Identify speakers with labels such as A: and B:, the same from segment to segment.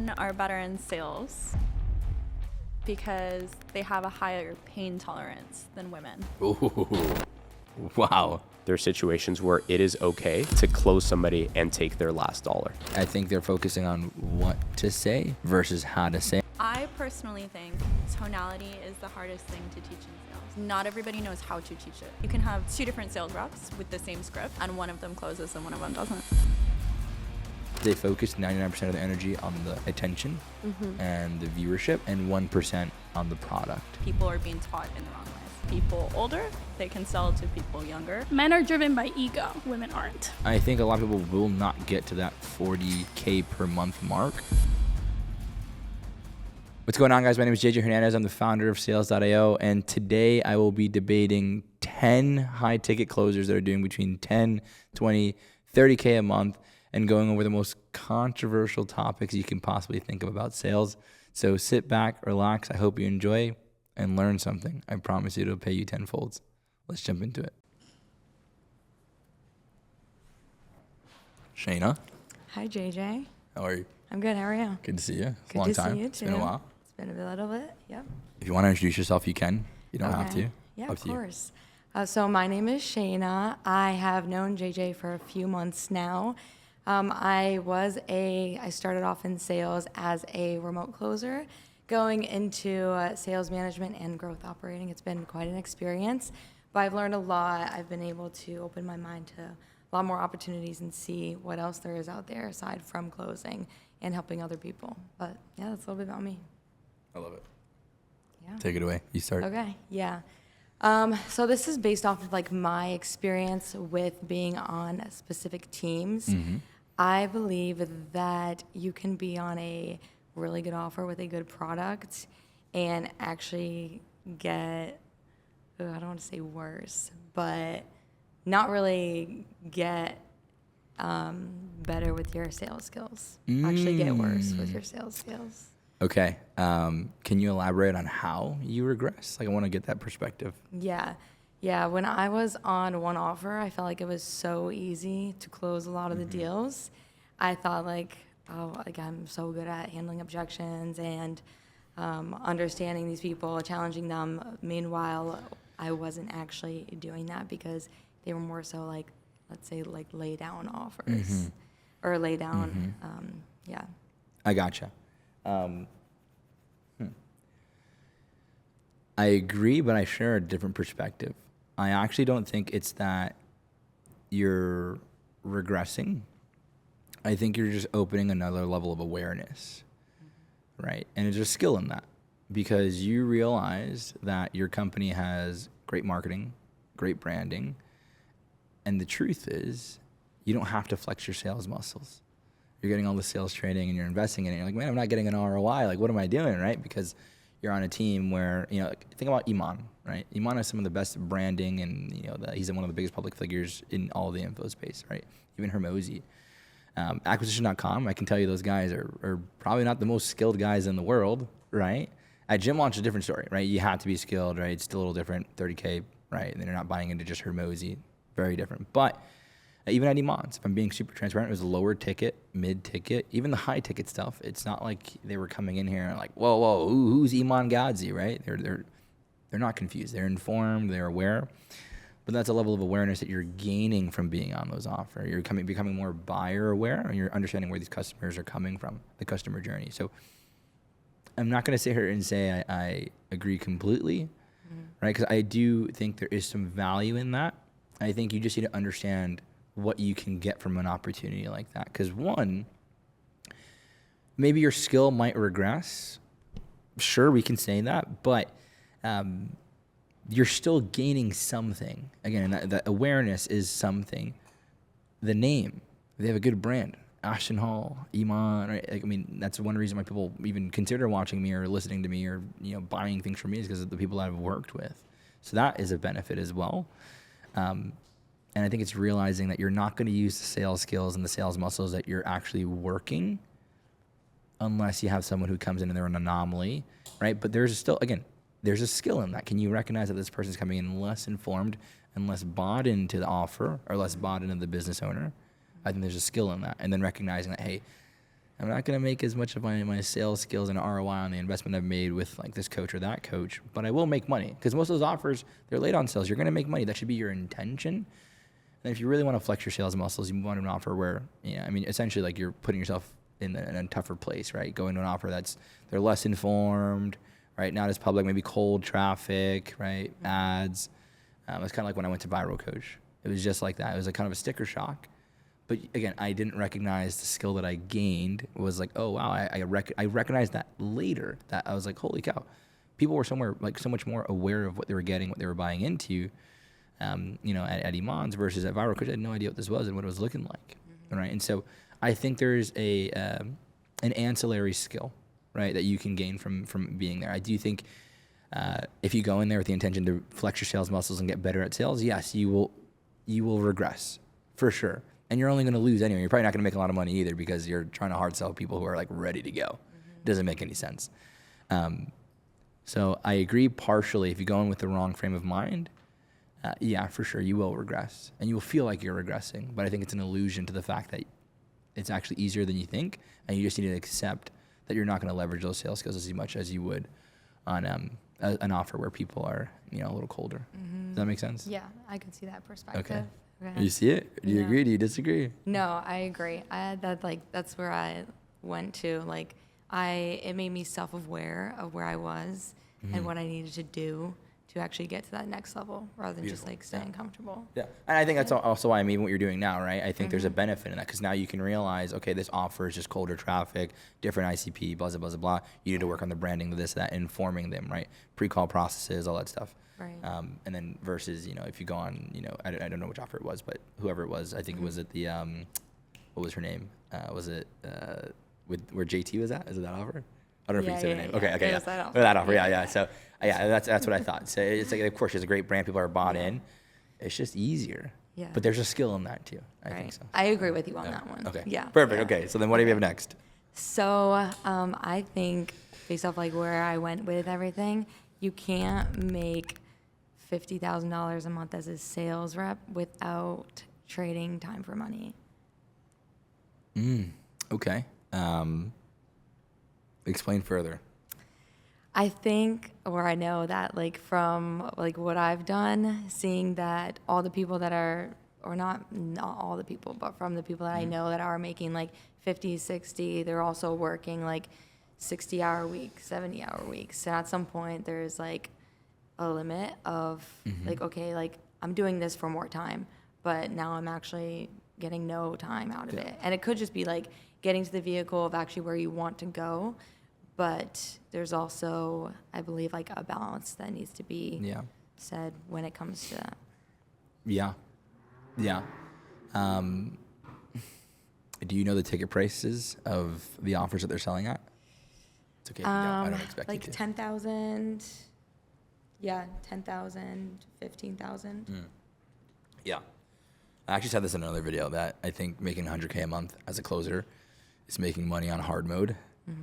A: Men are better in sales because they have a higher pain tolerance than women.
B: Ooh, wow. There are situations where it is okay to close somebody and take their last dollar.
C: I think they're focusing on what to say versus how to say.
A: I personally think tonality is the hardest thing to teach in sales. Not everybody knows how to teach it. You can have two different sales reps with the same script, and one of them closes and one of them doesn't.
C: They focus 99% of their energy on the attention and the viewership and 1% on the product.
A: People are being taught in the wrong ways. People older, they can sell to people younger.
D: Men are driven by ego, women aren't.
C: I think a lot of people will not get to that 40K per month mark. What's going on, guys? My name is JJ Hernandez. I'm the founder of Sales.io, and today I will be debating 10 high-ticket closers that are doing between 10, 20, 30K a month and going over the most controversial topics you can possibly think of about sales. So sit back, relax. I hope you enjoy and learn something. I promise you it'll pay you tenfolds. Let's jump into it. Shayna.
E: Hi, JJ.
C: How are you?
E: I'm good. How are you?
C: Good to see you. It's a
E: Good
C: long
E: to
C: time.
E: see you,
C: It's been a
E: too.
C: while.
E: It's been a little bit. Yep.
C: If you want to introduce yourself, you can. You don't have to.
E: Yeah,
C: Up
E: of
C: to you.
E: course. So my name is Shayna. I have known JJ for a few months now. I started off in sales as a remote closer, going into sales management and growth operating. It's been quite an experience, but I've learned a lot. I've been able to open my mind to a lot more opportunities and see what else there is out there aside from closing and helping other people. But yeah, that's a little bit about me.
C: I love it.
E: Yeah.
C: Take it away. You start.
E: Okay, yeah. So this is based off of like my experience with being on specific teams. I believe that you can be on a really good offer with a good product and actually get, I don't want to say worse, but not really get better with your sales skills. Actually get worse with your sales skills.
C: Okay. Can you elaborate on how you regress? Like, I want to get that perspective.
E: Yeah. When I was on one offer, I felt like it was so easy to close a lot of the deals. I thought like I'm so good at handling objections and understanding these people, challenging them. Meanwhile, I wasn't actually doing that because they were more so like, let's say like lay down offers or lay down. Yeah.
C: I gotcha. I agree, but I share a different perspective. I actually don't think it's that you're regressing. I think you're just opening another level of awareness, right? And there's a skill in that because you realize that your company has great marketing, great branding, and the truth is you don't have to flex your sales muscles. You're getting all the sales training and you're investing in it. You're like, man, I'm not getting an ROI. Like, what am I doing, right? Because you're on a team where, think about Iman, right? Iman has some of the best branding and, he's one of the biggest public figures in all of the info space, right? Even Hormozi. Acquisition.com, I can tell you those guys are probably not the most skilled guys in the world, right? At Gym Launch, a different story, right? You have to be skilled, right? It's still a little different, 30K, right? And then you're not buying into just Hormozi, very different. But even at Iman's, if I'm being super transparent, it was lower ticket, mid ticket, even the high ticket stuff. It's not like they were coming in here and like, whoa, who's Iman Gadzhi, right? They're not confused. They're informed. They're aware. But that's a level of awareness that you're gaining from being on those offers. You're becoming more buyer aware, and you're understanding where these customers are coming from, the customer journey. So I'm not going to sit here and say I agree completely, right? Because I do think there is some value in that. I think you just need to understand what you can get from an opportunity like that. Because one, maybe your skill might regress. Sure, we can say that, but you're still gaining something. Again, that awareness is something. The name, they have a good brand. Ashton Hall, Iman, right? That's one reason why people even consider watching me or listening to me or buying things from me is because of the people that I've worked with. So that is a benefit as well. And I think it's realizing that you're not going to use the sales skills and the sales muscles that you're actually working unless you have someone who comes in and they're an anomaly, right? But there's a skill in that. Can you recognize that this person's coming in less informed and less bought into the offer or less bought into the business owner? I think there's a skill in that. And then recognizing that, hey, I'm not going to make as much of my sales skills and ROI on the investment I've made with like this coach or that coach, but I will make money because most of those offers, they're late on sales. You're going to make money. That should be your intention. And if you really want to flex your sales muscles, you want an offer where, essentially like you're putting yourself in a tougher place, right? Going to an offer they're less informed, right? Not as public, maybe cold traffic, right? Ads. It's kind of like when I went to Viral Coach. It was just like that. It was like kind of a sticker shock. But again, I didn't recognize the skill that I gained was like, oh wow, I recognized that later. That I was like, holy cow, people were so much more aware of what they were getting, what they were buying into, at Iman's versus at Viral Coach. I had no idea what this was and what it was looking like, right? And so I think there's an ancillary skill, right, that you can gain from being there. I do think if you go in there with the intention to flex your sales muscles and get better at sales, yes, you will regress for sure. And you're only going to lose anyway. You're probably not going to make a lot of money either because you're trying to hard sell people who are like ready to go. Doesn't make any sense. So I agree partially. If you go in with the wrong frame of mind, yeah, for sure, you will regress. And you will feel like you're regressing. But I think it's an illusion to the fact that it's actually easier than you think. And you just need to accept that you're not going to leverage those sales skills as much as you would on an offer where people are, a little colder. Does that make sense?
E: Yeah, I can see that perspective.
C: Okay. You see it? Do you agree? Do you disagree?
E: No, I agree. That's where I went to. It made me self-aware of where I was and what I needed to do to actually get to that next level rather than just staying comfortable.
C: Yeah. And I think that's also why what you're doing now, right? I think there's a benefit in that because now you can realize, okay, this offer is just colder traffic, different ICP, blah, blah, blah, blah. You need to work on the branding, this, that, informing them, right? Pre-call processes, all that stuff.
E: Right.
C: And then versus, if you go on, I don't know which offer it was, but whoever it was, I think it was at the, what was her name? Was it where JT was at? Is it that offer? I don't know if you can say the name.
E: Yeah.
C: Okay, yeah. That offer, yeah. So, that's what I thought. So it's like, of course, it's a great brand. People are bought in. It's just easier.
E: Yeah.
C: But there's a skill in that too. I think so.
E: I agree with you on that one.
C: Okay.
E: Yeah.
C: Perfect.
E: Yeah.
C: Okay. So then what do we have next?
E: So I think based off where I went with everything, you can't make $50,000 a month as a sales rep without trading time for money.
C: Okay. Explain further.
E: I think, or I know that from what I've done, seeing that all the people that are, or not all the people, but from the people that I know that are making 50, 60, they're also working 60-hour weeks, 70-hour weeks. And at some point there's a limit of I'm doing this for more time, but now I'm actually getting no time out of it. And it could just be getting to the vehicle of actually where you want to go. But there's also, I believe, a balance that needs to be said when it comes to that.
C: Yeah. Yeah. Do you know the ticket prices of the offers that they're selling at? It's okay if you don't. I don't expect you to.
E: 10,000. Yeah, 10,000, 15,000.
C: Yeah. I actually said this in another video that I think making 100K a month as a closer is making money on hard mode.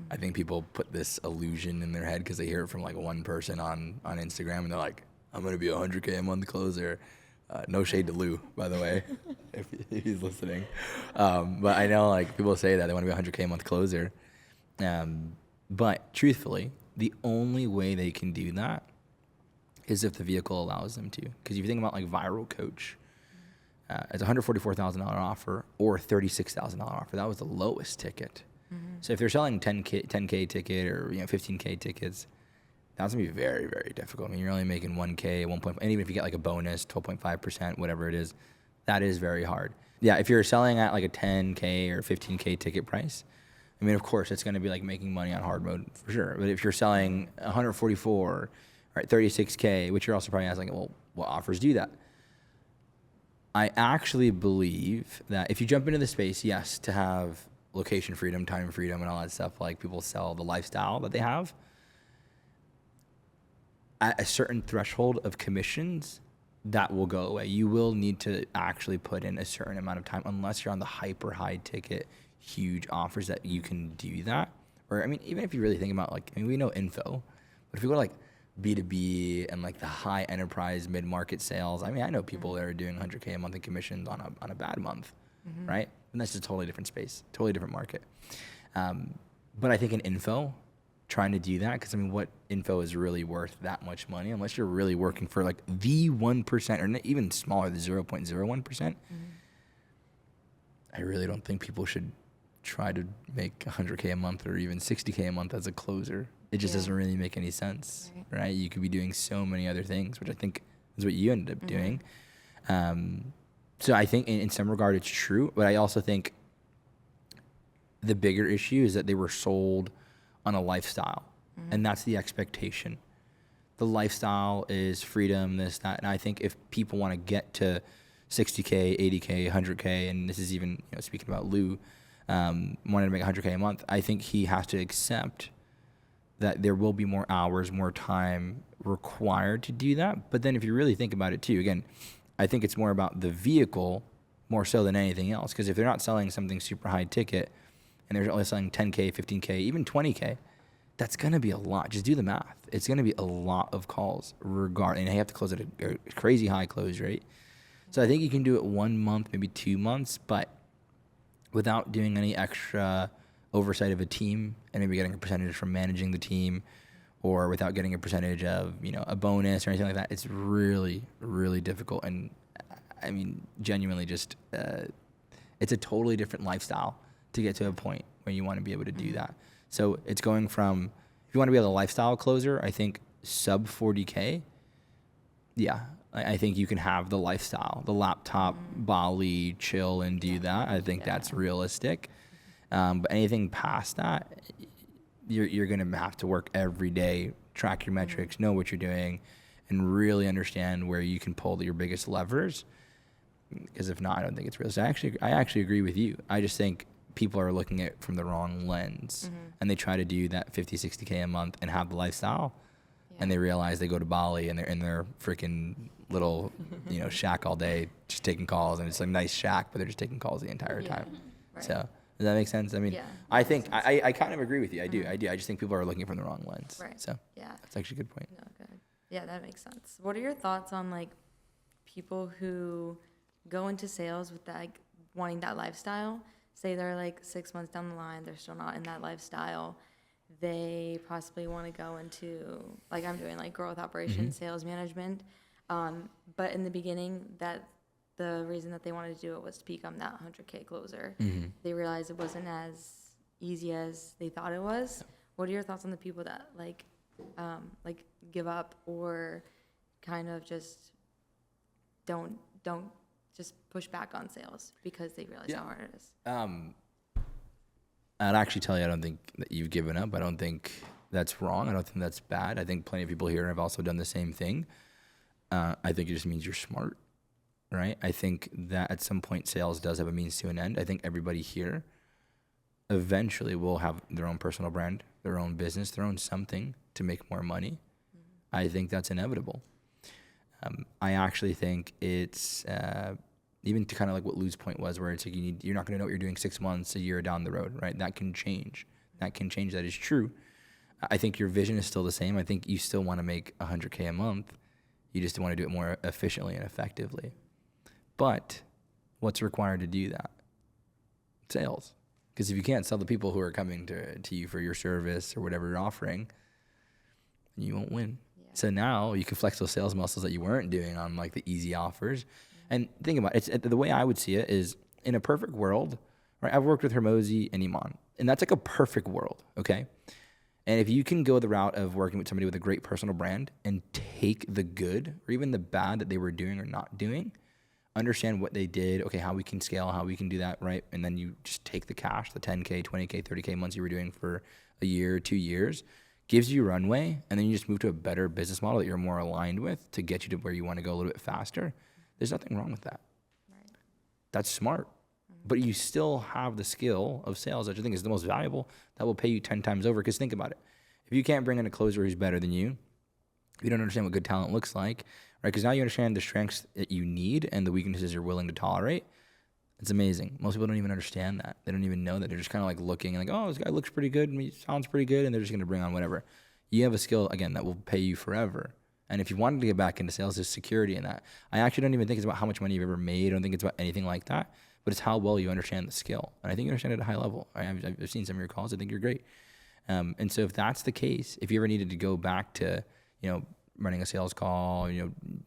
C: I think people put this illusion in their head because they hear it from one person on Instagram and they're like, I'm going to be a 100K a month closer. No shade to Lou, by the way, if he's listening. But I know people say that they want to be a 100K a month closer. But truthfully, the only way they can do that is if the vehicle allows them to. Because if you think about Viral Coach, it's a $144,000 offer or $36,000 offer. That was the lowest ticket. So if they're selling 10K ticket or 15K tickets, that's gonna be very, very difficult. I mean, you're only making 1K, 1. And even if you get a bonus, 12.5%, whatever it is, that is very hard. Yeah, if you're selling at a 10K or 15K ticket price, I mean, of course, it's gonna be making money on hard mode for sure. But if you're selling 144, right, 36K, which you're also probably asking, well, what offers do that? I actually believe that if you jump into the space, yes, to have location freedom, time freedom, and all that stuff, people sell the lifestyle that they have, at a certain threshold of commissions, that will go away. You will need to actually put in a certain amount of time unless you're on the hyper high ticket, huge offers that you can do that. Or, I mean, even if you really think about we know info, but if you go to B2B and the high enterprise mid-market sales, I mean, I know people that are doing 100K a month in commissions on a bad month, right? And that's just a totally different space, totally different market. But I think in info, trying to do that, because I mean, what info is really worth that much money unless you're really working for like the 1% or even smaller, the 0.01%. I really don't think people should try to make 100K a month or even 60K a month as a closer. It just doesn't really make any sense, right? You could be doing so many other things, which I think is what you ended up doing. So I think in some regard it's true, but I also think the bigger issue is that they were sold on a lifestyle, and that's the expectation. The lifestyle is freedom, this, that, and I think if people want to get to 60K, 80K, 100K, and this is even, speaking about Lou, wanting to make 100K a month, I think he has to accept that there will be more hours, more time required to do that. But then if you really think about it too, again, I think it's more about the vehicle more so than anything else. Because if they're not selling something super high ticket and they're only selling 10K, 15K, even 20K, that's going to be a lot. Just do the math. It's going to be a lot of calls and you have to close at a crazy high close rate. So I think you can do it 1 month, maybe 2 months, but without doing any extra oversight of a team and maybe getting a percentage from managing the team, or without getting a percentage of, a bonus or anything like that, it's really, really difficult. And I mean, genuinely just, it's a totally different lifestyle to get to a point where you want to be able to do that. So it's going from, if you want to be a lifestyle closer, I think sub 40K, I think you can have the lifestyle, the laptop, Bali, chill and do that. I think that's realistic. But anything past that, you're going to have to work every day, track your metrics, know what you're doing, and really understand where you can pull your biggest levers. Because if not, I don't think it's realistic. I actually agree with you. I just think people are looking at it from the wrong lens, and they try to do that 50, 60K a month and have the lifestyle, and they realize they go to Bali and they're in their freaking little, shack all day, just taking calls, and it's a nice shack, but they're just taking calls the entire time. Right. So does that make sense? I mean, I think I kind of agree with you. I do. I just think people are looking from the wrong lens.
E: Right.
C: So that's actually a good point.
E: No, good. Yeah, that makes sense. What are your thoughts on like people who go into sales with that, like, wanting that lifestyle? Say they're like 6 months down the line, they're still not in that lifestyle. They possibly want to go into, like I'm doing, like growth operations, sales management. But in the beginning, that the reason that they wanted to do it was to become that 100K closer. They realized it wasn't as easy as they thought it was. What are your thoughts on the people that like give up or kind of just don't just push back on sales because they realize how hard it is?
C: I'd actually tell you, I don't think that you've given up. I don't think that's wrong. I don't think that's bad. I think plenty of people here have also done the same thing. I think it just means you're smart, right? I think that at some point sales does have a means to an end. I think everybody here eventually will have their own personal brand, their own business, their own something to make more money. I think that's inevitable. I actually think it's even to kind of like what Lou's point was, where it's like you're not going to know what you're doing 6 months, a year down the road, right? That can change. That is true. I think your vision is still the same. I think you still want to make 100K a month. You just want to do it more efficiently and effectively. But what's required to do that? Sales. Because if you can't sell the people who are coming to you for your service or whatever you're offering, you won't win. So now you can flex those sales muscles that you weren't doing on like the easy offers. And think about it, the way I would see it is, in a perfect world, right? I've worked with Hormozi and Iman, and that's like a perfect world, okay? And if you can go the route of working with somebody with a great personal brand and take the good or even the bad that they were doing or not doing, understand what they did, okay, how we can scale, how we can do that, right? And then you just take the cash, the 10K, 20K, 30K months you were doing for a year, 2 years, gives you runway, and then you just move to a better business model that you're more aligned with to get you to where you want to go a little bit faster. There's nothing wrong with that. Right. That's smart. But you still have the skill of sales, which I think is the most valuable, that will pay you 10 times over. Because think about it. If you can't bring in a closer who's better than you, you don't understand what good talent looks like, right? Because now you understand the strengths that you need and the weaknesses you're willing to tolerate. It's amazing. Most people don't even understand that. They don't even know that. They're just kind of like looking and like, oh, this guy looks pretty good and he sounds pretty good, and they're just going to bring on whatever. You have a skill, again, that will pay you forever. And if you wanted to get back into sales, there's security in that. I actually don't even think it's about how much money you've ever made. I don't think it's about anything like that. but it's how well you understand the skill. And I think you understand it at a high level. I've seen some of your calls. I think you're great. And so if that's the case, if you ever needed to go back to, running a sales call,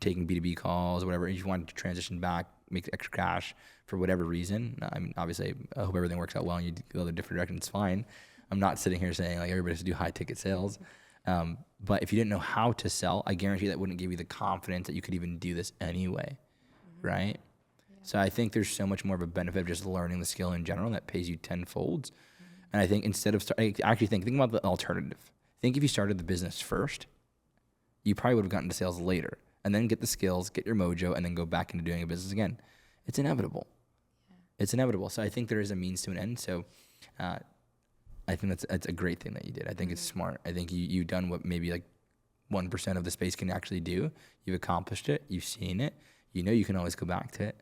C: taking B2B calls, whatever, if you wanted to transition back, make extra cash for whatever reason, I mean, obviously, I hope everything works out well and you go the different direction, it's fine. I'm not sitting here saying like everybody has to do high ticket sales. But if you didn't know how to sell, I guarantee that wouldn't give you the confidence that you could even do this anyway, right? Yeah. So I think there's so much more of a benefit of just learning the skill in general that pays you tenfold. And I think instead of think about the alternative. Think if you started the business first, you probably would have gotten to sales later, and then get the skills, get your mojo, and then go back into doing a business again. It's inevitable. Yeah. It's inevitable. So I think there is a means to an end. So I think that's a great thing that you did. I think it's smart. I think you've done what maybe like 1% of the space can actually do. You've accomplished it. You've seen it. You can always go back to it.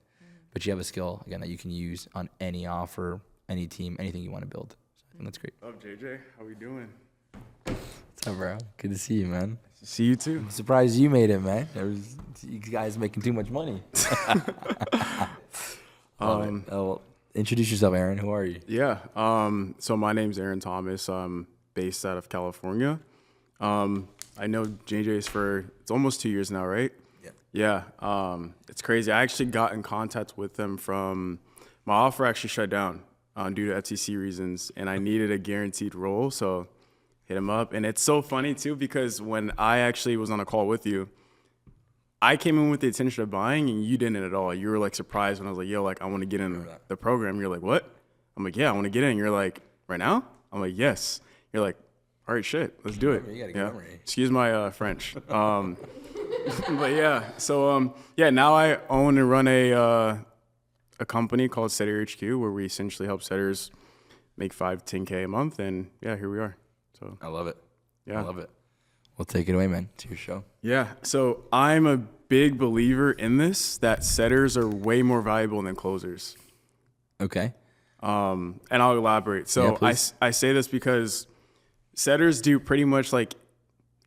C: But you have a skill, again, that you can use on any offer, any team, anything you want to build. So I think that's great.
F: What's up, JJ? How we doing?
C: What's up, bro? Good to see you, man.
F: See you too.
C: I'm surprised you made it, man. You guys making too much money. Introduce yourself, Aaron. Who are you?
F: Yeah. So my name's Aaron Thomas. I'm based out of California. I know JJ's it's almost 2 years now, right? Yeah. Yeah. It's crazy. I actually got in contact with them from my offer actually shut down due to FTC reasons, and I needed a guaranteed role. So hit him up. And it's so funny too, because when I actually was on a call with you, I came in with the intention of buying and you didn't at all. You were like surprised when I was like, yo, like I want to get in the program. You're like, what? I'm like, yeah, I want to get in. You're like, right now? I'm like, yes. You're like, all right, shit, let's do it.
C: You gotta get
F: yeah. Excuse my French. But yeah, so now I own and run a company called Setter HQ, where we essentially help setters make 5-10K a month. And yeah, here we are. So
C: I love it.
F: Yeah.
C: I love it. Well, take it away, man. It's your show.
F: Yeah. So I'm a big believer in this, that setters are way more valuable than closers.
C: Okay.
F: And I'll elaborate. So yeah, I say this because setters do pretty much like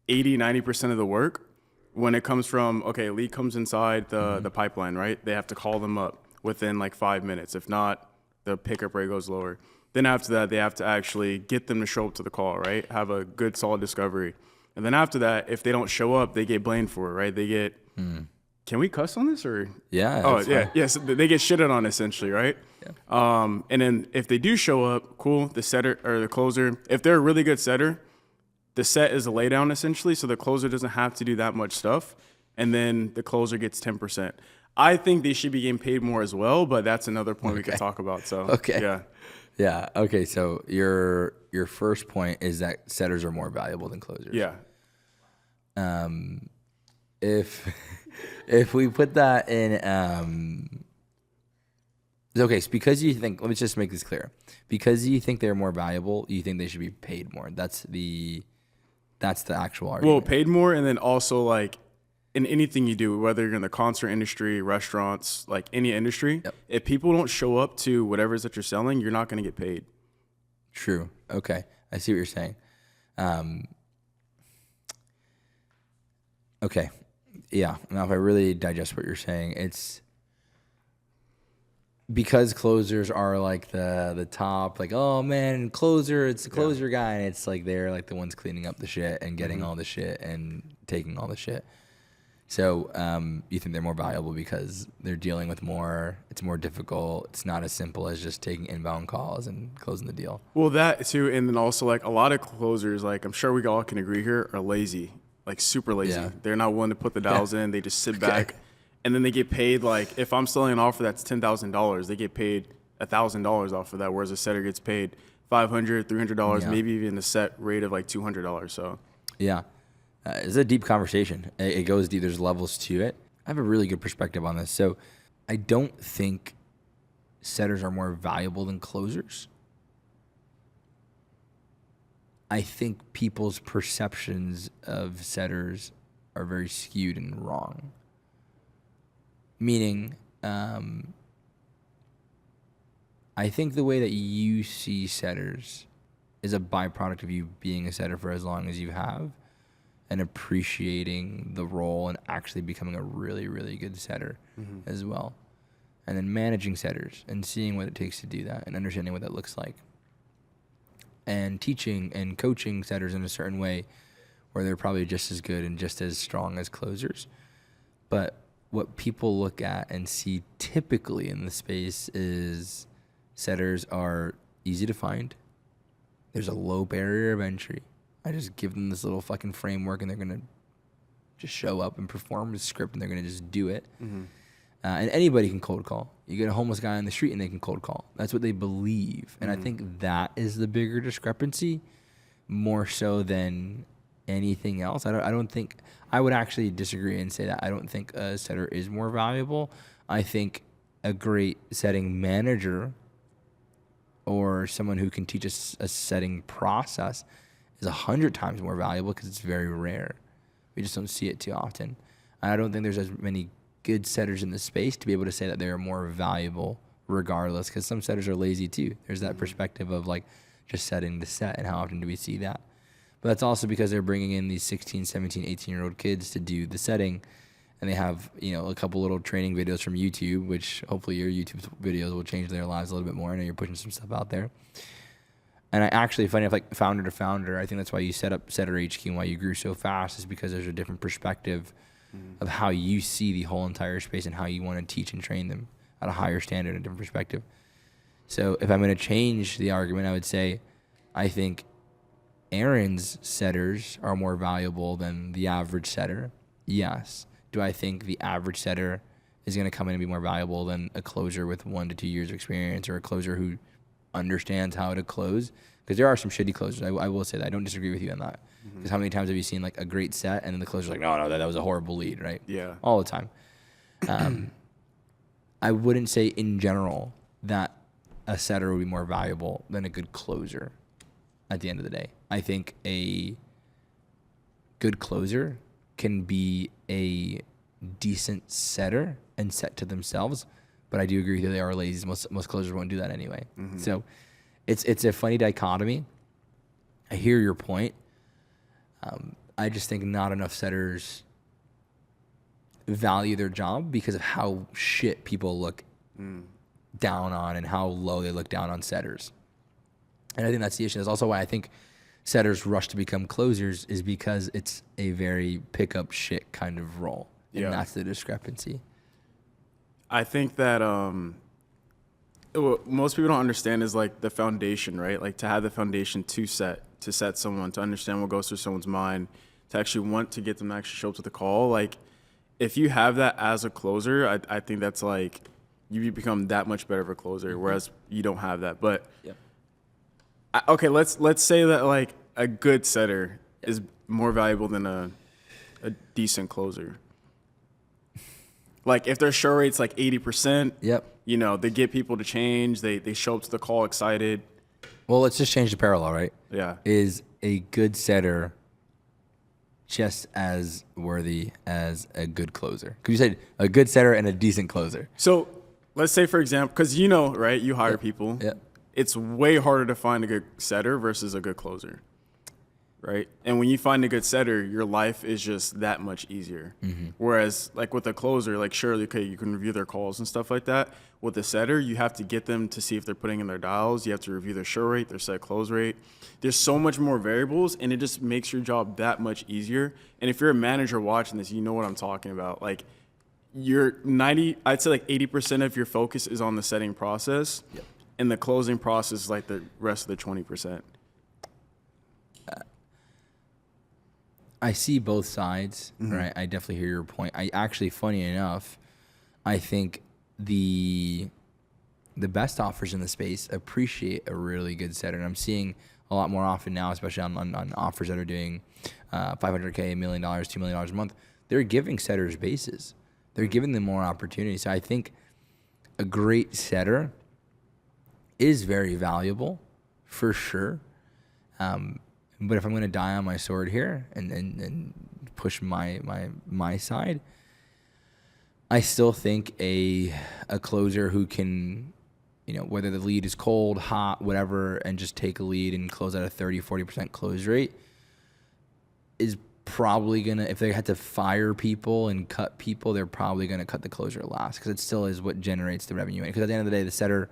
F: 80-90% of the work when it comes from, okay, a lead comes inside the pipeline, right? They have to call them up within like 5 minutes. If not, the pickup rate goes lower. Then after that, they have to actually get them to show up to the call, right? Have a good, solid discovery. And then after that, if they don't show up, they get blamed for it, right? They get, can we cuss on this or?
C: Yeah.
F: Oh, yeah. Yes. So they get shitted on essentially, right? Yeah. And then if they do show up, cool, the setter or the closer, if they're a really good setter, the set is a laydown essentially. So the closer doesn't have to do that much stuff. And then the closer gets 10%. I think they should be getting paid more as well, but that's another point we could talk about. So, yeah.
C: Yeah. Okay. So your first point is that setters are more valuable than closers.
F: Yeah.
C: If we put that in, okay, so because you think, let me just make this clear. Because you think they're more valuable, you think they should be paid more. That's the actual argument.
F: Well, paid more, and then also like in anything you do, whether you're in the concert industry, restaurants, like any industry, if people don't show up to whatever it is that you're selling, you're not going to get paid.
C: True. Okay. I see what you're saying. Okay. Yeah. Now, if I really digest what you're saying, it's because closers are like the top, like, oh man, closer, it's the closer guy. And it's like they're like the ones cleaning up the shit and getting all the shit and taking all the shit. So you think they're more valuable because they're dealing with more, it's more difficult. It's not as simple as just taking inbound calls and closing the deal.
F: Well, that too. And then also like a lot of closers, like I'm sure we all can agree here, are lazy, like super lazy. Yeah. They're not willing to put the dials in. They just sit back and then they get paid. Like if I'm selling an offer that's $10,000, they get paid $1,000 off of that. Whereas a setter gets paid $500, $300, maybe even a set rate of like $200. So
C: yeah. It's a deep conversation. It goes deep. There's levels to it. I have a really good perspective on this. So I don't think setters are more valuable than closers. I think people's perceptions of setters are very skewed and wrong. Meaning, I think the way that you see setters is a byproduct of you being a setter for as long as you have, and appreciating the role and actually becoming a really, really good setter as well. and then managing setters and seeing what it takes to do that and understanding what that looks like, and teaching and coaching setters in a certain way where they're probably just as good and just as strong as closers. But what people look at and see typically in the space is setters are easy to find. There's a low barrier of entry. I just give them this little fucking framework and they're going to just show up and perform the script and they're going to just do it. And anybody can cold call. You get a homeless guy on the street and they can cold call. That's what they believe. And I think that is the bigger discrepancy, more so than anything else. I don't think, I would actually disagree and say that I don't think a setter is more valuable. I think a great setting manager or someone who can teach us a setting process is 100 times more valuable because it's very rare. We just don't see it too often. And I don't think there's as many good setters in the space to be able to say that they're more valuable regardless, because some setters are lazy too. There's that perspective of like just setting the set, and how often do we see that? But that's also because they're bringing in these 16, 17, 18-year-old kids to do the setting, and they have, you know, a couple little training videos from YouTube, which hopefully your YouTube videos will change their lives a little bit more. I know you're pushing some stuff out there. And I actually, funny enough, like founder to founder, I think that's why you set up Setter HQ and why you grew so fast, is because there's a different perspective of how you see the whole entire space and how you want to teach and train them at a higher standard, a different perspective. So if I'm going to change the argument, I would say I think Aaron's setters are more valuable than the average setter. Yes. Do I think the average setter is going to come in and be more valuable than a closer with 1 to 2 years of experience, or a closer who understands how to close? Because there are some shitty closers. I will say that. I don't disagree with you on that. Because how many times have you seen like a great set and then the closer's like, no, that was a horrible lead, right?
F: Yeah.
C: All the time. I wouldn't say in general that a setter would be more valuable than a good closer at the end of the day. I think a good closer can be a decent setter and set to themselves, but I do agree that they are lazy. Most closers won't do that anyway. So it's a funny dichotomy. I hear your point. I just think not enough setters value their job because of how shit people look down on and how low they look down on setters. And I think that's the issue. That's also why I think setters rush to become closers, is because it's a very pick up shit kind of role. And that's the discrepancy.
F: I think that what most people don't understand is like the foundation, right? Like to have the foundation to set someone, to understand what goes through someone's mind, to actually want to get them to actually show up to the call. Like if you have that as a closer, I think that's like you become that much better of a closer, whereas you don't have that. But okay, let's say that like a good setter is more valuable than a decent closer. Like if their show rate's like 80%, you know, they get people to change, they show up to the call excited.
C: Well, let's just change the parallel, right?
F: Yeah.
C: Is a good setter just as worthy as a good closer? Because you said a good setter and a decent closer.
F: So let's say, for example, because you know, right, you hire people.
C: Yeah.
F: It's way harder to find a good setter versus a good closer, right? And when you find a good setter, your life is just that much easier. Whereas like with a closer, like sure, okay, you can review their calls and stuff like that. With a setter, you have to get them to see if they're putting in their dials. You have to review their show rate, their set close rate. There's so much more variables, and it just makes your job that much easier. And if you're a manager watching this, you know what I'm talking about. Like I'd say like 80% of your focus is on the setting process. And the closing process is like the rest of the 20%.
C: I see both sides, right? I definitely hear your point. I actually, funny enough, I think the best offers in the space appreciate a really good setter. And I'm seeing a lot more often now, especially on offers that are doing $500K, $1 million, $2 million a month. They're giving setters bases. They're giving them more opportunities. So I think a great setter is very valuable, for sure. But if I'm going to die on my sword here and push my side, I still think a closer who can, you know, whether the lead is cold, hot, whatever, and just take a lead and close at a 30, 40% close rate is probably gonna, if they had to fire people and cut people, they're probably gonna cut the closer last because it still is what generates the revenue. Because at the end of the day, the setter,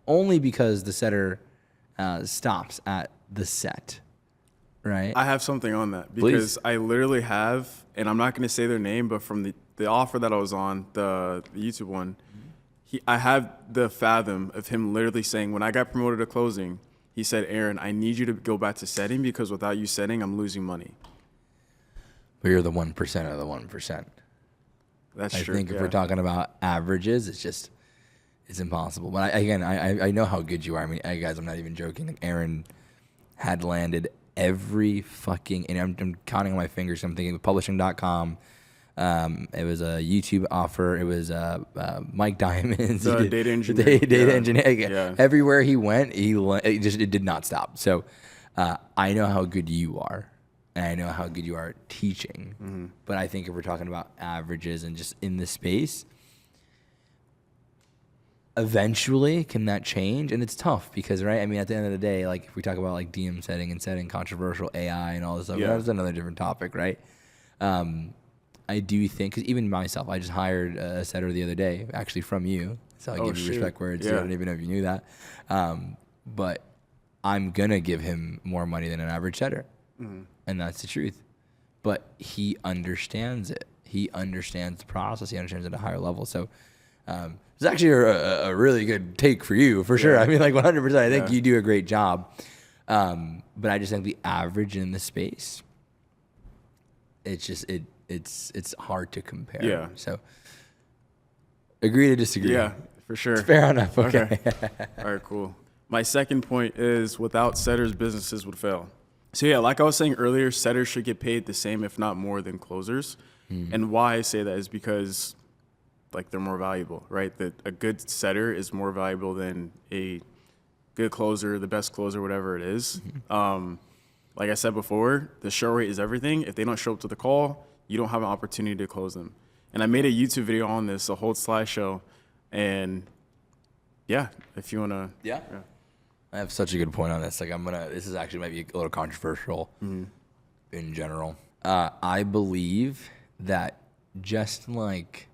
C: only because the setter stops at the set, right?
F: I have something on that because I literally have, and I'm not going to say their name, but from the offer that I was on, the YouTube one, I have the fathom of him literally saying, when I got promoted to closing, he said, Aaron, I need you to go back to setting because without you setting, I'm losing money.
C: But you're the 1% of the 1%.
F: That's true.
C: I think if we're talking about averages, it's impossible. But I know how good you are. I mean, guys, I'm not even joking. Like Aaron had landed every fucking, and I'm counting on my fingers. I'm thinking publishing.com. It was a YouTube offer. It was Mike Diamonds.
F: The data engineer.
C: Data engineer. Yeah. Everywhere he went, it did not stop. So I know how good you are. And I know how good you are at teaching. Mm-hmm. But I think if we're talking about averages and just in the space, eventually can that change? And it's tough because, right? I mean, at the end of the day, like if we talk about like DM setting and setting controversial AI and all this stuff, that's another different topic, right? I do think, because even myself, I just hired a setter the other day, actually from you. So I'll give you respect where it's due. I don't even know if you knew that. But I'm going to give him more money than an average setter. Mm-hmm. And that's the truth. But he understands it. He understands the process. He understands it at a higher level. So it's actually a really good take for you, for sure. I mean, like 100%. I think you do a great job. But I just think the average in the space, it's just, it's hard to compare.
F: Yeah.
C: So agree to disagree.
F: Yeah, for sure.
C: It's fair enough. Okay.
F: All right, cool. My second point is without setters, businesses would fail. So yeah, like I was saying earlier, setters should get paid the same, if not more, than closers. And why I say that is because like they're more valuable, right? That a good setter is more valuable than a good closer, the best closer, whatever it is. Like I said before, the show rate is everything. If they don't show up to the call, you don't have an opportunity to close them. And I made a YouTube video on this, a whole slideshow. And yeah, if you want to.
C: Yeah. I have such a good point on this. Like this is actually might be a little controversial in general. I believe that just like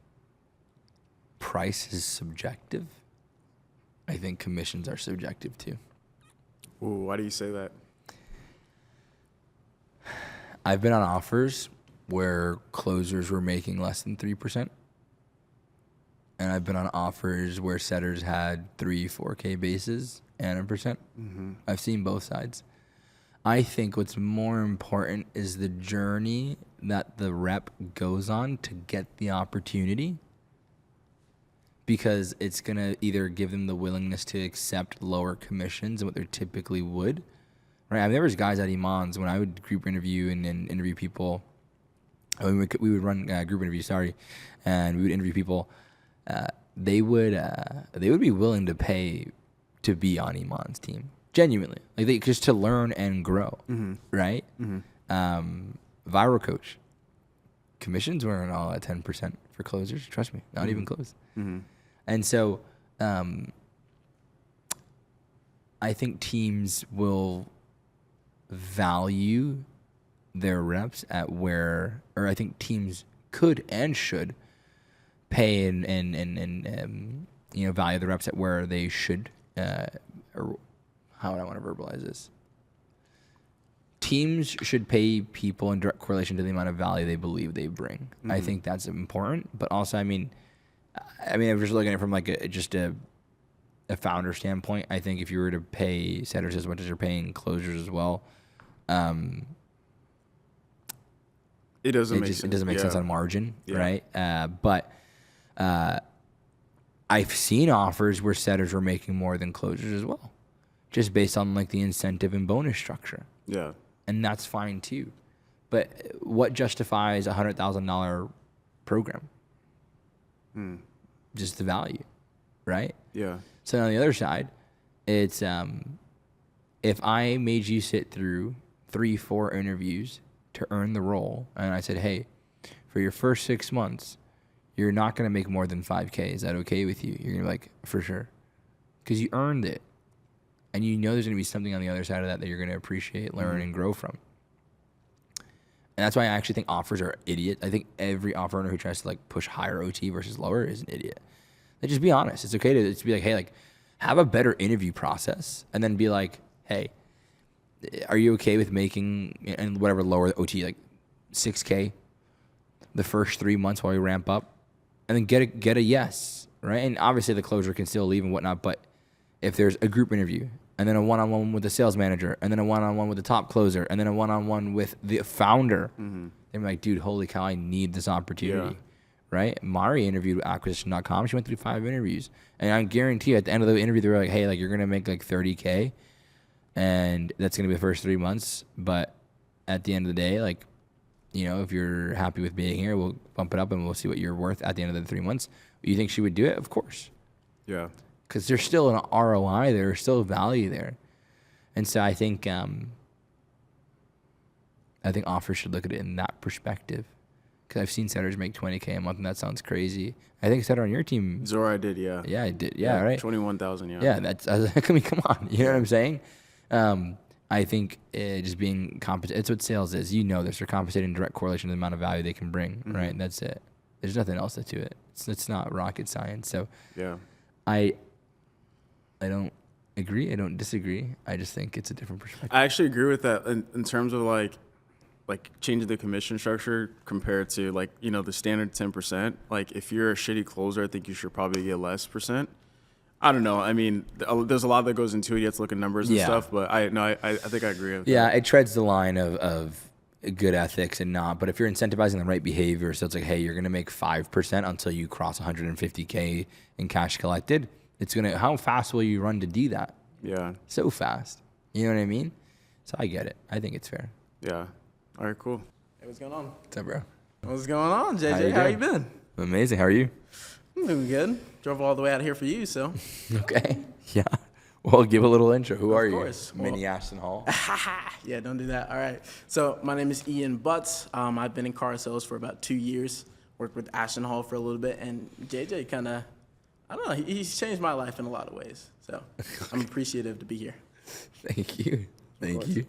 C: price is subjective, I think commissions are subjective too.
F: Ooh, why do you say that?
C: I've been on offers where closers were making less than 3%. And I've been on offers where setters had 4K bases and 1%. I've seen both sides. I think what's more important is the journey that the rep goes on to get the opportunity, because it's going to either give them the willingness to accept lower commissions than what they typically would. Right? I mean, there was guys at Iman's when I would group interview and interview people. We would run group interviews, and we would interview people. They would be willing to pay to be on Iman's team, genuinely, like just to learn and grow, right? Viral coach commissions weren't all at 10% for closers. Trust me, not even close. And so, I think teams will value their reps at where, or I think teams could and should pay and value the reps at where they should. Or how would I want to verbalize this? Teams should pay people in direct correlation to the amount of value they believe they bring. I think that's important, but also, I mean, I'm just looking at it from like a founder standpoint. I think if you were to pay setters as much as you're paying closers as well,
F: it doesn't make sense.
C: It doesn't make sense on margin, right? But I've seen offers where setters were making more than closers as well, just based on like the incentive and bonus structure.
F: Yeah.
C: And that's fine too. But what justifies a $100,000 program? Just the value, right?
F: Yeah.
C: So on the other side, it's if I made you sit through 3-4 interviews to earn the role, and I said, hey, for your first 6 months, you're not going to make more than 5K. Is that okay with you? You're going to be like, for sure. Because you earned it. And you know there's going to be something on the other side of that you're going to appreciate, learn, and grow from. And that's why I actually think offers are idiot. I think every offer owner who tries to like push higher OT versus lower is an idiot. Like, just be honest. It's okay to be like, hey, like, have a better interview process, and then be like, hey, are you okay with making, and whatever, lower the OT, like $6K the first 3 months while you ramp up, and then get a yes, right? And obviously the closer can still leave and whatnot, but if there's a group interview, and then a one-on-one with the sales manager, and then a one-on-one with the top closer, and then a one-on-one with the founder, they're like, dude, holy cow, I need this opportunity.
F: Yeah.
C: Right? Mari interviewed with acquisition.com. She went through 5 interviews. And I guarantee you at the end of the interview, they were like, hey, like, you're going to make like $30K. And that's going to be the first 3 months. But at the end of the day, like, you know, if you're happy with being here, we'll bump it up and we'll see what you're worth at the end of the 3 months. You think she would do it? Of course.
F: Yeah.
C: Because there's still an ROI there. There's still value there. And so I think offers should look at it in that perspective. Because I've seen setters make $20K a month, and that sounds crazy. I think a setter on your team.
F: Zora did, yeah.
C: Yeah, I did. Yeah, right.
F: 21,000, yeah.
C: Yeah, I was like, I mean, come on. You know what I'm saying? I think just being competent. It's what sales is. You know this. They're compensating in direct correlation to the amount of value they can bring, right? And that's it. There's nothing else to it. It's not rocket science. So
F: Yeah.
C: I don't agree. I don't disagree. I just think it's a different perspective.
F: I actually agree with that in terms of like changing the commission structure compared to like, you know, the standard 10%. Like if you're a shitty closer, I think you should probably get less percent. I don't know. I mean, there's a lot that goes into it. You have to look at numbers and stuff, but I think I agree with that.
C: It treads the line of good ethics and not. But if you're incentivizing the right behavior, so it's like, hey, you're going to make 5% until you cross 150K in cash collected. It's going to, how fast will you run to do that?
F: Yeah.
C: So fast. You know what I mean? So I get it. I think it's fair.
F: Yeah. All right, cool.
G: Hey, what's going on?
C: What's up, bro?
G: What's going on, JJ?
C: How you
G: How
C: doing?
G: you been?
C: Amazing. How are you?
G: I'm doing good. Drove all the way out here for you, so.
C: Okay. Yeah. Well, give a little intro. Who are you?
G: course.
C: Mini Ashton Hall.
G: Yeah, don't do that. All right. So my name is Ian Butts. I've been in car sales for about 2 years. Worked with Ashton Hall for a little bit, and JJ kind of, I don't know, he's changed my life in a lot of ways. So I'm appreciative to be here.
C: Thank you. Thank you.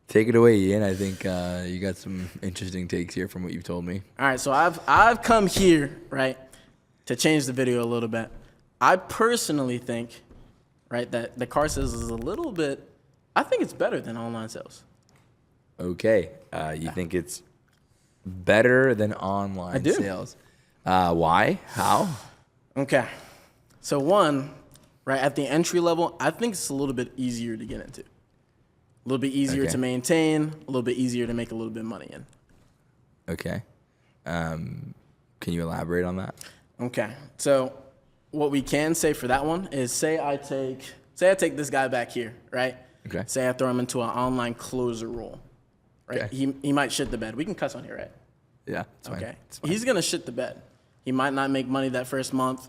C: Take it away, Ian. I think you got some interesting takes here from what you've told me.
G: All right, so I've come here, right, to change the video a little bit. I personally think, right, that the car sales is a little bit, I think it's better than online sales.
C: Okay. You think it's better than online
G: do.
C: sales? Why? How?
G: Okay. So one, right, at the entry level, I think it's a little bit easier to get into. A little bit easier
C: Okay.
G: to maintain, a little bit easier to make a little bit of money in.
C: Okay. Can you elaborate on that?
G: Okay. So what we can say for that one is say I take this guy back here, right?
C: Okay.
G: Say I throw him into an online closer role, right?
C: Okay.
G: He might shit the bed. We can cuss on here, right?
C: Yeah. It's fine.
G: Okay.
C: It's fine.
G: He's going to shit the bed. He might not make money that first month.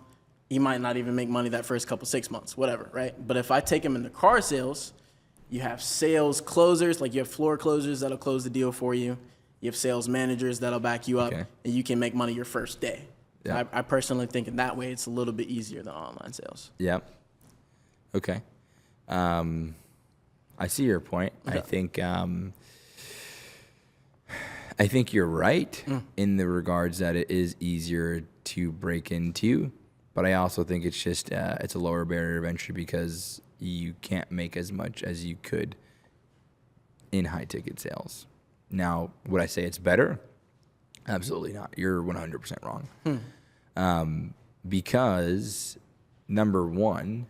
G: He might not even make money that first couple 6 months, whatever, right? But if I take him into car sales, you have sales closers, like you have floor closers that'll close the deal for you. You have sales managers that'll back you up,
C: Okay.
G: and you can make money your first day.
C: Yeah.
G: I personally think in that way it's a little bit easier than online sales.
C: Yeah. Okay. I see your point.
G: Okay.
C: I think you're right in the regards that it is easier to break into, but I also think it's just it's a lower barrier of entry because you can't make as much as you could in high ticket sales. Now, would I say it's better? Absolutely not. You're 100% wrong. Because number one,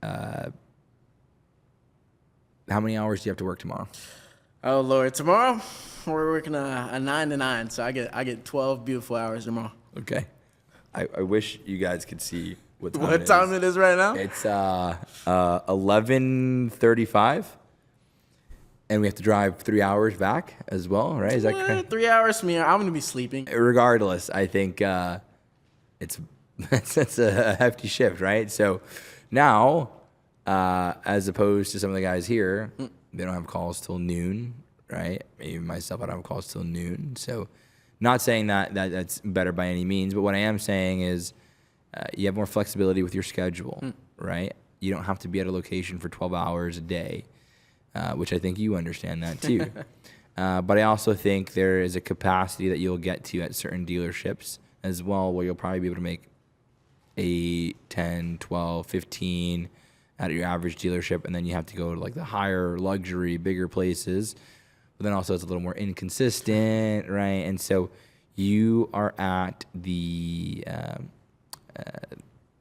C: how many hours do you have to work tomorrow?
G: Oh Lord, tomorrow we're working a 9 to 9, so I get 12 beautiful hours tomorrow.
C: Okay. I wish you guys could see what time
G: What time it is right now?
C: It's 11:35, and we have to drive 3 hours back as well, right? Is that correct?
G: 3 hours from here. I'm gonna be sleeping.
C: Regardless, I think it's that's a hefty shift, right? So now, as opposed to some of the guys here, they don't have calls till noon, right? Maybe myself, I don't have calls till noon. So, not saying that's better by any means, but what I am saying is you have more flexibility with your schedule, right? You don't have to be at a location for 12 hours a day, which I think you understand that too. But I also think there is a capacity that you'll get to at certain dealerships as well, where you'll probably be able to make 8, 10, 12, 15 at your average dealership, and then you have to go to like the higher luxury, bigger places. But then also it's a little more inconsistent, right? And so you are at the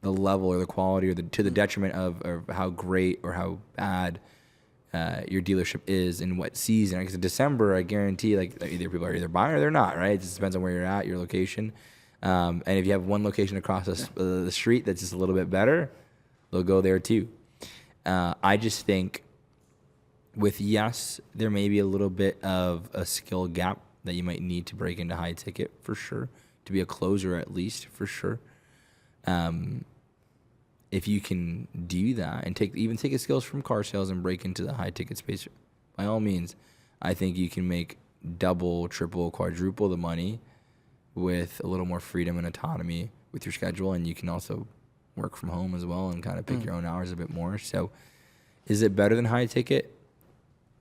C: level or the quality or to the detriment of how great or how bad your dealership is in what season. Because in December, I guarantee, like either people are either buying or they're not, right? It just depends on where you're at, your location. And if you have one location across the street that's just a little bit better, they'll go there too. I just think yes, there may be a little bit of a skill gap that you might need to break into high ticket for sure, to be a closer at least for sure. If you can do that and take the skills from car sales and break into the high ticket space, by all means, I think you can make double, triple, quadruple the money with a little more freedom and autonomy with your schedule, and you can also work from home as well and kind of pick your own hours a bit more. So is it better than high ticket?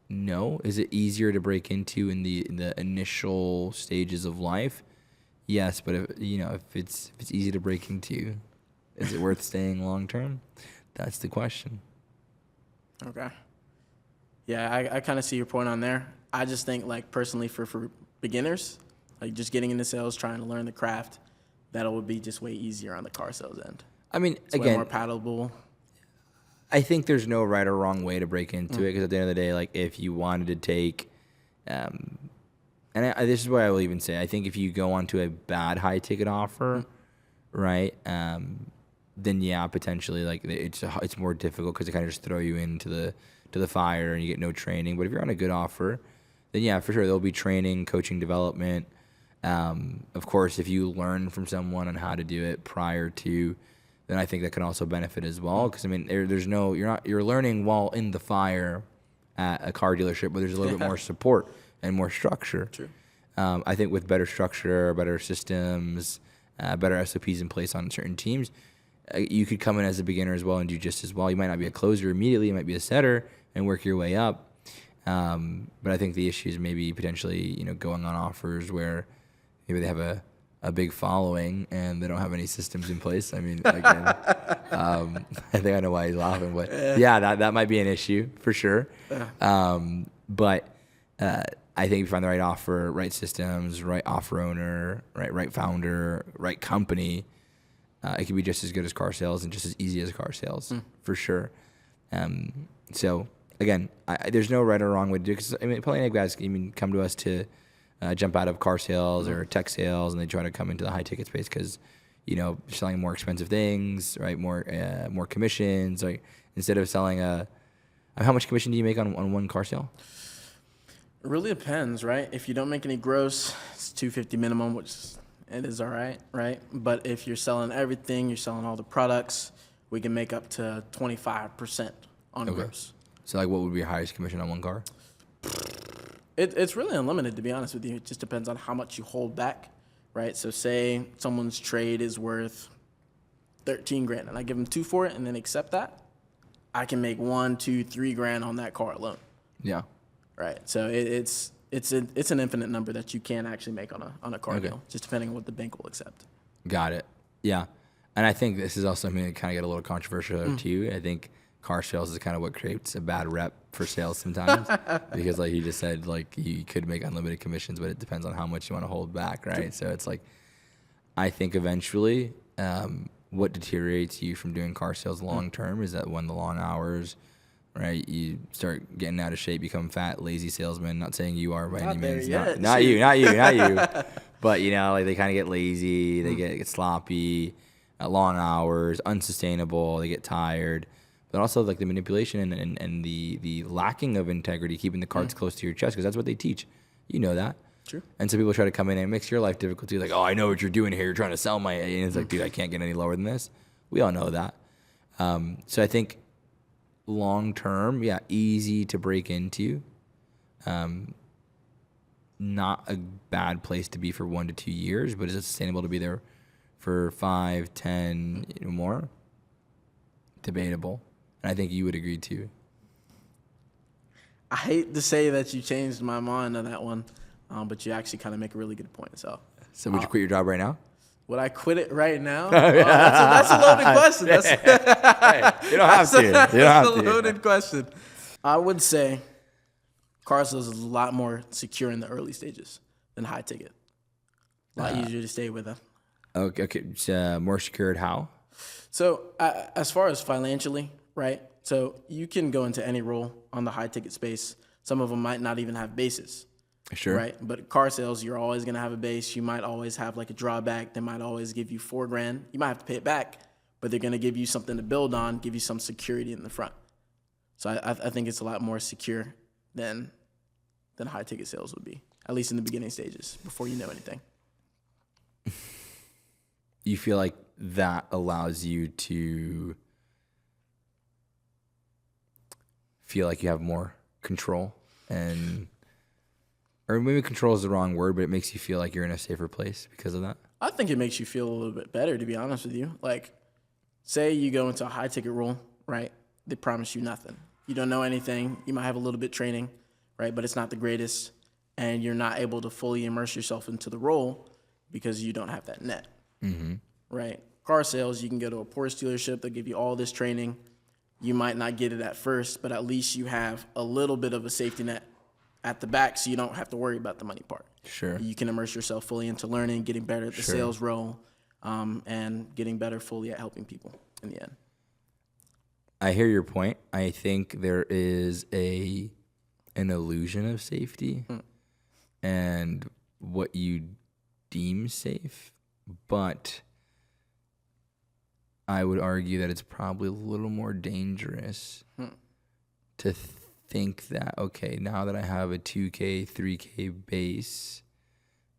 C: No. Is it easier to break into in the initial stages of life? Yes, but if it's easy to break into, is it worth staying long term? That's the question.
G: Okay. Yeah, I kind of see your point on there. I just think, like, personally for beginners, like just getting into sales, trying to learn the craft, that would be just way easier on the car sales end.
C: I mean,
G: It's
C: again,
G: way more palatable.
C: I think there's no right or wrong way to break into it, because at the end of the day, like if you wanted to take, this is what I will even say, I think if you go onto a bad high ticket offer, right, then yeah, potentially like it's more difficult because they kind of just throw you into the fire and you get no training. But if you're on a good offer, then yeah, for sure there'll be training, coaching, development. Of course, if you learn from someone on how to do it prior to, then I think that can also benefit as well. Because I mean, you're learning while in the fire at a car dealership, but there's a little bit more support and more structure.
G: True.
C: I think with better structure, better systems, better SOPs in place on certain teams, you could come in as a beginner as well and do just as well. You might not be a closer immediately, you might be a setter and work your way up. But I think the issue is maybe potentially, going on offers where maybe they have a big following and they don't have any systems in place. I mean, again, I think I know why he's laughing, but yeah, that might be an issue for sure. But I think if you find the right offer, right systems, right offer owner, right founder, right company, it can be just as good as car sales and just as easy as car sales for sure. So again, there's no right or wrong way to do it. Because I mean, plenty of guys come to us to jump out of car sales or tech sales, and they try to come into the high ticket space because selling more expensive things, right? More commissions, like instead of selling how much commission do you make on one car sale?
G: It really depends, right? If you don't make any gross, it's $250 minimum, which it is all right, right? But if you're selling everything, you're selling all the products, we can make up to 25% on gross.
C: So like what would be your highest commission on one car?
G: It's really unlimited, to be honest with you. It just depends on how much you hold back, right? So say someone's trade is worth $13,000 and I give them $2,000 for it and then accept that, I can make $1,000, $2,000, $3,000 on that car alone.
C: Yeah.
G: Right. So it's an infinite number that you can actually make on a car deal, just depending on what the bank will accept.
C: Got it. Yeah. And I think this is also something that kind of get a little controversial too. I think car sales is kind of what creates a bad rep for sales sometimes because like you just said, like you could make unlimited commissions, but it depends on how much you want to hold back, right? True. So it's like, I think eventually what deteriorates you from doing car sales long term is that when the long hours, right, you start getting out of shape, become fat, lazy salesman. Not saying you are by any means. Not you. But like they kind of get lazy, they get sloppy, long hours, unsustainable. They get tired. But also like the manipulation and the lacking of integrity, keeping the cards close to your chest, because that's what they teach. You know that. True. And so people try to come in and it makes your life difficult too. Like, oh, I know what you're doing here. You're trying to sell my. And it's like, dude, I can't get any lower than this. We all know that. So I think long term, yeah, easy to break into. Not a bad place to be for 1 to 2 years, but is it sustainable to be there for 5, 10, more? Debatable. And I think you would agree too.
G: I hate to say that you changed my mind on that one, but you actually kind of make a really good point. So
C: would you quit your job right now?
G: would I quit it right now? That's a loaded question.
C: You don't have to. You don't have
G: That's a
C: to.
G: loaded question. I would say car sales is a lot more secure in the early stages than high ticket. A lot easier to stay with them.
C: Okay. More secured how?
G: So as far as financially, right? So you can go into any role on the high ticket space. Some of them might not even have bases.
C: Sure.
G: Right. But car sales, you're always going to have a base. You might always have like a drawback. They might always give you $4,000. You might have to pay it back, but they're going to give you something to build on, give you some security in the front. So I think it's a lot more secure than high ticket sales would be, at least in the beginning stages before you know anything.
C: You feel like that allows you to feel like you have more control or maybe control is the wrong word, but it makes you feel like you're in a safer place because of that?
G: I think it makes you feel a little bit better, to be honest with you. Like, say you go into a high ticket role, right? They promise you nothing. You don't know anything. You might have a little bit training, right? But it's not the greatest. And you're not able to fully immerse yourself into the role because you don't have that net, right? Car sales, you can go to a Porsche dealership. They'll give you all this training. You might not get it at first, but at least you have a little bit of a safety net at the back so you don't have to worry about the money part.
C: Sure.
G: You can immerse yourself fully into learning, getting better at the sales role, and getting better fully at helping people in the end.
C: I hear your point. I think there is an illusion of safety and what you deem safe, but I would argue that it's probably a little more dangerous to think that, okay, now that I have a 2K, 3K base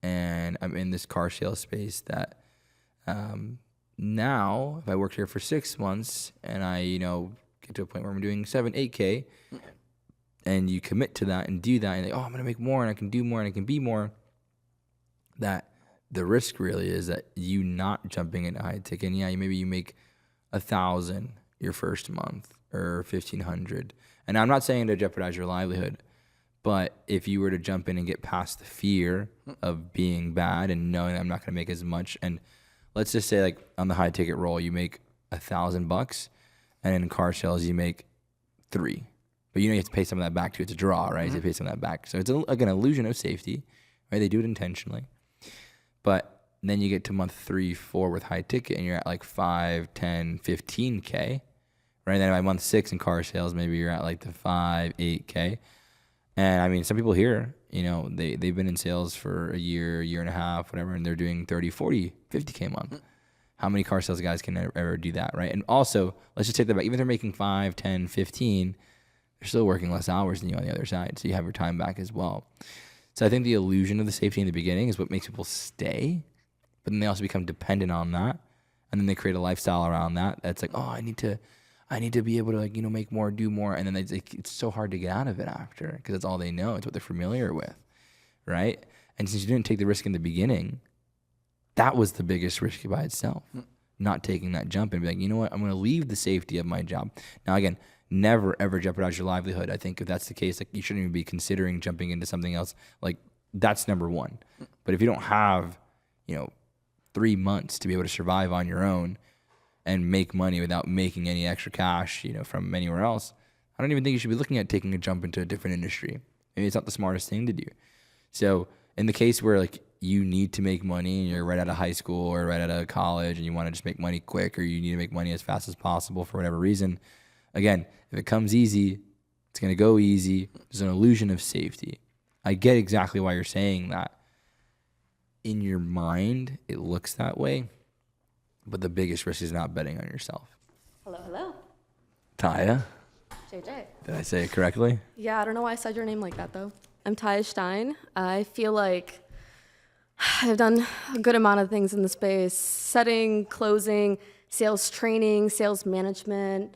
C: and I'm in this car sales space, that now if I worked here for 6 months and I, get to a point where I'm doing 7, 8K and you commit to that and do that and I'm going to make more and I can do more and I can be more, that the risk really is that you not jumping into high ticket. And yeah, maybe you make 1,000 your first month or 1,500. And I'm not saying to jeopardize your livelihood, but if you were to jump in and get past the fear of being bad and knowing that I'm not going to make as much, and let's just say like on the high ticket roll, you make $1,000 and in car sales, you make $3. But you have to pay some of that back too. It's a draw, right? You have to pay some of that back. So it's like an illusion of safety, right? They do it intentionally. But then you get to month 3, 4 with high ticket and you're at like 5, 10, 15K, right? And then by month 6 in car sales, maybe you're at like the 5, 8K. And I mean, some people here, they've been in sales for a year and a half, whatever, and they're doing 30, 40, 50K a month. How many car sales guys can ever do that, right? And also, let's just take that back. Even if they're making 5, 10, 15, they're still working less hours than you on the other side. So you have your time back as well. So I think the illusion of the safety in the beginning is what makes people stay, but then they also become dependent on that. And then they create a lifestyle around that. That's like, I need to be able to make more, do more. And then it's so hard to get out of it after because that's all they know. It's what they're familiar with, right? And since you didn't take the risk in the beginning, that was the biggest risk by itself, not taking that jump and be like, you know what, I'm going to leave the safety of my job. Now, again, never, ever jeopardize your livelihood. I think if that's the case, you shouldn't even be considering jumping into something else. That's number one. But if you don't have, 3 months to be able to survive on your own and make money without making any extra cash, from anywhere else, I don't even think you should be looking at taking a jump into a different industry. Maybe it's not the smartest thing to do. So in the case where you need to make money and you're right out of high school or right out of college and you want to just make money quick or you need to make money as fast as possible for whatever reason, again, if it comes easy, it's going to go easy. There's an illusion of safety. I get exactly why you're saying that. In your mind, it looks that way, but the biggest risk is not betting on yourself.
H: Hello.
C: Taya,
H: JJ.
C: did I say it correctly?
H: Yeah, I don't know why I said your name like that, though. I'm Taya Stein. I feel like I've done a good amount of things in the space: setting, closing, sales training, sales management,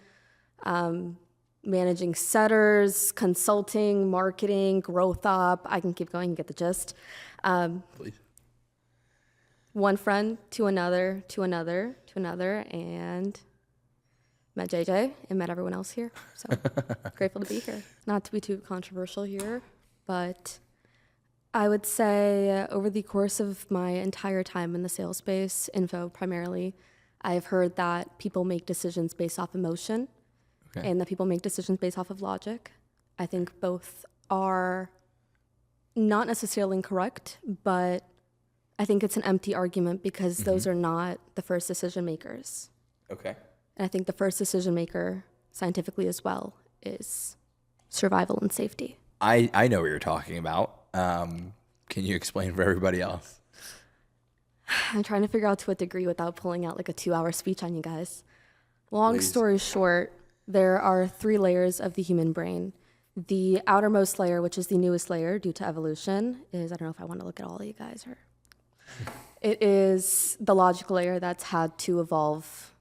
H: managing setters, consulting, marketing, growth op. I can keep going and get the gist.
C: Please.
H: One friend to another, and met JJ and met everyone else here. So grateful to be here. Not to be too controversial here, but I would say over the course of my entire time in the sales space, info primarily, I've heard that people make decisions based off emotion and that people make decisions based off of logic. I think both are not necessarily incorrect, but I think it's an empty argument because those are not the first decision makers.
C: Okay.
H: And I think the first decision maker, scientifically as well, is survival and safety.
C: I know what you're talking about. Can you explain for everybody else?
H: I'm trying to figure out to what degree without pulling out like a 2-hour speech on you guys. Long story short, there are 3 layers of the human brain. The outermost layer, which is the newest layer due to evolution, is, I don't know if I want to look at all of you guys, or it is the logical layer that's had to evolve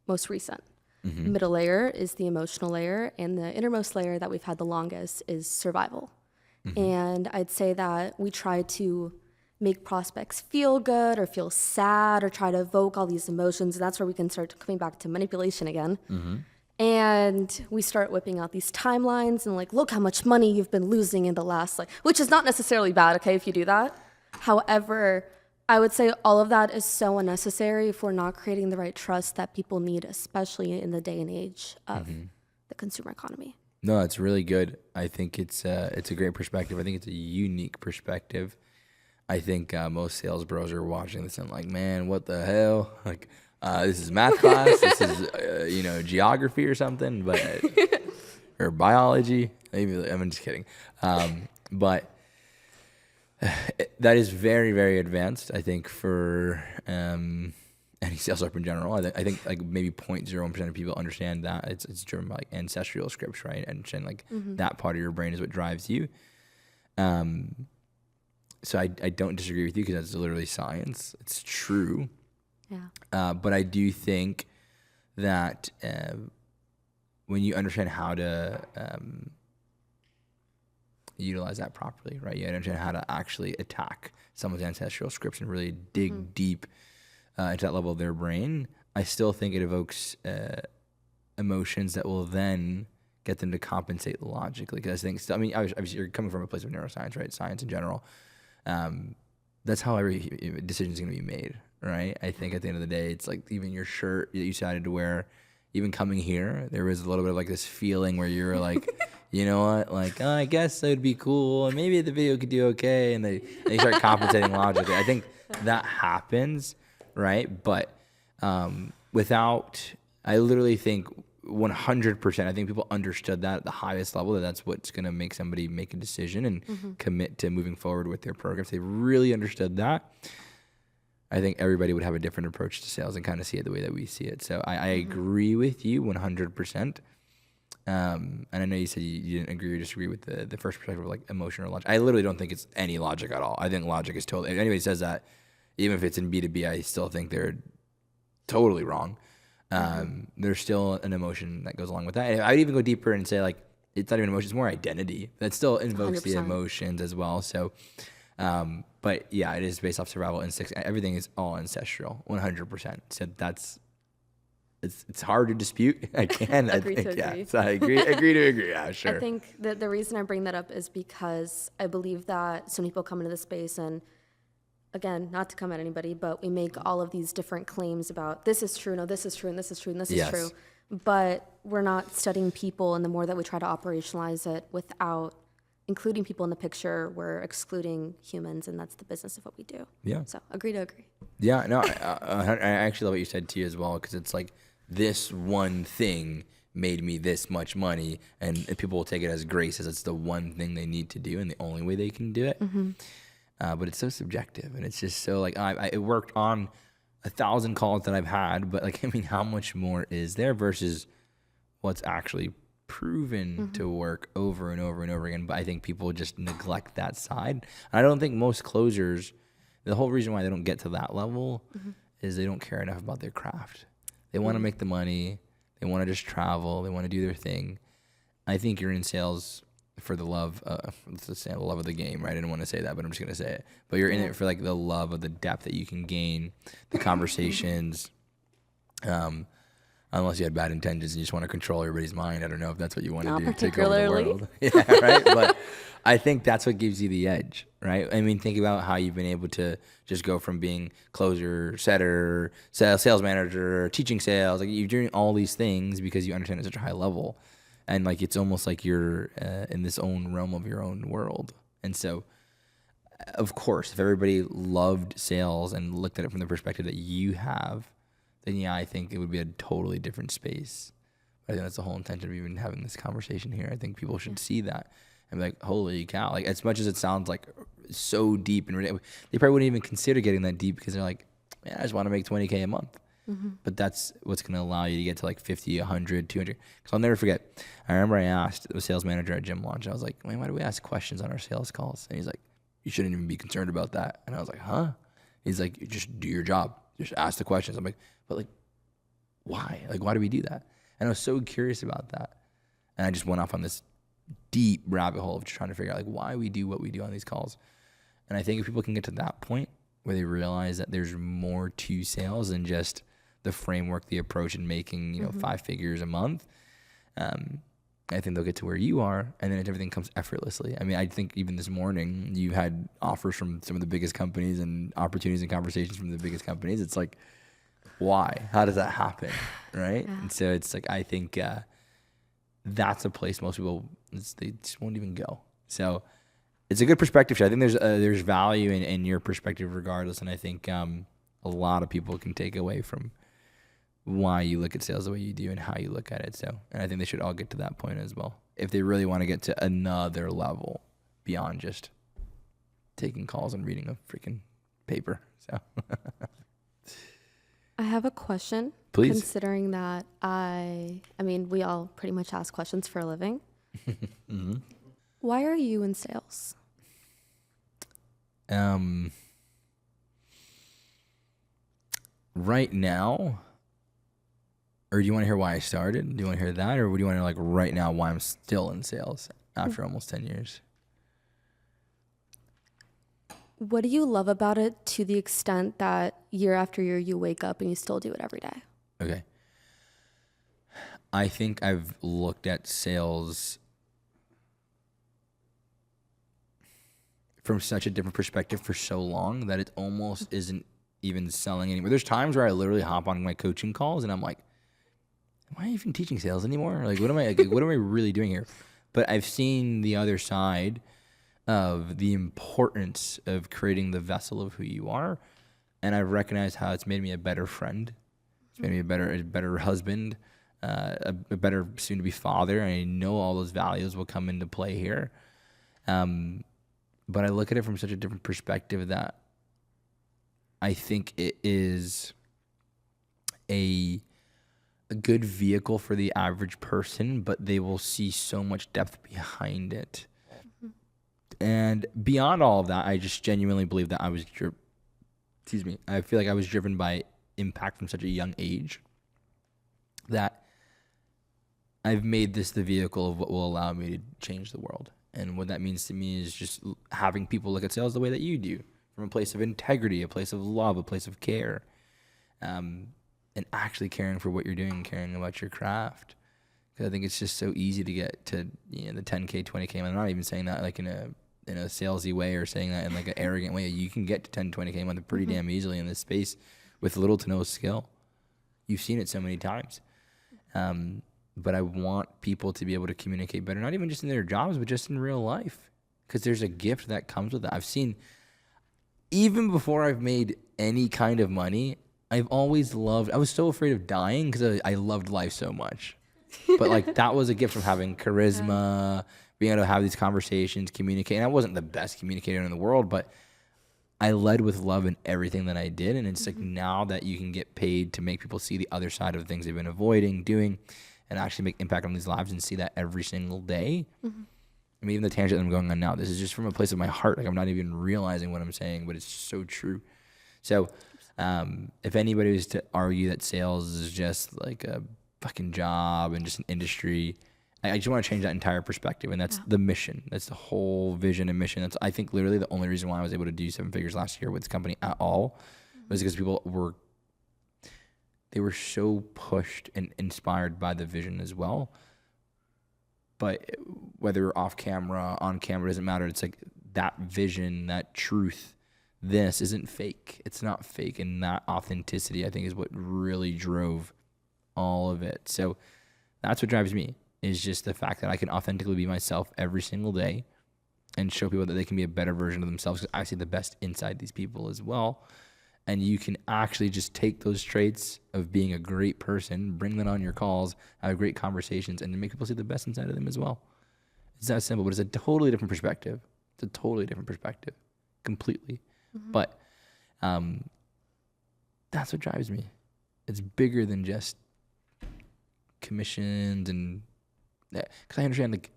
H: most recent. Middle layer is the emotional layer, and the innermost layer that we've had the longest is survival. And I'd say that we try to make prospects feel good or feel sad or try to evoke all these emotions, and that's where we can start coming back to manipulation again. And we start whipping out these timelines and like, look how much money you've been losing in the last, like, which is not necessarily bad, okay, if you do that. However, I would say all of that is so unnecessary if we're not creating the right trust that people need, especially in the day and age of the consumer economy.
C: No, it's really good. I think it's a great perspective. I think it's a unique perspective. I think most sales bros are watching this and like, man, what the hell? Like, this is math class. This is, geography or something, but or biology. Maybe I'm just kidding. But that is very, very advanced. I think for any sales rep in general. I think like maybe 0.01% of people understand that it's driven by like ancestral scripts, right? And like that part of your brain is what drives you. So I don't disagree with you because that's literally science. It's true.
H: Yeah.
C: But I do think that when you understand how to utilize that properly, right? You understand how to actually attack someone's ancestral scripts and really dig deep into that level of their brain. I still think it evokes emotions that will then get them to compensate logically. Because I think, obviously you're coming from a place of neuroscience, right? Science in general. That's how every decision is going to be made, right? I think at the end of the day, it's like even your shirt that you decided to wear, even coming here, there was a little bit of like this feeling where you were like, you know what, like, oh, I guess it would be cool, and maybe the video could do okay, and they start compensating logically. I think that happens, right? But I literally think 100%, I think people understood that at the highest level, that's what's going to make somebody make a decision and commit to moving forward with their program. If they really understood that, I think everybody would have a different approach to sales and kind of see it the way that we see it. So I agree with you 100%. And I know you said you didn't agree or disagree with the first perspective of like emotion or logic. I literally don't think it's any logic at all. I think logic is totally, if anybody says that, even if it's in B2B, I still think they're totally wrong. There's still an emotion that goes along with that. And I'd even go deeper and say like, it's not even emotion, it's more identity. That still invokes 100%. The emotions as well. So, but yeah, it is based off survival instincts. Everything is all ancestral, 100%. So it's hard to dispute. I can.
H: Agree to agree.
C: Yeah, so I agree to agree. Yeah, sure.
H: I think that the reason I bring that up is because I believe that some people come into the space and, again, not to come at anybody, but we make all of these different claims about this is true, no, this is true, and this is true, and this is true. But we're not studying people, and the more that we try to operationalize it without including people in the picture, we're excluding humans, and that's the business of what we do. Yeah. So agree to agree.
C: Yeah, no, I actually love what you said too as well, because it's like this one thing made me this much money, and people will take it as grace, as it's the one thing they need to do and the only way they can do it. But it's so subjective, and it's just so like it worked on 1,000 calls that I've had, but like, I mean, how much more is there versus what's actually proven to work over and over and over again? But I think people just neglect that side. I don't think most closers, the whole reason why they don't get to that level is they don't care enough about their craft. They want to make the money. They want to just travel. They want to do their thing. I think you're in sales for the love, let's just say the love of the game, right? I didn't want to say that, but I'm just going to say it. But you're in it for like the love of the depth that you can gain, the conversations, Unless you had bad intentions and you just want to control everybody's mind. I don't know if that's what you want to
H: Not
C: do. Take over the
H: particularly.
C: world. Yeah, right? But I think that's what gives you the edge, right? I mean, think about how you've been able to just go from being closer, setter, sales manager, teaching sales. Like you're doing all these things because you understand at such a high level. And like it's almost like you're in this own realm of your own world. And so, of course, if everybody loved sales and looked at it from the perspective that you have, then yeah, I think it would be a totally different space. I think that's the whole intention of even having this conversation here. I think people should see that and be like, holy cow. Like as much as it sounds like so deep and ridiculous, they probably wouldn't even consider getting that deep because they're like, man, I just want to make $20K a month. But that's what's going to allow you to get to like 50, 100, 200. Because I'll never forget. I remember I asked the sales manager at Gym Launch. I was like, man, why do we ask questions on our sales calls? And he's like, you shouldn't even be concerned about that. And I was like, huh? He's like, you just do your job. Just ask the questions. I'm like, but like, why? Like, why do we do that? And I was so curious about that. And I just went off on this deep rabbit hole of just trying to figure out like why we do what we do on these calls. And I think if people can get to that point where they realize that there's more to sales than just the framework, the approach, and making 5 figures a month, I think they'll get to where you are, and then everything comes effortlessly. I mean, I think even this morning you had offers from some of the biggest companies and opportunities and conversations from the biggest companies. It's like, why? How does that happen, right? Yeah. And so it's like I think that's a place most people they just won't even go. So it's a good perspective shift. I think there's value in your perspective regardless, and I think a lot of people can take away from why you look at sales the way you do and how you look at it. So, and I think they should all get to that point as well if they really want to get to another level beyond just taking calls and reading a freaking paper. So
H: I have a question.
C: Please.
H: Considering that I mean, we all pretty much ask questions for a living. Mm-hmm. Why are you in sales?
C: Right now, or do you want to hear why I started? Do you want to hear that? Or do you want to know like right now why I'm still in sales after almost 10 years?
H: What do you love about it to the extent that year after year you wake up and you still do it every day?
C: Okay. I think I've looked at sales from such a different perspective for so long that it almost isn't even selling anymore. There's times where I literally hop on my coaching calls and I'm like, am I even teaching sales anymore? Like, what am I really doing here? But I've seen the other side of the importance of creating the vessel of who you are. And I've recognized how it's made me a better friend. It's made me a better husband, a better soon-to-be father. And I know all those values will come into play here. But I look at it from such a different perspective that I think it is a good vehicle for the average person, but they will see so much depth behind it. Mm-hmm. And beyond all of that, I just genuinely believe that I feel like I was driven by impact from such a young age that I've made this the vehicle of what will allow me to change the world. And what that means to me is just having people look at sales the way that you do, from a place of integrity, a place of love, a place of care, and actually caring for what you're doing, caring about your craft. Because I think it's just so easy to get to the 10K, 20K. I'm not even saying that like in a salesy way or saying that in like an arrogant way. You can get to 10, 20K a month pretty damn easily in this space with little to no skill. You've seen it so many times. But I want people to be able to communicate better, not even just in their jobs, but just in real life. Because there's a gift that comes with that. I've seen, even before I've made any kind of money, I've always loved, I was so afraid of dying because I loved life so much. But like that was a gift from having charisma, being able to have these conversations, communicate. And I wasn't the best communicator in the world, but I led with love in everything that I did. And it's like now that you can get paid to make people see the other side of the things they've been avoiding, doing, and actually make impact on these lives and see that every single day. Mm-hmm. I mean, even the tangent that I'm going on now, this is just from a place of my heart. Like I'm not even realizing what I'm saying, but it's so true. So if anybody was to argue that sales is just like a fucking job and just an industry, I just want to change that entire perspective. And that's the mission. That's the whole vision and mission. That's, I think, literally the only reason why I was able to do 7 figures last year with this company at all was because people they were so pushed and inspired by the vision as well. But whether off camera, on camera, doesn't matter. It's like that vision, that truth, this isn't fake. It's not fake. And that authenticity, I think, is what really drove all of it. So that's what drives me, is just the fact that I can authentically be myself every single day and show people that they can be a better version of themselves, because I see the best inside these people as well. And you can actually just take those traits of being a great person, bring that on your calls, have great conversations, and make people see the best inside of them as well. It's that simple, but it's a totally different perspective. It's a totally different perspective, completely. But that's what drives me. It's bigger than just commissions and that. Because I understand, like,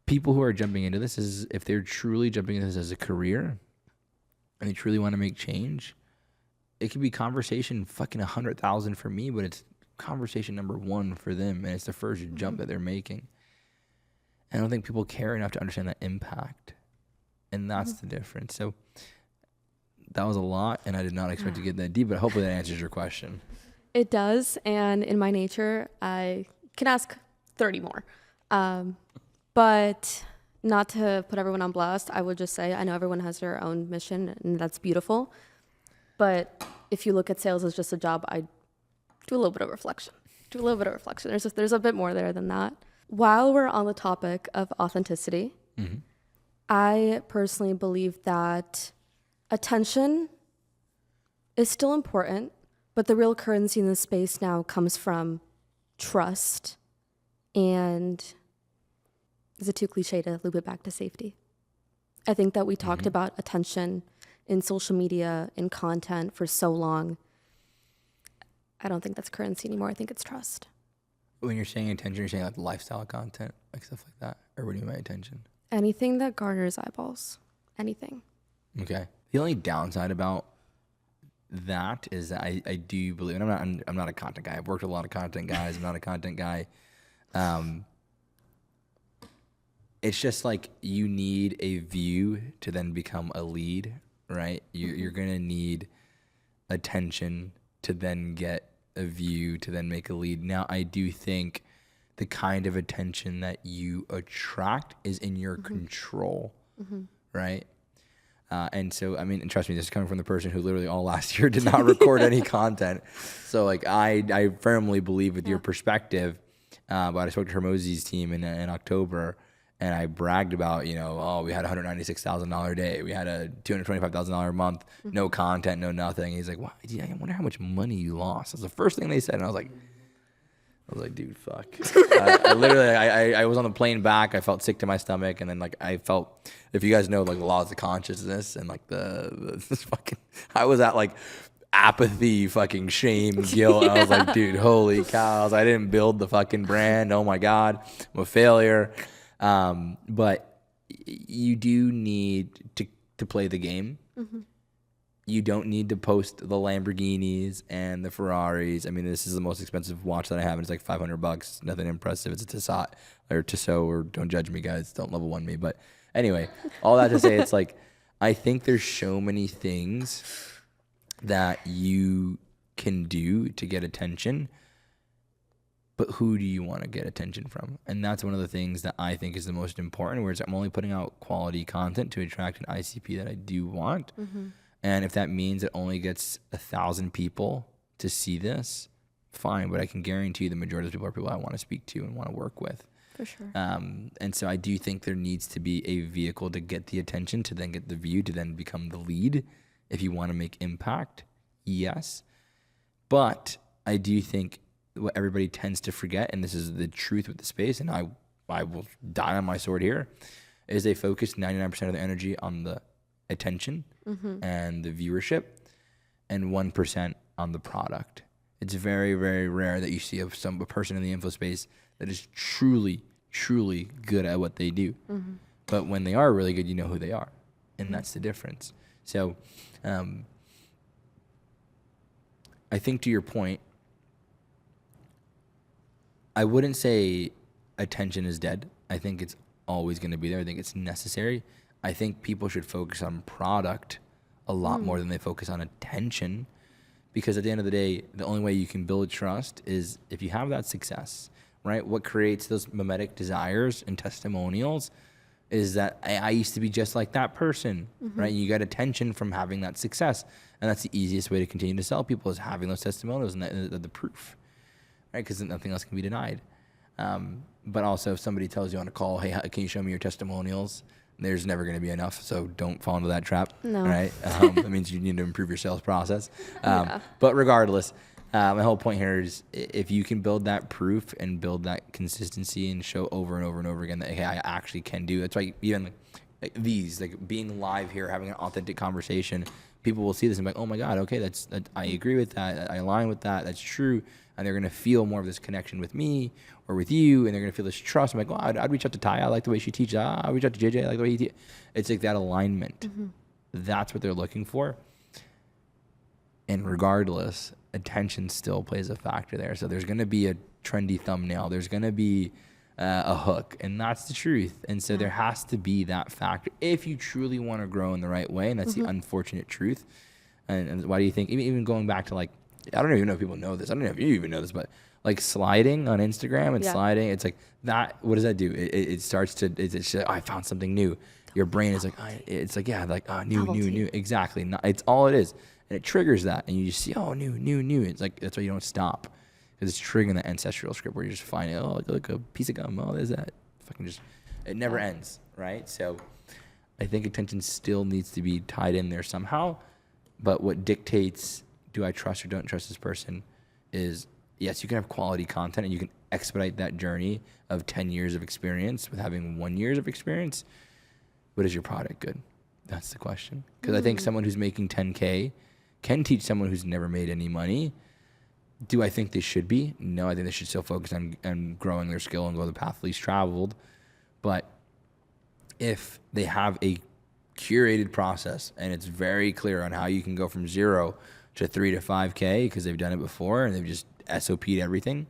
C: people who are jumping into this, is if they're truly jumping into this as a career and they truly want to make change, it could be conversation fucking 100,000 for me, but it's conversation number 1 for them, and it's the first jump that they're making. And I don't think people care enough to understand that impact, and that's the difference. So that was a lot, and I did not expect to get that deep, but hopefully that answers your question.
H: It does, and in my nature, I can ask 30 more. But not to put everyone on blast, I would just say I know everyone has their own mission, and that's beautiful. But if you look at sales as just a job, I do a little bit of reflection. There's a bit more there than that. While we're on the topic of authenticity, I personally believe that attention is still important, but the real currency in this space now comes from trust. And is it too cliche to loop it back to safety? I think that we talked about attention in social media, in content for so long. I don't think that's currency anymore. I think it's trust.
C: When you're saying attention, you're saying like lifestyle content, like stuff like that? Or what do you mean by attention?
H: Anything that garners eyeballs. Anything.
C: Okay. The only downside about that is that I do believe, and I'm not a content guy. I've worked with a lot of content guys. I'm not a content guy. It's just like you need a view to then become a lead, right? You're going to need attention to then get a view to then make a lead. Now, I do think the kind of attention that you attract is in your control, right? And so, I mean, and trust me, this is coming from the person who literally all last year did not record any content. So, like, I firmly believe with your perspective, but I spoke to Hormozi's team in October, and I bragged about, we had a $196,000 day. We had a $225,000 a month, no content, no nothing. He's like, wow, I wonder how much money you lost. That's the first thing they said. And I was like, dude, fuck. I literally, I was on the plane back. I felt sick to my stomach. And then, like, I felt, if you guys know, like, the laws of consciousness and, like, this fucking, I was at, like, apathy, fucking shame, guilt. I was like, dude, holy cows. I didn't build the fucking brand. Oh, my God. I'm a failure. But you do need to play the game. You don't need to post the Lamborghinis and the Ferraris. I mean, this is the most expensive watch that I have, and it's like $500. Nothing impressive. It's a Tissot, or don't judge me, guys. Don't level 1 me. But anyway, all that to say, it's like, I think there's so many things that you can do to get attention, but who do you want to get attention from? And that's one of the things that I think is the most important, whereas I'm only putting out quality content to attract an ICP that I do want. And if that means it only gets 1,000 people to see this, fine. But I can guarantee you the majority of the people are people I want to speak to and want to work with.
H: For sure.
C: And so I do think there needs to be a vehicle to get the attention, to then get the view, to then become the lead. If you want to make impact, yes. But I do think what everybody tends to forget, and this is the truth with the space, and I will die on my sword here, is they focus 99% of their energy on the attention and the viewership, and 1% on the product. It's very, very rare that you see a person in the info space that is truly, truly good at what they do. But when they are really good, you know who they are, and that's the difference. So I think to your point, I wouldn't say attention is dead. I think it's always going to be there. I think it's necessary. I think people should focus on product a lot more than they focus on attention, because at the end of the day, the only way you can build trust is if you have that success, right? What creates those mimetic desires and testimonials is that I used to be just like that person, right? You get attention from having that success. And that's the easiest way to continue to sell people is having those testimonials and the proof, right? Because nothing else can be denied. But also if somebody tells you on a call, hey, can you show me your testimonials? There's never going to be enough, so don't fall into that trap, right? That means you need to improve your sales process. But regardless, my whole point here is if you can build that proof and build that consistency and show over and over and over again that, hey, I actually can do it. That's why even like these, like being live here, having an authentic conversation, people will see this and be like, oh my God, okay, I agree with that. I align with that. That's true. And they're going to feel more of this connection with me or with you, and they're going to feel this trust. I'm like, well, I'd reach out to Ty. I like the way she teaches. I'd reach out to JJ. I like the way he teaches. It's like that alignment. That's what they're looking for. And regardless, attention still plays a factor there. So there's going to be a trendy thumbnail. There's going to be a hook, and that's the truth. And so there has to be that factor if you truly want to grow in the right way, and that's the unfortunate truth. And why do you think, even going back to like, I don't even know if people know this. I don't know if you even know this, but like sliding on Instagram and sliding, it's like that. What does that do? It starts to, it's just like, oh, I found something new. Your brain is like, it's like, yeah, like new. Exactly. It's all it is. And it triggers that. And you just see, oh, new. It's like, that's why you don't stop. Because it's triggering the ancestral script where you're just finding, oh, look, a piece of gum. Oh, there's that. Fucking just, it never ends, right? So I think attention still needs to be tied in there somehow. But what dictates, do I trust or don't trust this person, is yes, you can have quality content and you can expedite that journey of 10 years of experience with having 1 year of experience. But is your product good? That's the question. Because I think someone who's making 10K can teach someone who's never made any money. Do I think they should be? No, I think they should still focus on growing their skill and go the path least traveled. But if they have a curated process and it's very clear on how you can go from 0 to 3 to 5K because they've done it before and they've just SOP'd everything,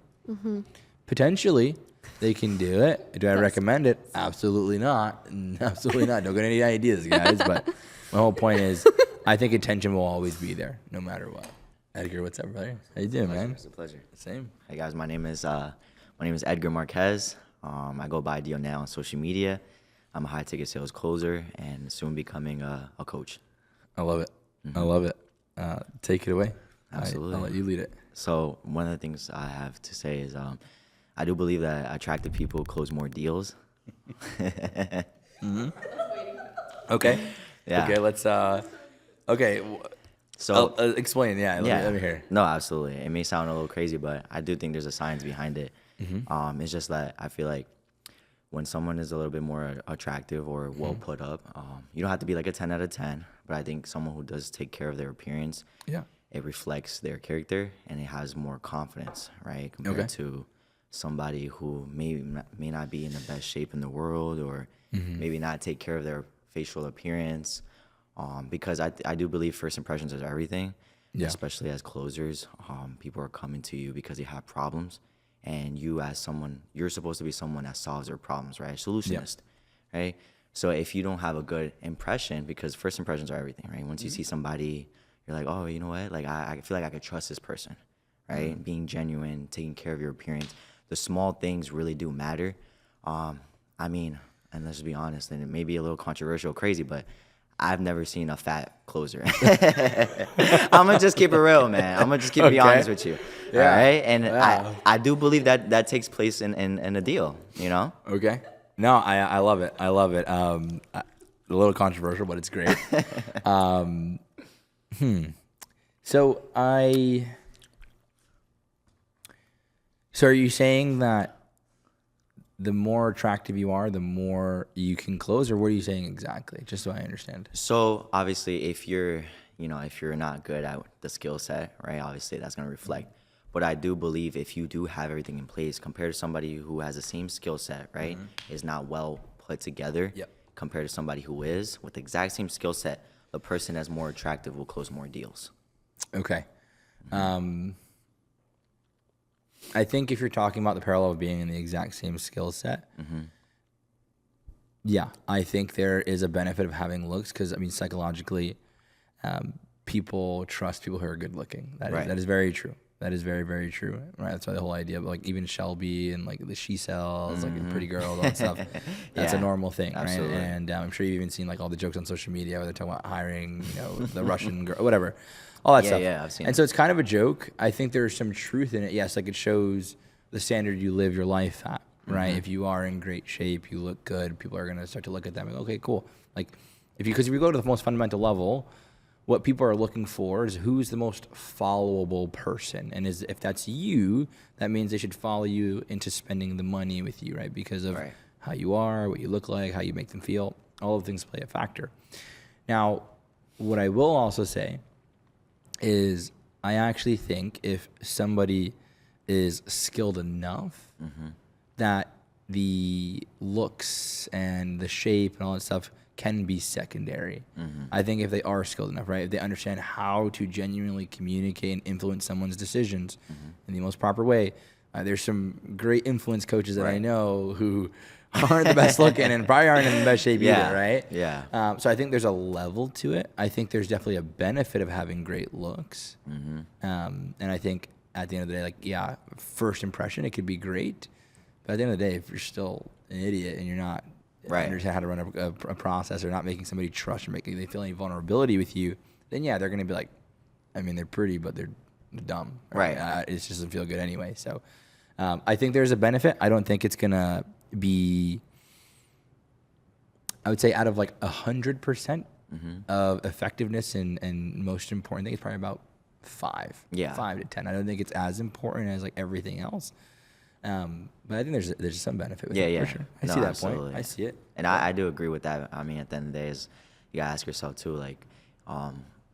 C: potentially they can do it. Do I recommend it? Absolutely not. Absolutely not. Don't get any ideas, guys. But my whole point is I think attention will always be there no matter what. Edgar, what's up, brother? How you doing, man?
I: It's a pleasure.
C: Same.
I: Hey guys, my name is Edgar Marquez. I go by Dio now on social media. I'm a high ticket sales closer and soon becoming a coach.
C: I love it. I love it. Take it away.
I: Absolutely.
C: I'll let you lead it.
I: So one of the things I have to say is I do believe that attractive people close more deals.
C: Okay.
I: Yeah.
C: Okay. Let's. Okay.
I: So
C: explain. Yeah. Let me hear.
I: No, absolutely. It may sound a little crazy, but I do think there's a science behind it. It's just that I feel like when someone is a little bit more attractive or well put up, you don't have to be like a 10 out of 10, but I think someone who does take care of their appearance, it reflects their character and it has more confidence, right? Compared to somebody who may not be in the best shape in the world or maybe not take care of their facial appearance. Because I do believe first impressions is everything, especially as closers. People are coming to you because they have problems. And you as someone, you're supposed to be someone that solves their problems, right? Solutionist, right? So if you don't have a good impression, because first impressions are everything, right? Once you see somebody, you're like, oh, you know what? Like, I feel like I could trust this person, right? Being genuine, taking care of your appearance. The small things really do matter. I mean, and let's just be honest, and it may be a little controversial, crazy, but I've never seen a fat closer. I'm going to just keep it real, man. I'm going to just keep it honest with you. All right? And I do believe that takes place in a deal, you know?
C: Okay. No, I love it. I love it. A little controversial, but it's great. So are you saying that the more attractive you are, the more you can close, or what are you saying exactly? Just so I understand.
I: So obviously, if you're not good at the skill set, right? Obviously, that's going to reflect. But I do believe if you do have everything in place, compared to somebody who has the same skill set, right, is not well put together, compared to somebody who is with the exact same skill set, the person that's more attractive will close more deals.
C: Okay. I think if you're talking about the parallel of being in the exact same skill set, I think there is a benefit of having looks because, I mean, psychologically, people trust people who are good looking.
I: Right.
C: That is very true. That is very, very true. Right. That's why the whole idea of like even Shelby and like the she sells, like pretty girls, all that stuff. That's a
I: Yeah,
C: normal thing,
I: absolutely.
C: right? And I'm sure you've even seen like all the jokes on social media where they're talking about hiring, the Russian girl, whatever, all that stuff.
I: Yeah, I've seen
C: And
I: it.
C: so it's kind of a joke. I think there's some truth in it. Yes, like it shows the standard you live your life at, right? If you are in great shape, you look good, people are gonna start to look at them and go, okay, cool. Like because if you go to the most fundamental level, what people are looking for is who's the most followable person. And if that's you, that means they should follow you into spending the money with you, right? Because of how you are, what you look like, how you make them feel. All of things play a factor. Now, what I will also say is I actually think if somebody is skilled enough that the looks and the shape and all that stuff can be secondary. I think if they are skilled enough, right? If they understand how to genuinely communicate and influence someone's decisions in the most proper way. There's some great influence coaches that I know who aren't the best looking and probably aren't in the best shape either, right?
I: Yeah.
C: So I think there's a level to it. I think there's definitely a benefit of having great looks. And I think at the end of the day, like, yeah, first impression, it could be great. But at the end of the day, if you're still an idiot and you're not understand how to run a process or not making somebody trust or making they feel any vulnerability with you, then yeah, they're going to be like, I mean, they're pretty, but they're dumb. Right. It just doesn't feel good anyway. So I think there's a benefit. I don't think it's going to be, I would say out of like 100% of effectiveness and most important thing, it's probably about 5. Yeah. 5 to 10. I don't think it's as important as like everything else. But I think there's some benefit with it, for sure. I see that
I: absolutely.
C: point. I see it.
I: And I do agree with that. I mean, at the end of the day, you gotta ask yourself too, like,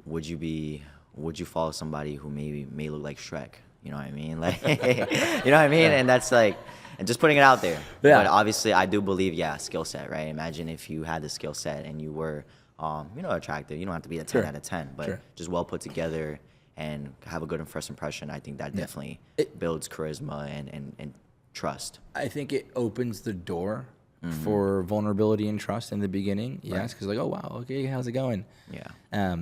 I: would you follow somebody who may look like Shrek? You know what I mean? Like, you know what I mean? And that's like, and just putting it out there. Yeah. But obviously, I do believe, skill set, right? Imagine if you had the skill set and you were, attractive. You don't have to be a 10 out of 10, but just well put together and have a good first impression. I think that definitely builds charisma and trust. I
C: think it opens the door for vulnerability and trust in the beginning. Yes, because like, oh wow, okay, how's it going? Yeah.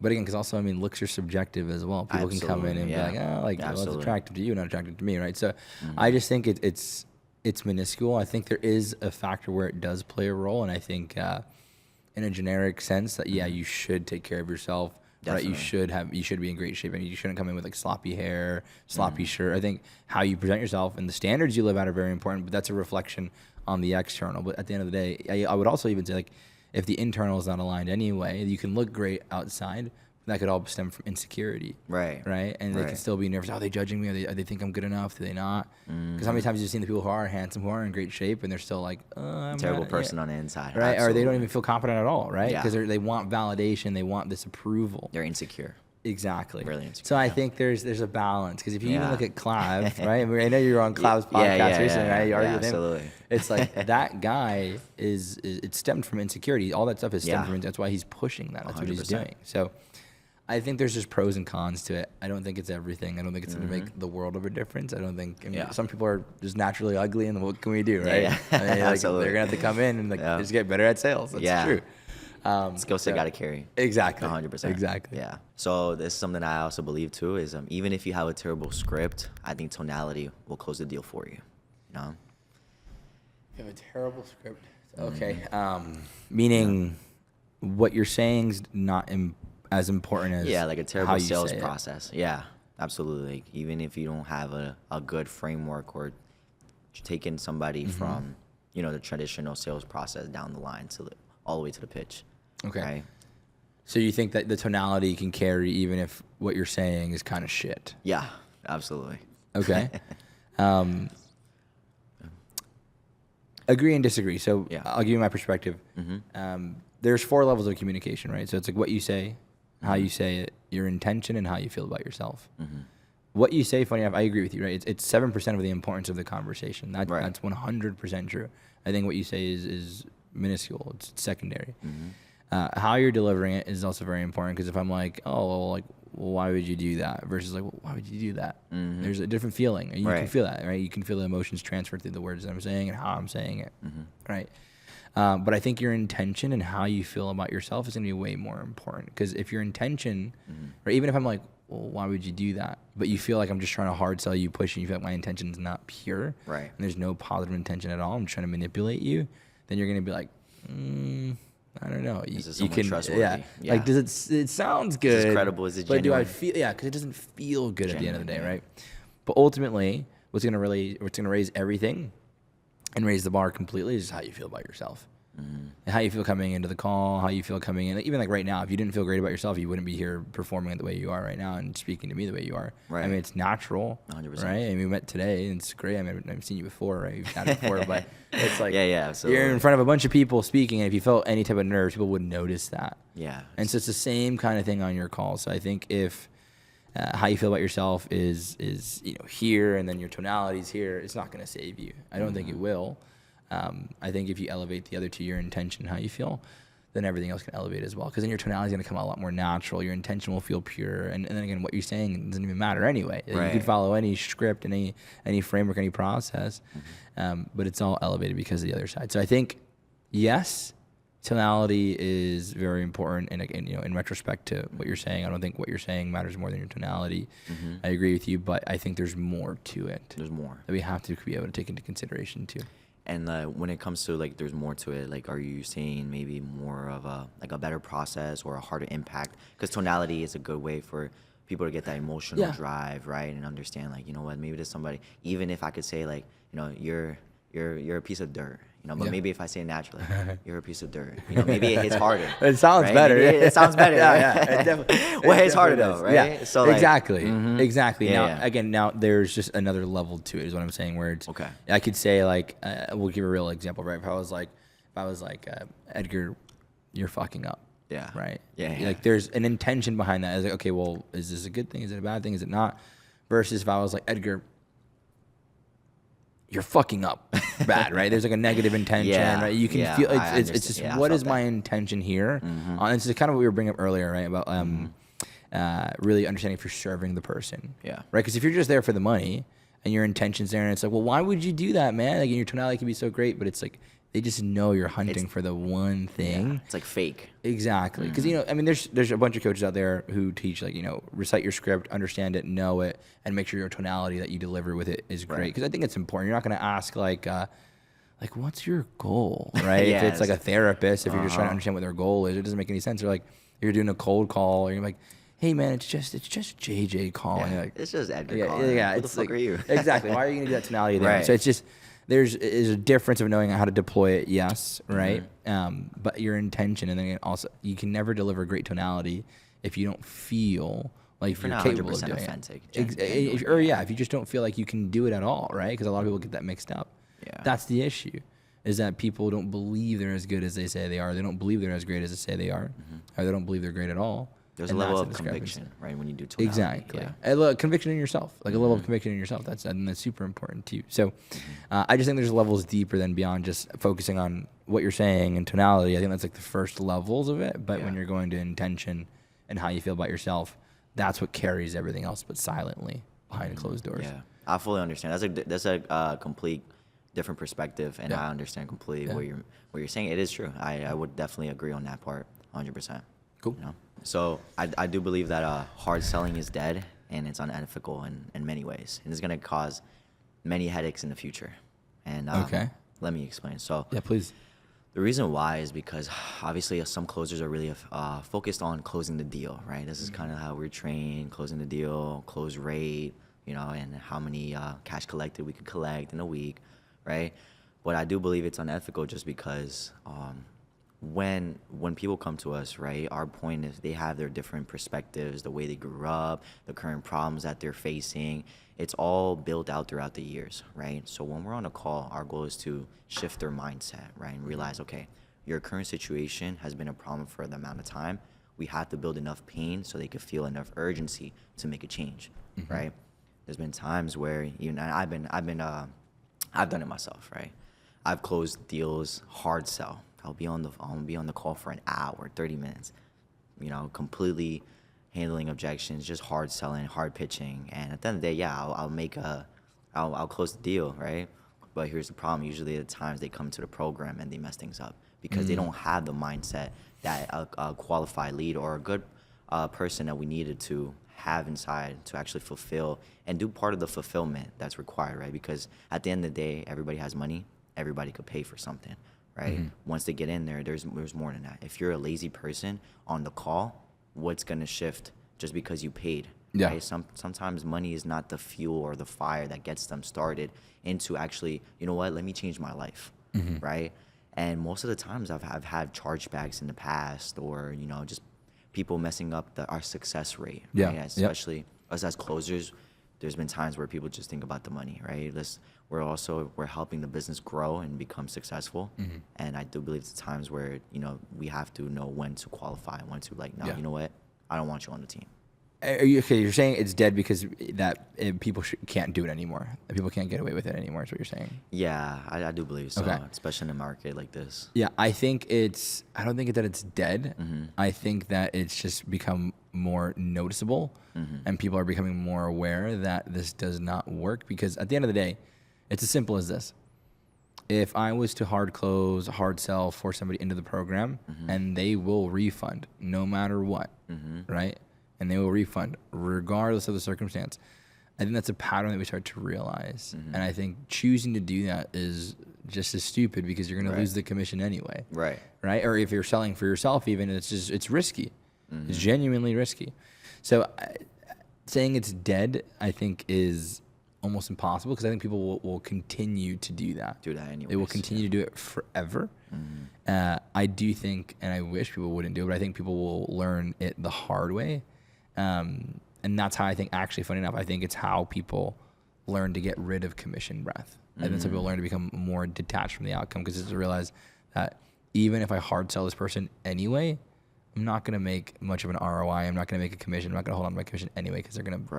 C: But again, because also, I mean, looks are subjective as well. People can come in and be like, oh, like, well, it's attractive to you, not attractive to me, right? So I just think it's minuscule. I think there is a factor where it does play a role, and I think in a generic sense that you should take care of yourself. Definitely. Right, you should be in great shape, and you shouldn't come in with like sloppy hair, sloppy shirt. I think how you present yourself and the standards you live at are very important, but that's a reflection on the external. But at the end of the day, I would also even say, like, if the internal is not aligned anyway, you can look great outside. That could all stem from insecurity. Right. And they can still be nervous. Are they judging me? Are they think I'm good enough? Do they not? Because how many times have you seen the people who are handsome, who are in great shape, and they're still like, I'm
I: terrible person on the inside.
C: Right.
I: Absolutely.
C: Or they don't even feel confident at all, right? Because they want validation. They want this approval.
I: They're insecure.
C: Exactly.
I: Really insecure.
C: So I think there's a balance. Because if you even look at Clav, right? I mean, I know you were on Clav's podcast recently, right? You argue with him.
I: Absolutely.
C: It's like that guy is it stemmed from insecurity. All that stuff is stemmed from insecurity. That's why he's pushing that. That's 100%. What he's doing. So I think there's just pros and cons to it. I don't think it's everything. I don't think it's going to make the world of a difference. I don't think. I mean, some people are just naturally ugly, and what can we do, right? I mean, like,
I: absolutely.
C: They're going to have to come in and just get better at sales. That's true.
I: Skill set got to carry.
C: Exactly.
I: 100%.
C: Exactly.
I: Yeah. So this is something I also believe too is even if you have a terrible script, I think tonality will close the deal for you. You know.
C: You have a terrible script. Okay. Meaning, what you're saying is not as important as
I: like a terrible sales process. Yeah, absolutely. Like, even if you don't have a good framework or taking somebody from the traditional sales process down the line all the way to the pitch.
C: Okay.
I: Right?
C: So you think that the tonality can carry even if what you're saying is kind of shit?
I: Yeah, absolutely.
C: Okay. Agree and disagree. So I'll give you my perspective. There's 4 levels of communication, right? So it's like what you say, how you say it, your intention, and how you feel about yourself. What you say, funny enough, I agree with you, right? It's 7% of the importance of the conversation. That's 100% true. I think what you say is minuscule. It's secondary. How you're delivering it is also very important, because if I'm like, why would you do that? Versus like, why would you do that? There's a different feeling. You can feel that, right? You can feel the emotions transferred through the words that I'm saying and how I'm saying it, right? But I think your intention and how you feel about yourself is going to be way more important. Because if your intention, or even if I'm like, well, why would you do that? But you feel like I'm just trying to hard sell you, push you feel like my intention is not pure.
I: Right.
C: And there's no positive intention at all. I'm trying to manipulate you. Then you're going to be like, I don't know.
I: Is this someone trustworthy?
C: Yeah. Like, does it sounds good.
I: Is it credible? Is it genuine?
C: But do I feel, because it doesn't feel good at the end of the day, right? But ultimately, what's going to raise everything and raise the bar completely is how you feel about yourself. And how you feel coming into the call, how you feel coming in. Even like right now, if you didn't feel great about yourself, you wouldn't be here performing the way you are right now and speaking to me the way you are.
I: Right.
C: I mean, it's natural,
I: 100%.
C: right? I mean, we met today, and it's great. I mean, I've seen you before, right? We've chatted before, but it's like
I: absolutely.
C: You're in front of a bunch of people speaking, and if you felt any type of nerves, people would notice that.
I: Yeah.
C: And so it's the same kind of thing on your call. So I think if how you feel about yourself is here, and then your tonality's here, it's not going to save you. I don't think it will. I think if you elevate the other two, your intention, how you feel, then everything else can elevate as well. Because then your tonality is going to come out a lot more natural. Your intention will feel pure. And then again, what you're saying doesn't even matter anyway. Right. You could follow any script, any framework, any process. But it's all elevated because of the other side. So I think, yes, tonality is very important. And again, in retrospect to what you're saying, I don't think what you're saying matters more than your tonality. I agree with you, but I think there's more to it.
I: There's more
C: that we have to be able to take into consideration too.
I: And when it comes to like, there's more to it. Like, are you saying maybe more of a better process or a harder impact? Because tonality is a good way for people to get that emotional drive, right? And understand, like, you know what, maybe there's somebody. Even if I could say, like, you're a piece of dirt, but maybe if I say it naturally, you're a piece of dirt. Maybe it hits harder.
C: It sounds
I: right?
C: better.
I: It sounds better.
C: It definitely.
I: Well, it hits harder though, right?
C: Yeah.
I: So like,
C: exactly.
I: Yeah,
C: Now there's just another level to it, is what I'm saying. Where it's
I: okay.
C: I could say like, we'll give a real example, right? If I was like, Edgar, you're fucking up.
I: Yeah.
C: Right.
I: Yeah.
C: Like there's an intention behind that. It's like, okay, well, is this a good thing? Is it a bad thing? Is it not? Versus if I was like, Edgar, you're fucking up bad, right? There's like a negative intention, right? You can feel it's just what is my intention here? And it's kind of what we were bringing up earlier, right? About really understanding if you're serving the person, right? Because if you're just there for the money and your intention's there, and it's like, well, why would you do that, man? Like your tonality can be so great, but it's like they just know you're hunting for the one thing.
I: It's like fake.
C: Exactly. Because, I mean, there's a bunch of coaches out there who teach, like, recite your script, understand it, know it, and make sure your tonality that you deliver with it is great. Because I think it's important. You're not going to ask, like, what's your goal, right? If it's like a therapist, if you're just trying to understand what their goal is, it doesn't make any sense. Or like, you're doing a cold call, or you're like, hey, man, it's just JJ calling.
I: Yeah.
C: Like,
I: it's just Edgar calling.
C: Yeah.
I: Who the fuck are you?
C: Exactly. Why are you going to do that tonality there?
I: Right.
C: So it's just... There's a difference of knowing how to deploy it, yes, right? But your intention, and then also, you can never deliver great tonality if you don't feel like you're capable of doing
I: authentic,
C: it. If you just don't feel like you can do it at all, right? Because a lot of people get that mixed up.
I: Yeah.
C: That's the issue, is that people don't believe they're as good as they say they are. They don't believe they're as great as they say they are, or they don't believe they're great at all.
I: There's a level of conviction, right, when you do tonality.
C: Exactly.
I: Yeah.
C: And look, conviction in yourself, like a level of conviction in yourself. That's super important too. So I just think there's levels deeper than beyond just focusing on what you're saying and tonality. I think that's like the first levels of it. But when you're going to intention and how you feel about yourself, that's what carries everything else, but silently behind closed doors.
I: Yeah, I fully understand. That's a complete different perspective, and I understand completely what you're saying. It is true. I would definitely agree on that part, 100%.
C: Cool.
I: So I do believe that hard selling is dead, and it's unethical in many ways, and it's going to cause many headaches in the future. And let me explain. So
C: please.
I: The reason why is because obviously some closers are really focused on closing the deal, right? This is kind of how we're trained: closing the deal, close rate, and how many cash collected we could collect in a week, right? But I do believe it's unethical just because when people come to us, right, our point is they have their different perspectives, the way they grew up, the current problems that they're facing. It's all built out throughout the years, right? So when we're on a call, our goal is to shift their mindset, right, and realize, okay, your current situation has been a problem for the amount of time. We have to build enough pain so they could feel enough urgency to make a change, right? There's been times where I've done it myself, right? I've closed deals hard sell. I'll be on the call for an hour, 30 minutes, completely handling objections, just hard selling, hard pitching. And at the end of the day, I'll close the deal, right? But here's the problem. Usually at times they come to the program and they mess things up because they don't have the mindset that a qualified lead or a good person that we needed to have inside to actually fulfill and do part of the fulfillment that's required, right? Because at the end of the day, everybody has money. Everybody could pay for something, right? Once they get in there, there's more than that. If you're a lazy person on the call, what's going to shift just because you paid?
C: Yeah.
I: Right? Sometimes money is not the fuel or the fire that gets them started into actually, you know what, let me change my life, right? And most of the times I've had chargebacks in the past, or, you know, just people messing up our success rate.
C: Yeah.
I: Right? Especially us as closers, there's been times where people just think about the money, right? We're helping the business grow and become successful. And I do believe it's times where, you know, we have to know when to qualify, when to no, you know what, I don't want you on the team.
C: Are you, okay, you're saying it's dead because people can't do it anymore. That people can't get away with it anymore is what you're saying.
I: Yeah, I do believe so,
C: Okay.
I: especially in a market like this.
C: Yeah, I don't think that it's dead. I think that it's just become more noticeable and people are becoming more aware that this does not work, because at the end of the day, it's as simple as this. If I was to hard sell for somebody into the program, and they will refund no matter what, right? And they will refund regardless of the circumstance. I think that's a pattern that we start to realize. And I think choosing to do that is just as stupid, because you're going to lose the commission anyway.
I: Right.
C: Right? Or if you're selling for yourself even, it's risky. It's genuinely risky. So saying it's dead, I think, is almost impossible, because I think people will continue to do that.
I: Anyways.
C: They will continue to do it forever. I do think, and I wish people wouldn't do it, but I think people will learn it the hard way. And that's how I think, actually, funny enough, I think it's how people learn to get rid of commission breath. I think some people learn to become more detached from the outcome, because they realize that even if I hard sell this person anyway, I'm not going to make much of an ROI. I'm not going to make a commission. I'm not going to hold on to my commission anyway, because they're going to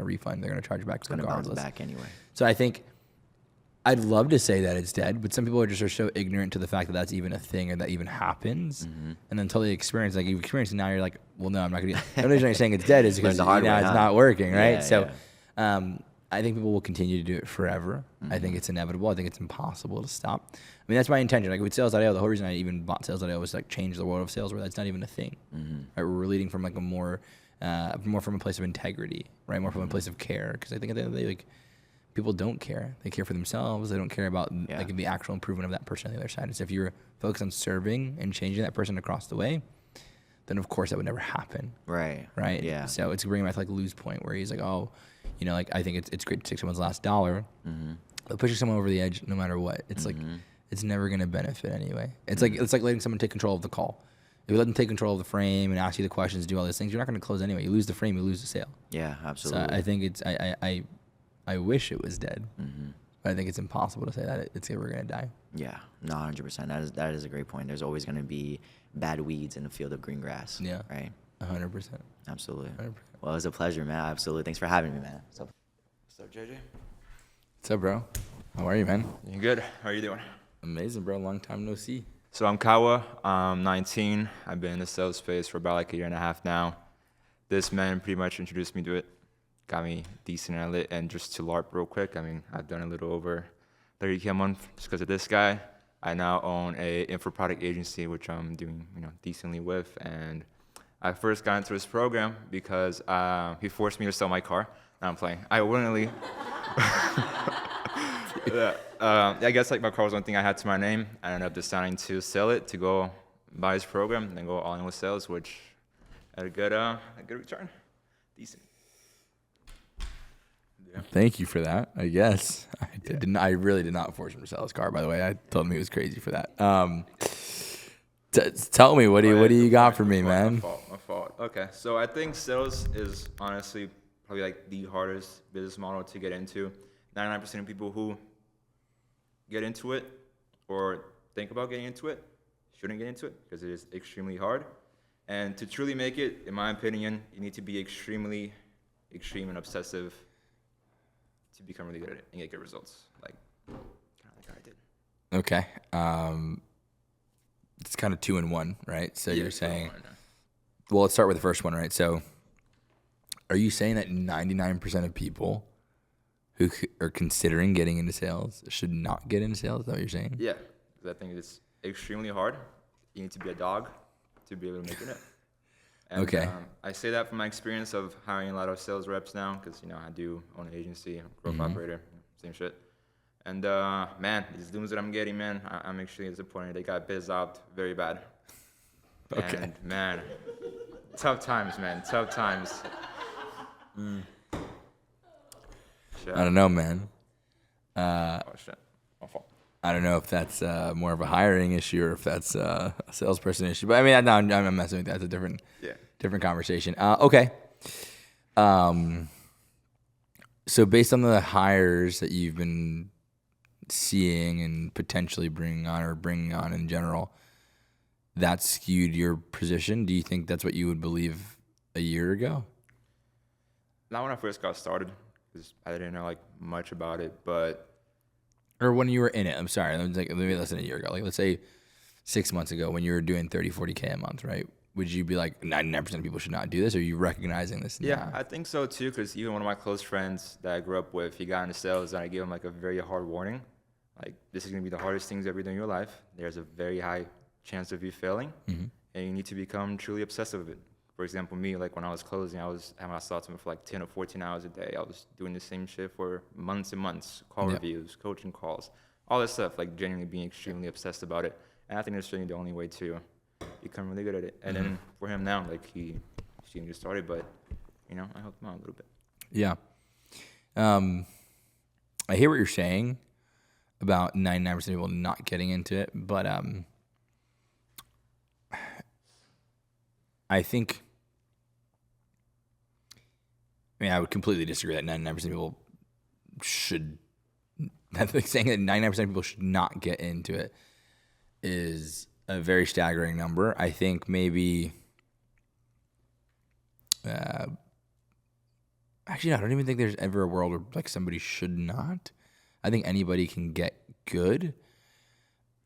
C: refund. They're going to charge back regardless.
I: It's going to bounce back anyway.
C: So I think I'd love to say that it's dead, but some people are so ignorant to the fact that that's even a thing or that even happens. And then until they experience, like, you've experienced it now, you're like, well, no, I'm not going to do it. The only reason you're saying it's dead is because now it's not working, right? I think people will continue to do it forever. I think it's inevitable. I think it's impossible to stop. I mean, that's my intention. Like with Sales.io, the whole reason I even bought Sales.io was like change the world of sales, where that's not even a thing. Right? We're leading from like more from a place of integrity, right? More from a place of care. Because I think at the end of the day, like, people don't care. They care for themselves. They don't care about like the actual improvement of that person on the other side. And so if you're focused on serving and changing that person across the way, then of course that would never happen. Right. Yeah. So it's bringing back to like Lou's point, where he's like, oh, you know, like, I think it's great to take someone's last dollar, but pushing someone over the edge no matter what, it's like, it's never going to benefit anyway. It's like letting someone take control of the call. If you let them take control of the frame and ask you the questions, do all these things, you're not going to close anyway. You lose the frame, you lose the sale. Yeah, absolutely. So I think I wish it was dead, but I think it's impossible to say that it's ever going to die.
I: Yeah, no, 100%. That is a great point. There's always going to be bad weeds in a field of green grass. Yeah. Right?
C: 100%.
I: Absolutely. 100%. Well, it was a pleasure, man. Absolutely. Thanks for having me, man. What's up, JJ?
C: What's up, bro? How are you, man?
J: You good? How are you doing?
C: Amazing, bro. Long time no see.
J: So I'm Kawa. I'm 19. I've been in the sales space for about like a year and a half now. This man pretty much introduced me to it. Got me decent at it. And just to LARP real quick, I mean, I've done a little over 30K a month just because of this guy. I now own a info product agency, which I'm doing, decently with. And I first got into this program because he forced me to sell my car. No, I'm playing. I willingly. I guess like my car was one thing I had to my name. I ended up deciding to sell it to go buy his program and then go all in with sales, which had a good return. Decent.
C: Yeah. Thank you for that. I guess I really did not force him to sell his car. By the way, I told him he was crazy for that. Tell me, what do you got for me, man?
J: My fault. Okay, so I think sales is honestly probably like the hardest business model to get into. 99% of people who get into it or think about getting into it shouldn't get into it because it is extremely hard. And to truly make it, in my opinion, you need to be extreme and obsessive to become really good at it and get good results, like how I did.
C: Okay. It's kind of 2 in 1, right? So you're saying, well, let's start with the first one, right? So are you saying that 99% of people who are considering getting into sales should not get into sales? Is that what you're saying?
J: Yeah, because I think it's extremely hard. You need to be a dog to be able to make it. And,
C: Okay.
J: I say that from my experience of hiring a lot of sales reps now, because I do own an agency, growth operator, same shit. And man, these dooms that I'm getting, man, I'm extremely disappointed. They got biz opt very bad.
C: Okay.
J: And man, tough times, man, tough times. Shit.
C: I don't know, man.
J: Oh shit, my fault.
C: I don't know if that's more of a hiring issue or if that's a salesperson issue. But I mean, I'm messing with that. That's a different conversation. Okay. So based on the hires that you've been seeing and potentially bringing on in general, that skewed your position. Do you think that's what you would believe a year ago?
J: Not when I first got started, because I didn't know like much about it, but.
C: Or when you were in it, I'm sorry, maybe less than a year ago. Like, let's say 6 months ago when you were doing 30, 40K a month, right? Would you be like, 99% of people should not do this? Or are you recognizing this
J: Yeah,
C: now?
J: I think so too, because even one of my close friends that I grew up with, he got into sales, and I gave him like a very hard warning. Like, this is going to be the hardest things you ever do in your life. There's a very high chance of you failing, and you need to become truly obsessive with it. For example, me, like when I was closing, I was having my thoughts on it for like 10 or 14 hours a day. I was doing the same shit for months and months, call reviews, coaching calls, all this stuff, like genuinely being extremely obsessed about it. And I think that's really the only way to become really good at it. And then for him now, like he's just started, but I helped him out a little bit.
C: Yeah. I hear what you're saying about 99% of people not getting into it, but I think, I would completely disagree that 99% of people should, that's like saying that 99% of people should not get into it is a very staggering number. I think maybe, actually, I don't even think there's ever a world where like somebody should not. I think anybody can get good.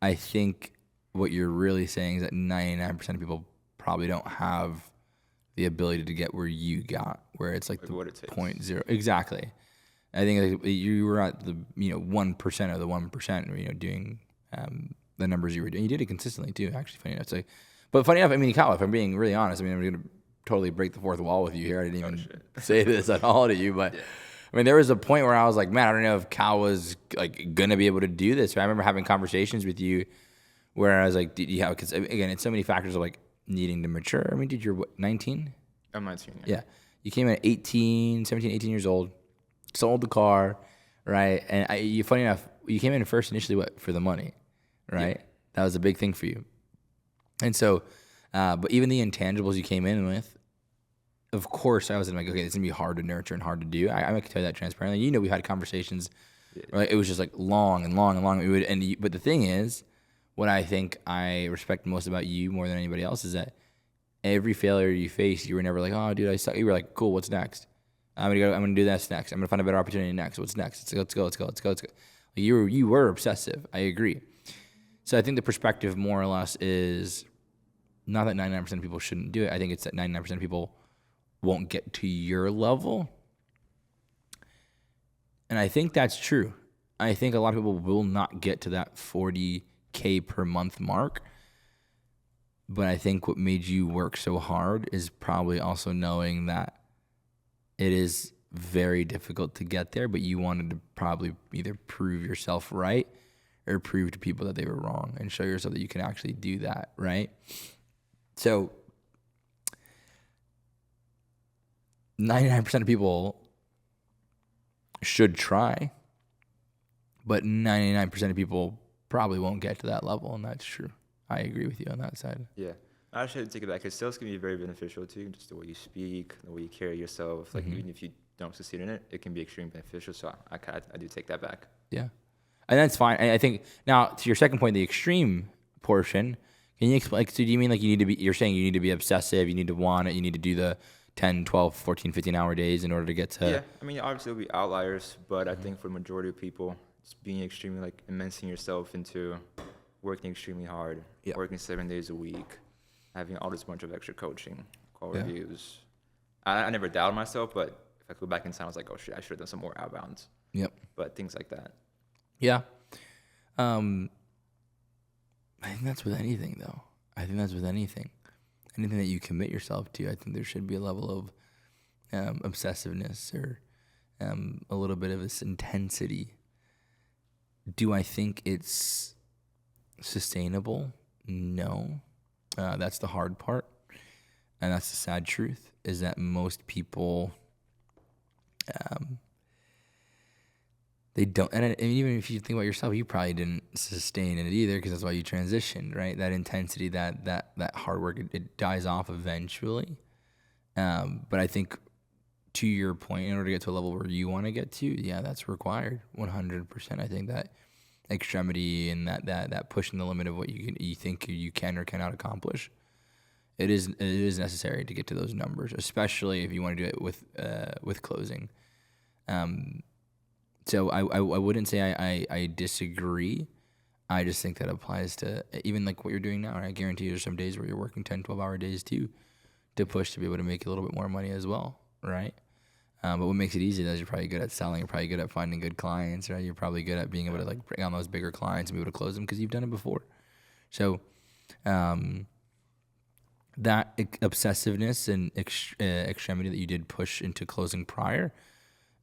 C: I think what you're really saying is that 99% of people probably don't have the ability to get where you got, where it's like the
J: what it takes.
C: 0.0. Exactly. I think like you were at the 1% of the 1%, doing the numbers you were doing. You did it consistently too. Actually, funny enough. But funny enough, Kyle, if I'm being really honest, I'm going to totally break the fourth wall with you here. I didn't even say this at all to you, but there was a point where I was like, man, I don't know if Cal was like going to be able to do this. But I remember having conversations with you where I was like, did you have? Because again, it's so many factors of like needing to mature. Dude, you're what, 19?
J: I'm 19.
C: Yeah. You came in at 18 years old, sold the car, right? And funny enough, you came in first initially for the money, right? Yeah. That was a big thing for you. And so, but even the intangibles you came in with, of course, I was like, okay, it's gonna be hard to nurture and hard to do. I can tell you that transparently. We had conversations, where it was just like long and long and long. But the thing is, what I think I respect most about you more than anybody else is that every failure you faced, you were never like, oh, dude, I suck. You were like, cool, what's next? I'm gonna do this next. I'm gonna find a better opportunity next. What's next? Let's go. You were obsessive. I agree. So I think the perspective more or less is not that 99% of people shouldn't do it. I think it's that 99% of people won't get to your level. And I think that's true. I think a lot of people will not get to that 40K per month mark. But I think what made you work so hard is probably also knowing that it is very difficult to get there, but you wanted to probably either prove yourself right or prove to people that they were wrong and show yourself that you can actually do that, right? So 99% of people should try, but 99% of people probably won't get to that level, and that's true. I agree with you on that side.
J: Yeah. I actually take it back, because sales can be very beneficial too, just the way you speak, the way you carry yourself. Like, even if you don't succeed in it, it can be extremely beneficial. So I do take that back.
C: Yeah. And that's fine. I think, now, to your second point, the extreme portion, can you explain, so do you mean like you're saying you need to be obsessive, you need to want it, you need to do the 10, 12, 14, 15-hour days in order to get to...
J: Yeah, obviously there'll be outliers, but I think for the majority of people, it's being extremely, like, immersing yourself into working extremely hard, working 7 days a week, having all this bunch of extra coaching, call reviews. I never doubted myself, but if I go back in time, I was like, oh shit, I should have done some more outbounds.
C: Yep.
J: But things like that.
C: Yeah. I think that's with anything, though. I think that's with anything. Anything that you commit yourself to, I think there should be a level of obsessiveness or a little bit of this intensity. Do I think it's sustainable? No. That's the hard part. And that's the sad truth, is that most people, they don't. And even if you think about yourself, you probably didn't sustain it either, because that's why you transitioned, right? That intensity, that hard work, it dies off eventually. But I think, to your point, in order to get to a level where you want to get to, yeah, that's required, 100%. I think that extremity and that pushing the limit of what you think you can or cannot accomplish, it is necessary to get to those numbers, especially if you want to do it with closing. So I wouldn't say I disagree. I just think that applies to even like what you're doing now. And I guarantee there's some days where you're working 10, 12-hour days too, to push to be able to make a little bit more money as well, right? But what makes it easy is you're probably good at selling. You're probably good at finding good clients, right? You're probably good at being able to like bring on those bigger clients and be able to close them because you've done it before. So that obsessiveness and extremity that you did push into closing prior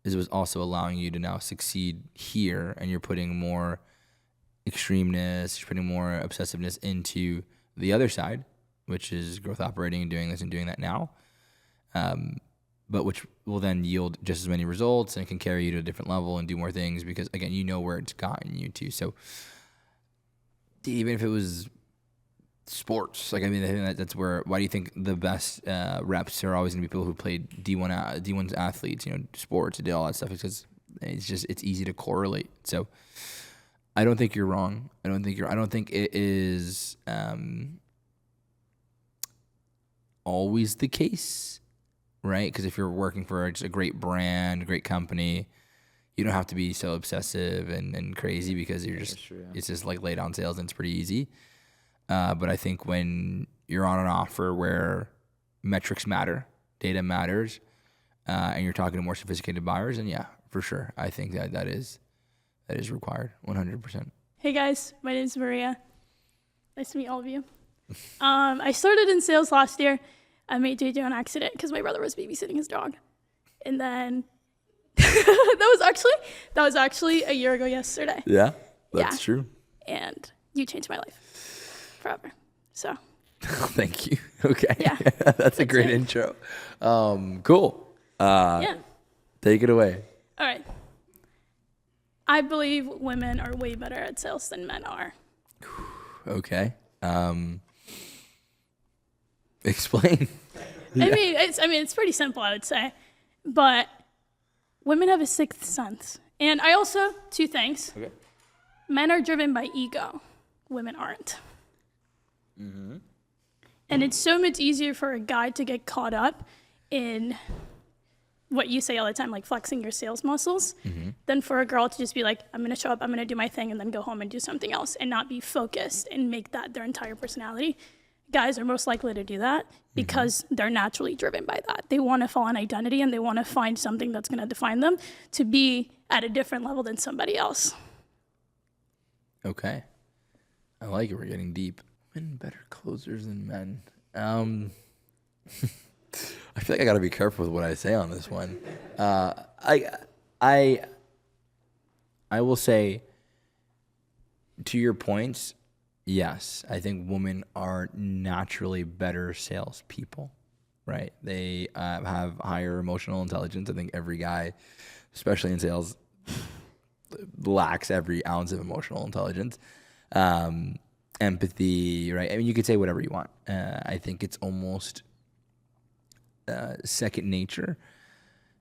C: was also allowing you to now succeed here, and you're putting more extremeness, you're putting more obsessiveness into the other side, which is growth operating and doing this and doing that now. But which will then yield just as many results and can carry you to a different level and do more things because, again, you know where it's gotten you to. So even if it was sports, like, I mean, I think that's where, why do you think the best reps are always going to be people who played D1 athletes, sports, and did all that stuff? Because it's easy to correlate. So I don't think you're wrong. I don't think it is always the case. Right? Because if you're working for just a great brand, a great company, you don't have to be so obsessive and crazy because you're just, true, yeah. It's just like lay down sales and it's pretty easy. But I think when you're on an offer where metrics matter, data matters, and you're talking to more sophisticated buyers, and yeah, for sure, I think that is required, 100%.
D: Hey guys, my name is Maria. Nice to meet all of you. I started in sales last year. I made JJ on accident because my brother was babysitting his dog. And then that was actually a year ago yesterday.
C: Yeah, that's true.
D: And you changed my life forever. So.
C: Thank you. Okay.
D: Yeah.
C: That's a great intro. Cool.
D: Yeah.
C: Take it away.
D: All right. I believe women are way better at sales than men are.
C: Okay. Explain.
D: Yeah. I mean, it's pretty simple, I would say, but women have a sixth sense. And I also, two things. Okay. Men are driven by ego. Women aren't. Mm-hmm. And it's so much easier for a guy to get caught up in what you say all the time, like flexing your sales muscles, than for a girl to just be like, I'm going to show up, I'm going to do my thing, and then go home and do something else and not be focused and make that their entire personality. Guys are most likely to do that because they're naturally driven by that. They want to fall on identity and they want to find something that's going to define them to be at a different level than somebody else.
C: Okay. I like it. We're getting deep. Women better closers than men. I feel like I got to be careful with what I say on this one. I will say, to your points, yes, I think women are naturally better salespeople, right? They have higher emotional intelligence. I think every guy, especially in sales, lacks every ounce of emotional intelligence. Empathy, right? I mean, you could say whatever you want. I think it's almost second nature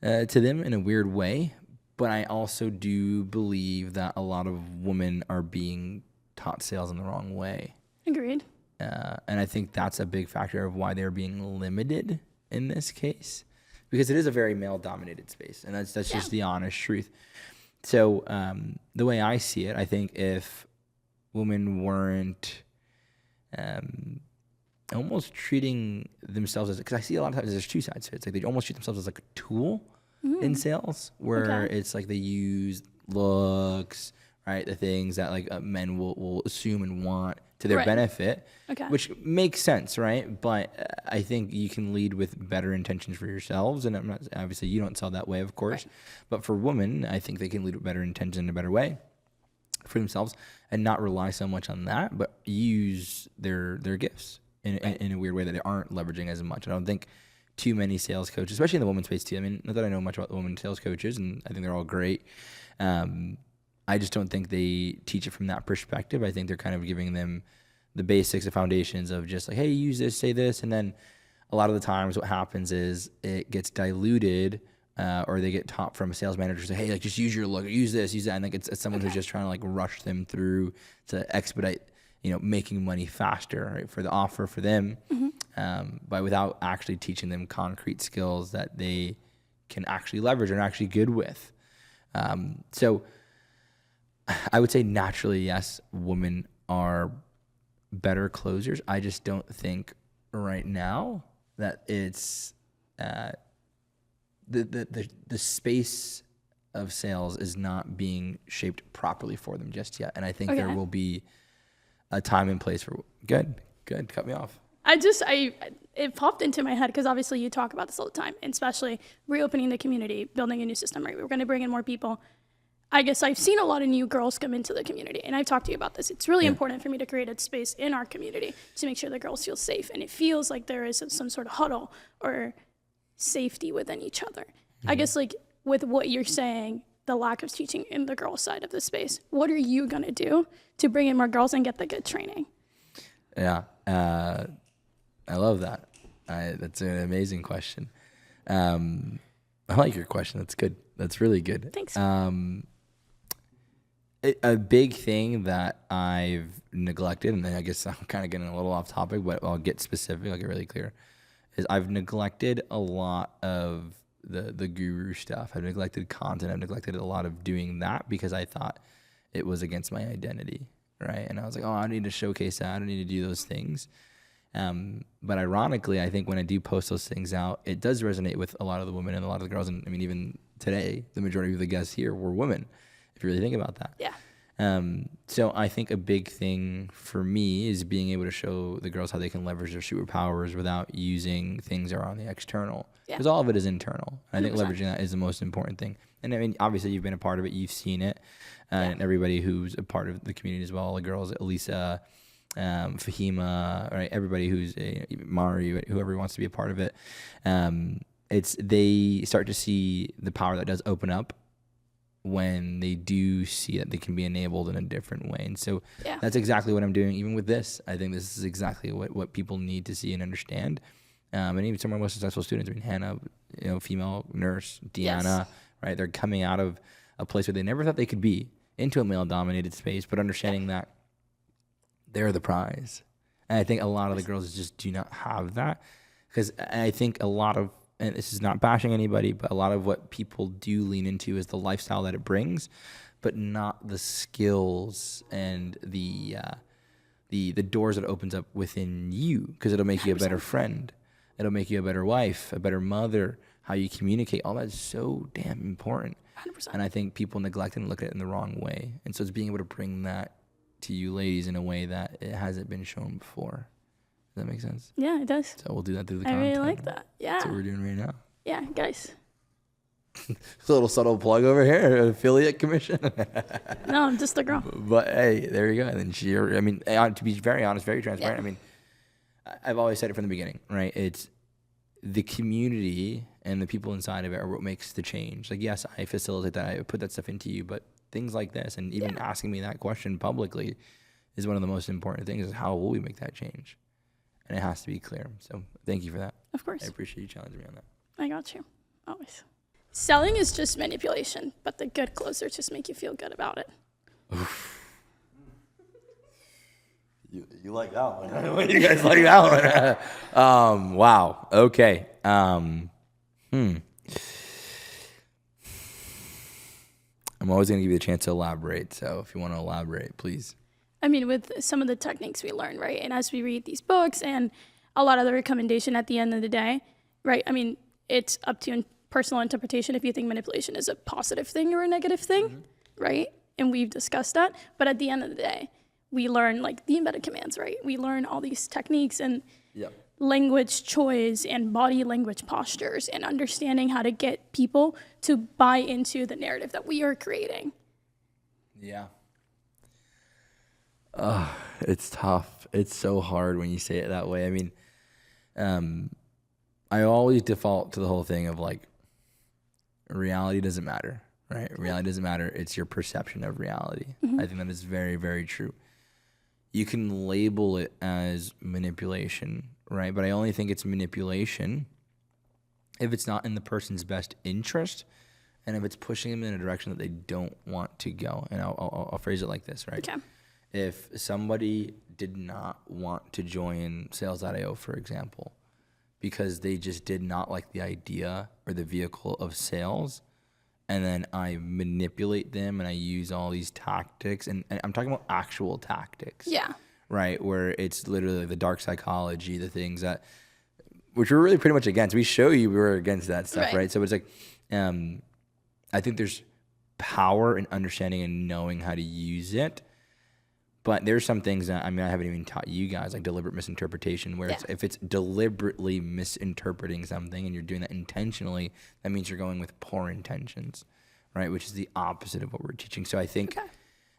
C: to them in a weird way. But I also do believe that a lot of women are being taught sales in the wrong way.
D: Agreed.
C: And I think that's a big factor of why they're being limited in this case, because it is a very male-dominated space, and that's just the honest truth. So the way I see it, I think if women weren't almost treating themselves as, because I see a lot of times there's two sides to it. It's like they almost treat themselves as like a tool in sales, where it's like they use looks, right? The things that like men will assume and want to their benefit, which makes sense, right? But I think you can lead with better intentions for yourselves. And I'm not, obviously you don't sell that way, of course, but for women, I think they can lead with better intentions in a better way for themselves and not rely so much on that, but use their gifts in a weird way that they aren't leveraging as much. I don't think too many sales coaches, especially in the women's space too. I mean, not that I know much about the women sales coaches, and I think they're all great. I just don't think they teach it from that perspective. I think they're kind of giving them the basics, the foundations of just like, hey, use this, say this. And then a lot of the times what happens is it gets diluted or they get taught from a sales manager, say, hey, like just use your look, use this, use that. And like it's someone who's just trying to like rush them through to expedite, making money faster, right, for the offer for them, but without actually teaching them concrete skills that they can actually leverage and are actually good with. So I would say naturally, yes, women are better closers. I just don't think right now that it's the space of sales is not being shaped properly for them just yet. And I think there will be a time and place for good. Cut me off.
D: It popped into my head because obviously you talk about this all the time, and especially reopening the community, building a new system, right? We're going to bring in more people. I guess I've seen a lot of new girls come into the community, and I've talked to you about this. It's really important for me to create a space in our community to make sure the girls feel safe, and it feels like there is some sort of huddle or safety within each other. I guess like with what you're saying, the lack of teaching in the girl side of the space, what are you going to do to bring in more girls and get the good training?
C: Yeah, I love that. That's an amazing question. I like your question. That's good. That's really good.
D: Thanks.
C: A big thing that I've neglected, and then I guess I'm kind of getting a little off topic, but I'll get specific, I'll get really clear, is I've neglected a lot of the guru stuff. I've neglected content. I've neglected a lot of doing that because I thought it was against my identity, right? And I was like, oh, I need to showcase that. I don't need to do those things. But ironically, I think when I do post those things out, it does resonate with a lot of the women and a lot of the girls. And I mean, even today, the majority of the guests here were women, if you really think about that.
D: Yeah.
C: So I think a big thing for me is being able to show the girls how they can leverage their superpowers without using things that are on the external. Because all of it is internal. And I think 100%. Leveraging that is the most important thing. And I mean, obviously you've been a part of it. You've seen it. And everybody who's a part of the community as well, all the girls, Elisa, Fahima, right? Everybody who's Mari, whoever wants to be a part of it. They start to see the power that does open up when they do see that they can be enabled in a different way. And so that's exactly what I'm doing. Even with this, I think this is exactly what people need to see and understand. And even some of our most successful students, I mean, Hannah, female nurse, Deanna, right? They're coming out of a place where they never thought they could be into a male dominated space, but understanding that they're the prize. And I think a lot of the girls just do not have that, because I think a lot of, and this is not bashing anybody, but a lot of what people do lean into is the lifestyle that it brings, but not the skills and the doors that it opens up within you, because it'll make you a better friend. It'll make you a better wife, a better mother, how you communicate. All that's so damn important.
D: 100%.
C: And I think people neglect it and look at it in the wrong way. And so it's being able to bring that to you ladies in a way that it hasn't been shown before. Does that make sense?
D: Yeah, it does.
C: So we'll do that through the
D: I
C: content.
D: really like that. Yeah.
C: That's what we're doing right now.
D: Yeah, guys.
C: A little subtle plug over here, affiliate commission.
D: No, I'm just a girl.
C: But hey, there you go. And then I mean, to be very honest, very transparent. I mean, I've always said it from the beginning, right? It's the community and the people inside of it are what makes the change. Like, yes, I facilitate that. I put that stuff into you, but things like this and even asking me that question publicly is one of the most important things, is how will we make that change? And it has to be clear. So thank you for that.
D: Of course.
C: I appreciate you challenging me on that.
D: I got you. Always. Selling is just manipulation, but the good closers just make you feel good about it.
C: You like that one? What do you guys like that one? Wow. Okay. I'm always going to give you a chance to elaborate. So if you want to elaborate, please.
D: I mean, with some of the techniques we learn, right? And as we read these books and a lot of the recommendation at the end of the day, right? I mean, it's up to personal interpretation if you think manipulation is a positive thing or a negative thing, right? And we've discussed that. But at the end of the day, we learn like the embedded commands, right? We learn all these techniques and language choice and body language postures and understanding how to get people to buy into the narrative that we are creating.
C: Yeah. It's tough. It's so hard when you say it that way. I mean, I always default to the whole thing of like, reality doesn't matter, right? Reality doesn't matter. It's your perception of reality. I think that is very, very true. You can label it as manipulation, right? But I only think it's manipulation if it's not in the person's best interest and if it's pushing them in a direction that they don't want to go. And I'll phrase it like this, right?
D: Okay.
C: If somebody did not want to join Sales.io, for example, because they just did not like the idea or the vehicle of sales, and then I manipulate them and I use all these tactics, and I'm talking about actual tactics.
D: Yeah.
C: Right, where it's literally the dark psychology, the things that, which we're really pretty much against. We show you we were against that stuff, right? So it's like, I think there's power in understanding and knowing how to use it. But there's some things that, I mean, I haven't even taught you guys, like deliberate misinterpretation, where if it's deliberately misinterpreting something and you're doing that intentionally, that means you're going with poor intentions, right? Which is the opposite of what we're teaching. So I think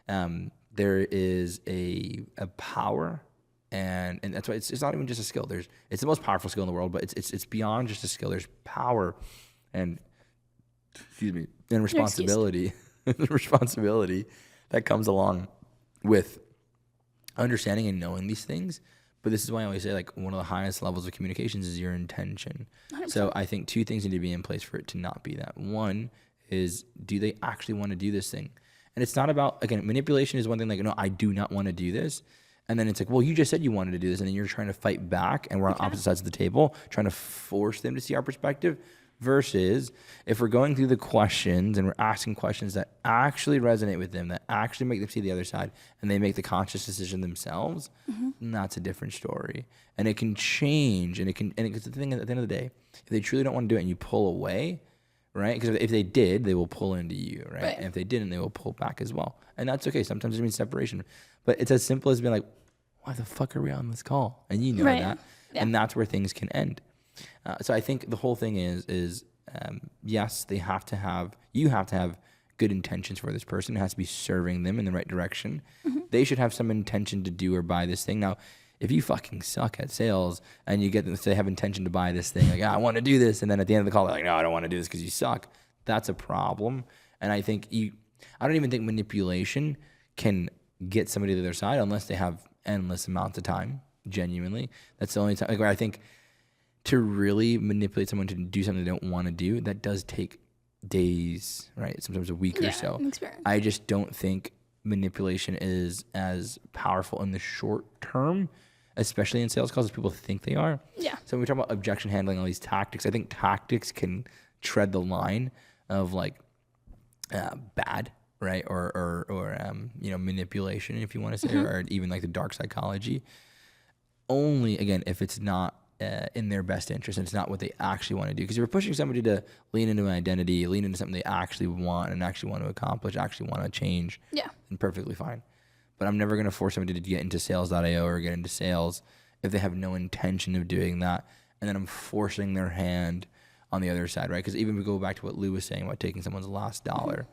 C: there is a power, and that's why it's not even just a skill. It's the most powerful skill in the world, but it's beyond just a skill. There's power and responsibility, responsibility that comes along with understanding and knowing these things. But this is why I always say, like, one of the highest levels of communications is your intention. 100%. So I think two things need to be in place for it to not be that. One is, do they actually want to do this thing? And it's not about, again, manipulation is one thing, like, no, I do not want to do this. And then it's like, well, you just said you wanted to do this, and then you're trying to fight back, and we're on opposite sides of the table, trying to force them to see our perspective. Versus if we're going through the questions and we're asking questions that actually resonate with them, that actually make them see the other side, and they make the conscious decision themselves, then that's a different story. And it can change, and it's the thing at the end of the day, if they truly don't want to do it and you pull away, right? Because if they did, they will pull into you, right? And if they didn't, they will pull back as well. And that's okay. Sometimes it means separation. But it's as simple as being like, why the fuck are we on this call? And you know that. Yeah. And that's where things can end. So I think the whole thing is yes, you have to have good intentions for this person. It has to be serving them in the right direction. They should have some intention to do or buy this thing. Now, if you fucking suck at sales and you get them to say, have intention to buy this thing, like, I want to do this, and then at the end of the call, they're like, no, I don't want to do this because you suck. That's a problem. And I think I don't even think manipulation can get somebody to their side unless they have endless amounts of time, genuinely. That's the only time, like, where I think to really manipulate someone to do something they don't want to do, that does take days, right? Sometimes a week or so.
D: Experience.
C: I just don't think manipulation is as powerful in the short term, especially in sales calls, as people think they are.
D: Yeah.
C: So when we talk about objection handling, all these tactics, I think tactics can tread the line of like bad, right? Or manipulation, if you want to say, or even like the dark psychology. Only, again, if it's not in their best interest and it's not what they actually want to do. Because if you're pushing somebody to lean into an identity, lean into something they actually want and actually want to accomplish, actually want to change, then perfectly fine. But I'm never going to force somebody to get into sales.io or get into sales if they have no intention of doing that. And then I'm forcing their hand on the other side, right? Because even if we go back to what Lou was saying about taking someone's last dollar,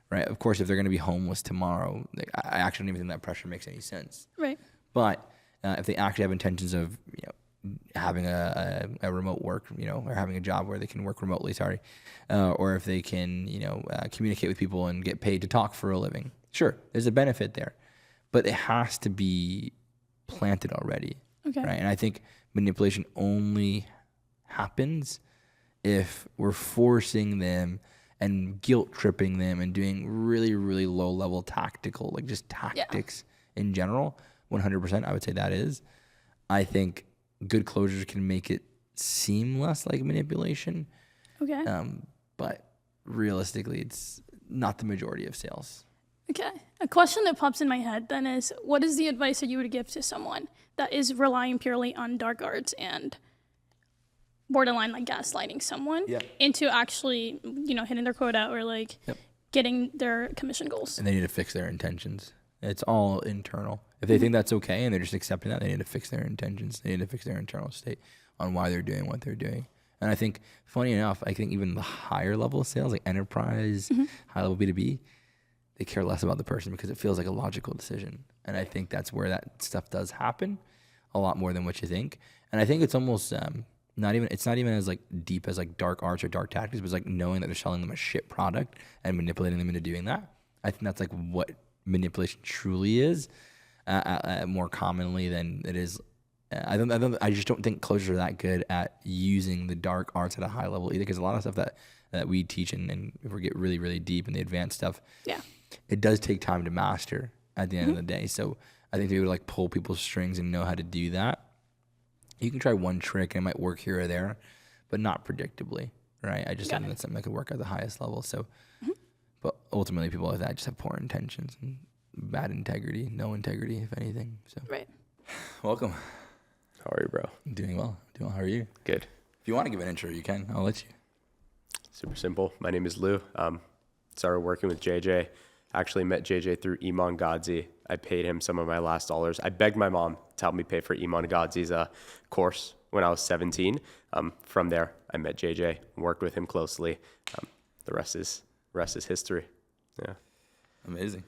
C: right? Of course, if they're going to be homeless tomorrow, I actually don't even think that pressure makes any sense.
D: Right.
C: But if they actually have intentions of, having a remote work, or having a job where they can work remotely, or if they can, communicate with people and get paid to talk for a living. Sure, there's a benefit there, but it has to be planted already, right? And I think manipulation only happens if we're forcing them and guilt tripping them and doing really, really low level tactical, like just tactics in general. 100%, I would say that is. I think good closures can make it seem less like manipulation.
D: Okay.
C: But realistically, it's not the majority of sales.
D: Okay. A question that pops in my head then is, what is the advice that you would give to someone that is relying purely on dark arts and borderline like gaslighting someone into actually, hitting their quota or like getting their commission goals.
C: And they need to fix their intentions. It's all internal. If they think that's okay and they're just accepting that, they need to fix their intentions. They need to fix their internal state on why they're doing what they're doing. And I think, funny enough, I think even the higher level of sales, like enterprise, high level B2B, they care less about the person because it feels like a logical decision. And I think that's where that stuff does happen a lot more than what you think. And I think it's almost not even as like deep as like dark arts or dark tactics, but it's like knowing that they're selling them a shit product and manipulating them into doing that. I think that's like what manipulation truly is, more commonly than it is. I just don't think closers are that good at using the dark arts at a high level either, because a lot of stuff that we teach and if we get really, really deep in the advanced stuff, it does take time to master at the end of the day. So I think to be able to like pull people's strings and know how to do that, you can try one trick and it might work here or there, but not predictably, right? I just think that's something that could work at the highest level. So, but ultimately people like that just have poor intentions and bad integrity, no integrity, if anything. So, welcome.
B: How are you, bro?
C: Doing well. How are you?
B: Good.
C: If you want to give an intro, you can. I'll let you.
B: Super simple. My name is Lou. Started working with JJ. Actually met JJ through Iman Gadzhi. I paid him some of my last dollars. I begged my mom to help me pay for Iman Gadzhi's course when I was 17. From there, I met JJ, worked with him closely. The rest is history. Yeah.
C: Amazing.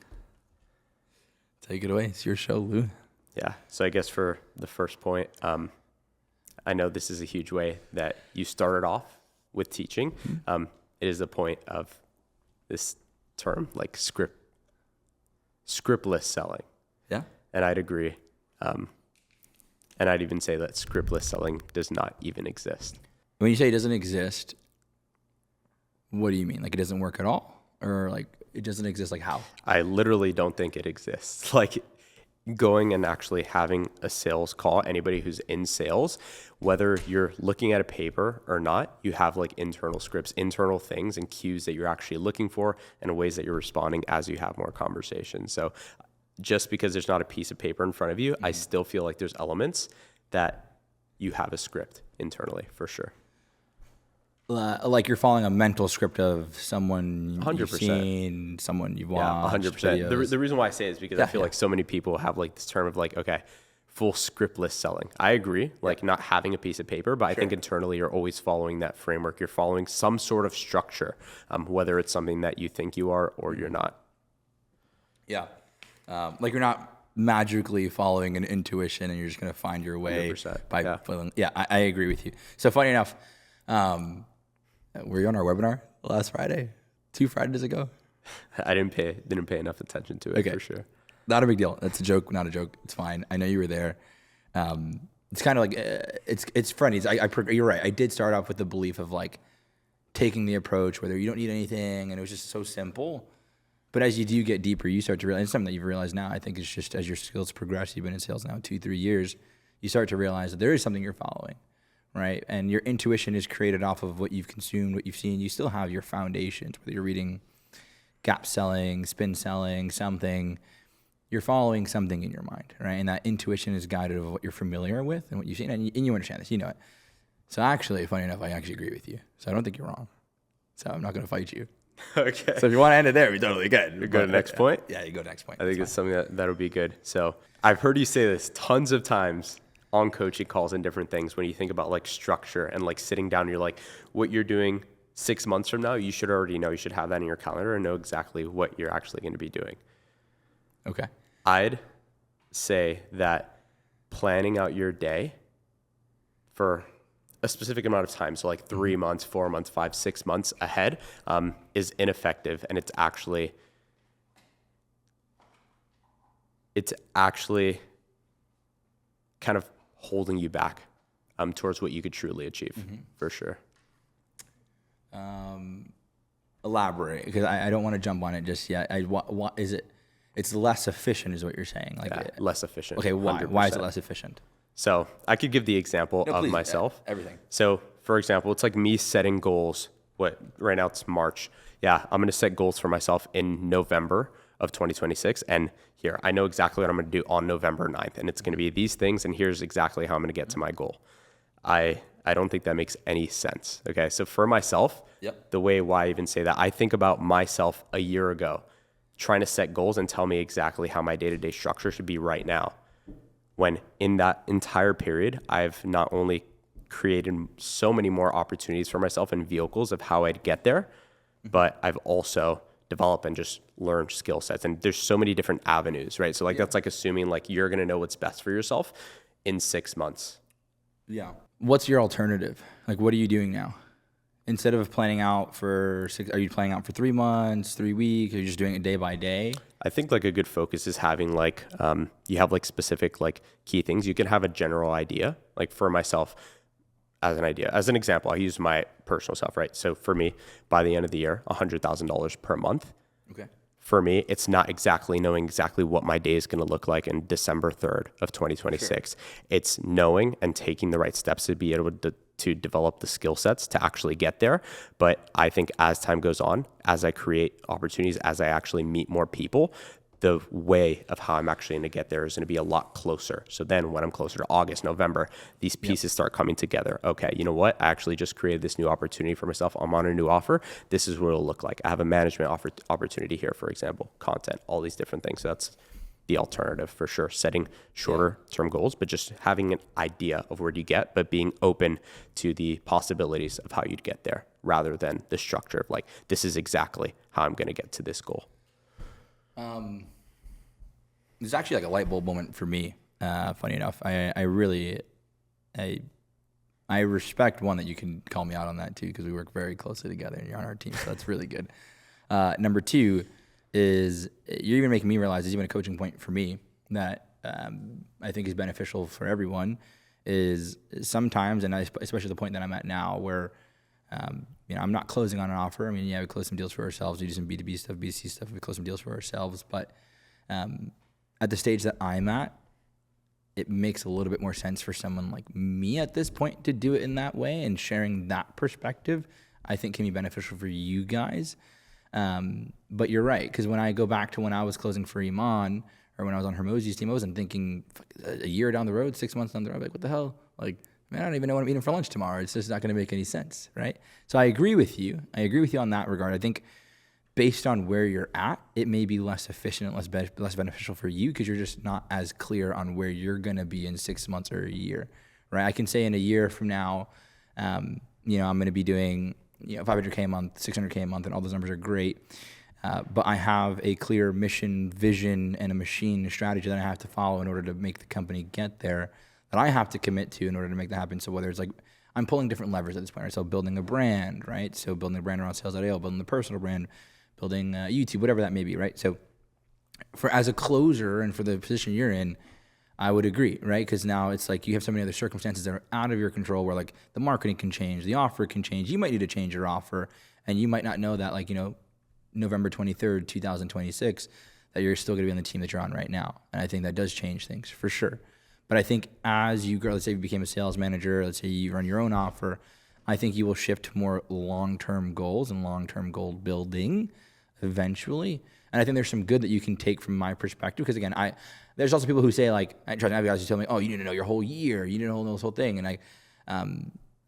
C: Take it away. It's your show, Lou.
B: Yeah. So I guess for the first point, I know this is a huge way that you started off with teaching. It is the point of this term, like scriptless selling. Yeah. And I'd agree. And I'd even say that scriptless selling does not even exist.
C: When you say it doesn't exist, what do you mean? Like it doesn't work at all? Or like it doesn't exist like how?
B: I literally don't think it exists. Like going and actually having a sales call, anybody who's in sales, whether you're looking at a paper or not, you have like internal scripts, internal things and cues that you're actually looking for and ways that you're responding as you have more conversations. So just because there's not a piece of paper in front of you, I still feel like there's elements that you have a script internally for sure.
C: Like you're following a mental script of someone
B: 100%.
C: You've seen, someone you've watched.
B: Yeah, 100%. The reason why I say it is because I feel like so many people have like this term of like, okay, full scriptless selling. I agree, like not having a piece of paper, but I think internally you're always following that framework. You're following some sort of structure, whether it's something that you think you are or you're not. Yeah.
C: Like you're not magically following an intuition and you're just going to find your way
B: 100%.
C: by feeling. Yeah, I agree with you. So funny enough, were you on our webinar last Friday? 2 Fridays ago?
B: I didn't pay enough attention to it for sure.
C: Not a big deal. That's a joke, not a joke. It's fine. I know you were there. It's kind of like, it's funny. You're right. I did start off with the belief of like taking the approach whether you don't need anything and it was just so simple. But as you do get deeper, you start to realize, it's something that you've realized now, I think it's just as your skills progress, you've been in sales now 2-3 years, you start to realize that there is something you're following. Right. And your intuition is created off of what you've consumed, what you've seen. You still have your foundations, whether you're reading gap selling, spin selling, something, you're following something in your mind. Right. And that intuition is guided of what you're familiar with and what you've seen. And you understand this, you know it. So actually, funny enough, I actually agree with you. So I don't think you're wrong. So I'm not going to fight you.
B: Okay.
C: So if you want to end it there, we totally good.
B: You go to the next point?
C: Yeah, you go to the next point.
B: I think it's something that would be good. So I've heard you say this tons of times on coaching calls and different things when you think about like structure and like sitting down, you're like, what you're doing 6 months from now, you should already know. You should have that in your calendar and know exactly what you're actually going to be doing.
C: Okay.
B: I'd say that planning out your day for a specific amount of time, so like 3 months, 4 months, 5, 6 months ahead, is ineffective, and it's actually kind of holding you back towards what you could truly achieve, for sure.
C: Elaborate, because I don't want to jump on it just yet. What is it? It's less efficient, is what you're saying. Like
B: less efficient.
C: Okay, why?
B: 100%.
C: Why is it less efficient?
B: So I could give the example of myself.
C: Everything.
B: So for example, it's like me setting goals. Right now it's March. Yeah, I'm going to set goals for myself in November of 2026. And here, I know exactly what I'm going to do on November 9th. And it's going to be these things. And here's exactly how I'm going to get to my goal. I don't think that makes any sense. Okay. So for myself,
C: Yep.
B: the way why I even say that, I think about myself a year ago trying to set goals and tell me exactly how my day-to-day structure should be right now. When in that entire period, I've not only created so many more opportunities for myself and vehicles of how I'd get there, but I've also developed and just learned skill sets. And there's so many different avenues, right? So like, that's like assuming like you're going to know what's best for yourself in 6 months.
C: Yeah. What's your alternative? Like, what are you doing now? Instead of planning out for 6, are you planning out for 3 months, 3 weeks? Are you just doing it day by day?
B: I think like a good focus is having like, you have like specific like key things. You can have a general idea. Like for myself, as an example, I use my personal self, right? So for me, by the end of the year, $100,000 per month.
C: Okay.
B: For me, it's not exactly knowing exactly what my day is going to look like in December 3rd of 2026. Sure. It's knowing and taking the right steps to be able to develop the skill sets to actually get there. But I think as time goes on, as I create opportunities, as I actually meet more people, the way of how I'm actually going to get there is going to be a lot closer. So then when I'm closer to August, November, these pieces start coming together. Okay, you know what? I actually just created this new opportunity for myself. I'm on a new offer. This is what it'll look like. I have a management opportunity here, for example, content, all these different things. So that's the alternative for sure. Setting shorter term goals, but just having an idea of where you get, but being open to the possibilities of how you'd get there rather than the structure of like, this is exactly how I'm going to get to this goal.
C: It's actually like a light bulb moment for me. Funny enough, I respect one that you can call me out on that too, because we work very closely together and you're on our team. So that's really good. Number 2 is you're even making me realize, is even a coaching point for me that I think is beneficial for everyone is sometimes, and especially the point that I'm at now where, I'm not closing on an offer. I mean, yeah, we close some deals for ourselves. We do some B2B stuff, B2C stuff. We close some deals for ourselves. But at the stage that I'm at, it makes a little bit more sense for someone like me at this point to do it in that way, and sharing that perspective, I think can be beneficial for you guys. But you're right, because when I go back to when I was closing for Iman, or when I was on Hormozi's team, I wasn't thinking a year down the road, 6 months down the road, like, what the hell? Like, man, I don't even know what I'm eating for lunch tomorrow. It's just not going to make any sense, right? So I agree with you. On that regard. I think based on where you're at, it may be less efficient and less beneficial for you because you're just not as clear on where you're going to be in 6 months or a year, right? I can say in a year from now, I'm going to be doing 500K a month, 600K a month, and all those numbers are great. But I have a clear mission, vision, and a machine strategy that I have to follow in order to make the company get there, that I have to commit to in order to make that happen. So whether it's like, I'm pulling different levers at this point, right? So building a brand, right? So building a brand around sales.io, building the personal brand, building YouTube, whatever that may be, right? So as a closer and for the position you're in, I would agree, right? Because now it's like you have so many other circumstances that are out of your control where like the marketing can change, the offer can change. You might need to change your offer, and you might not know that November 23rd, 2026, that you're still going to be on the team that you're on right now. And I think that does change things for sure. But I think as you grow, let's say you became a sales manager, let's say you run your own offer, I think you will shift to more long-term goals and long-term goal building eventually. And I think there's some good that you can take from my perspective. Because again, there's also people who say like, I try to have guys who tell me, oh, you need to know your whole year. You need to know this whole thing. And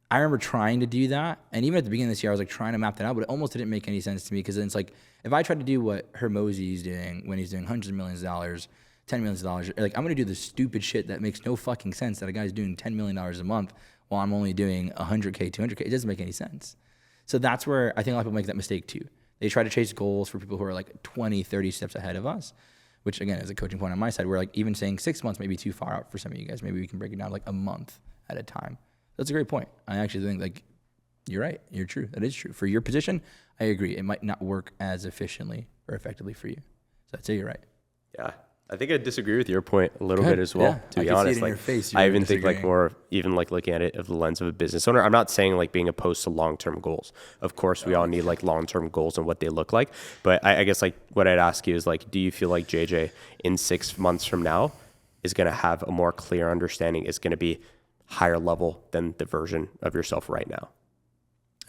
C: I remember trying to do that. And even at the beginning of this year, I was like trying to map that out, but it almost didn't make any sense to me. Because then it's like, if I tried to do what Hormozi is doing when he's doing hundreds of millions of dollars, $10 million, like I'm going to do the stupid shit that makes no fucking sense that a guy's doing $10 million a month while I'm only doing 100K, 200K. It doesn't make any sense. So that's where I think a lot of people make that mistake too. They try to chase goals for people who are like 20, 30 steps ahead of us, which again is a coaching point on my side. We're like even saying 6 months may be too far out for some of you guys. Maybe we can break it down to like a month at a time. That's a great point. I actually think like you're right. You're true. That is true. For your position, I agree. It might not work as efficiently or effectively for you. So I'd say you're right.
B: Yeah. I think I disagree with your point a little bit as well,
C: yeah.
B: to be honest. Like, I even think like more, even like looking at it of the lens of a business owner. I'm not saying like being opposed to long-term goals. Of course, we all need like long-term goals and what they look like. But I guess like what I'd ask you is like, do you feel like JJ in 6 months from now is going to have a more clear understanding, is going to be higher level than the version of yourself right now?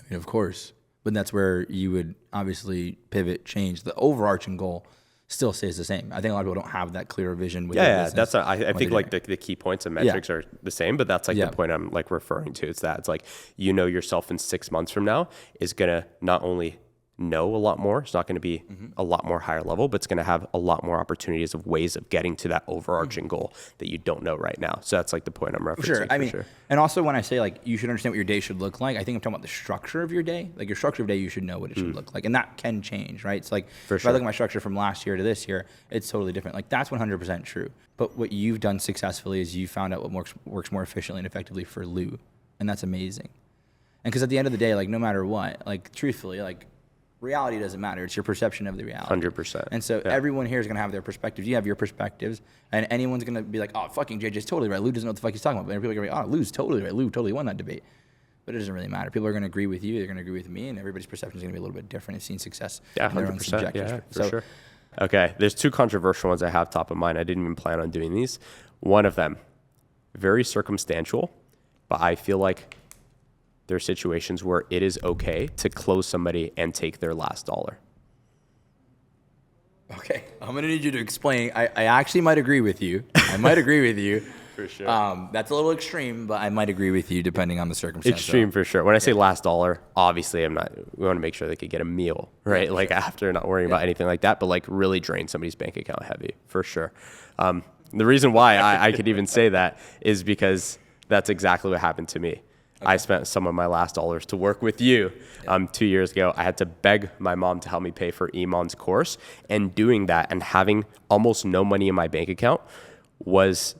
C: I mean, of course. But that's where you would obviously pivot, change the overarching goal. still stays the same. I think a lot of people don't have that clearer vision with
B: Yeah, that's I think like the key points and metrics
C: Yeah.
B: are the same, but that's like
C: Yeah.
B: the point I'm like referring to. It's that it's like, you know, yourself in 6 months from now is gonna not only know a lot more, it's not going to be a lot more higher level, but it's going to have a lot more opportunities of ways of getting to that overarching goal that you don't know right now. So that's like the point I'm referencing.
C: Sure. I mean,
B: sure.
C: and also when I say like you should understand what your day should look like, I think I'm talking about the structure of your day. Like your structure of day, you should know what it should look like, and that can change, right? It's like if I look at my structure from last year to this year, it's totally different. Like that's 100% true. But what you've done successfully is you found out what works more efficiently and effectively for Lou, and that's amazing. And because at the end of the day, like no matter what, like truthfully, like reality doesn't matter. It's your perception of the reality.
B: 100%.
C: And so everyone here is going to have their perspectives. You have your perspectives, and anyone's going to be like, oh, fucking JJ's totally right. Lou doesn't know what the fuck he's talking about. But people are going to be like, oh, Lou's totally right. Lou totally won that debate. But it doesn't really matter. People are going to agree with you. They're going to agree with me, and everybody's perception is going to be a little bit different. They've seen success.
B: Yeah,
C: in their own
B: 100%.
C: subjective
B: Yeah,
C: so,
B: for sure. Okay, there's two controversial ones I have top of mind. I didn't even plan on doing these. One of them, very circumstantial, but I feel like there are situations where it is okay to close somebody and take their last dollar.
C: Okay, I'm going to need you to explain. I actually might agree with you. I might agree with you.
B: For sure.
C: That's a little extreme, but I might agree with you depending on the circumstance.
B: Extreme for sure. When I say last dollar, obviously we want to make sure they could get a meal, right? Like after, not worrying about anything like that, but like really drain somebody's bank account heavy for sure. The reason why I could even say that is because that's exactly what happened to me. I spent some of my last dollars to work with you 2 years ago. I had to beg my mom to help me pay for Iman's course, and doing that and having almost no money in my bank account was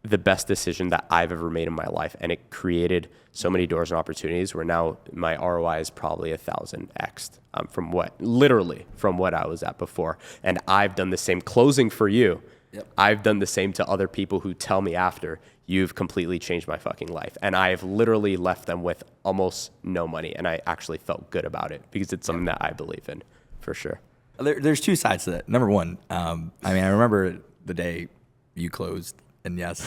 B: the best decision that I've ever made in my life. And it created so many doors and opportunities where now my ROI is probably 1,000x from what I was at before. And I've done the same closing for you. Yep. I've done the same to other people who tell me after, you've completely changed my fucking life. And I've literally left them with almost no money. And I actually felt good about it because it's something that I believe in for sure.
C: There's two sides to that. Number one, I remember the day you closed, and yes,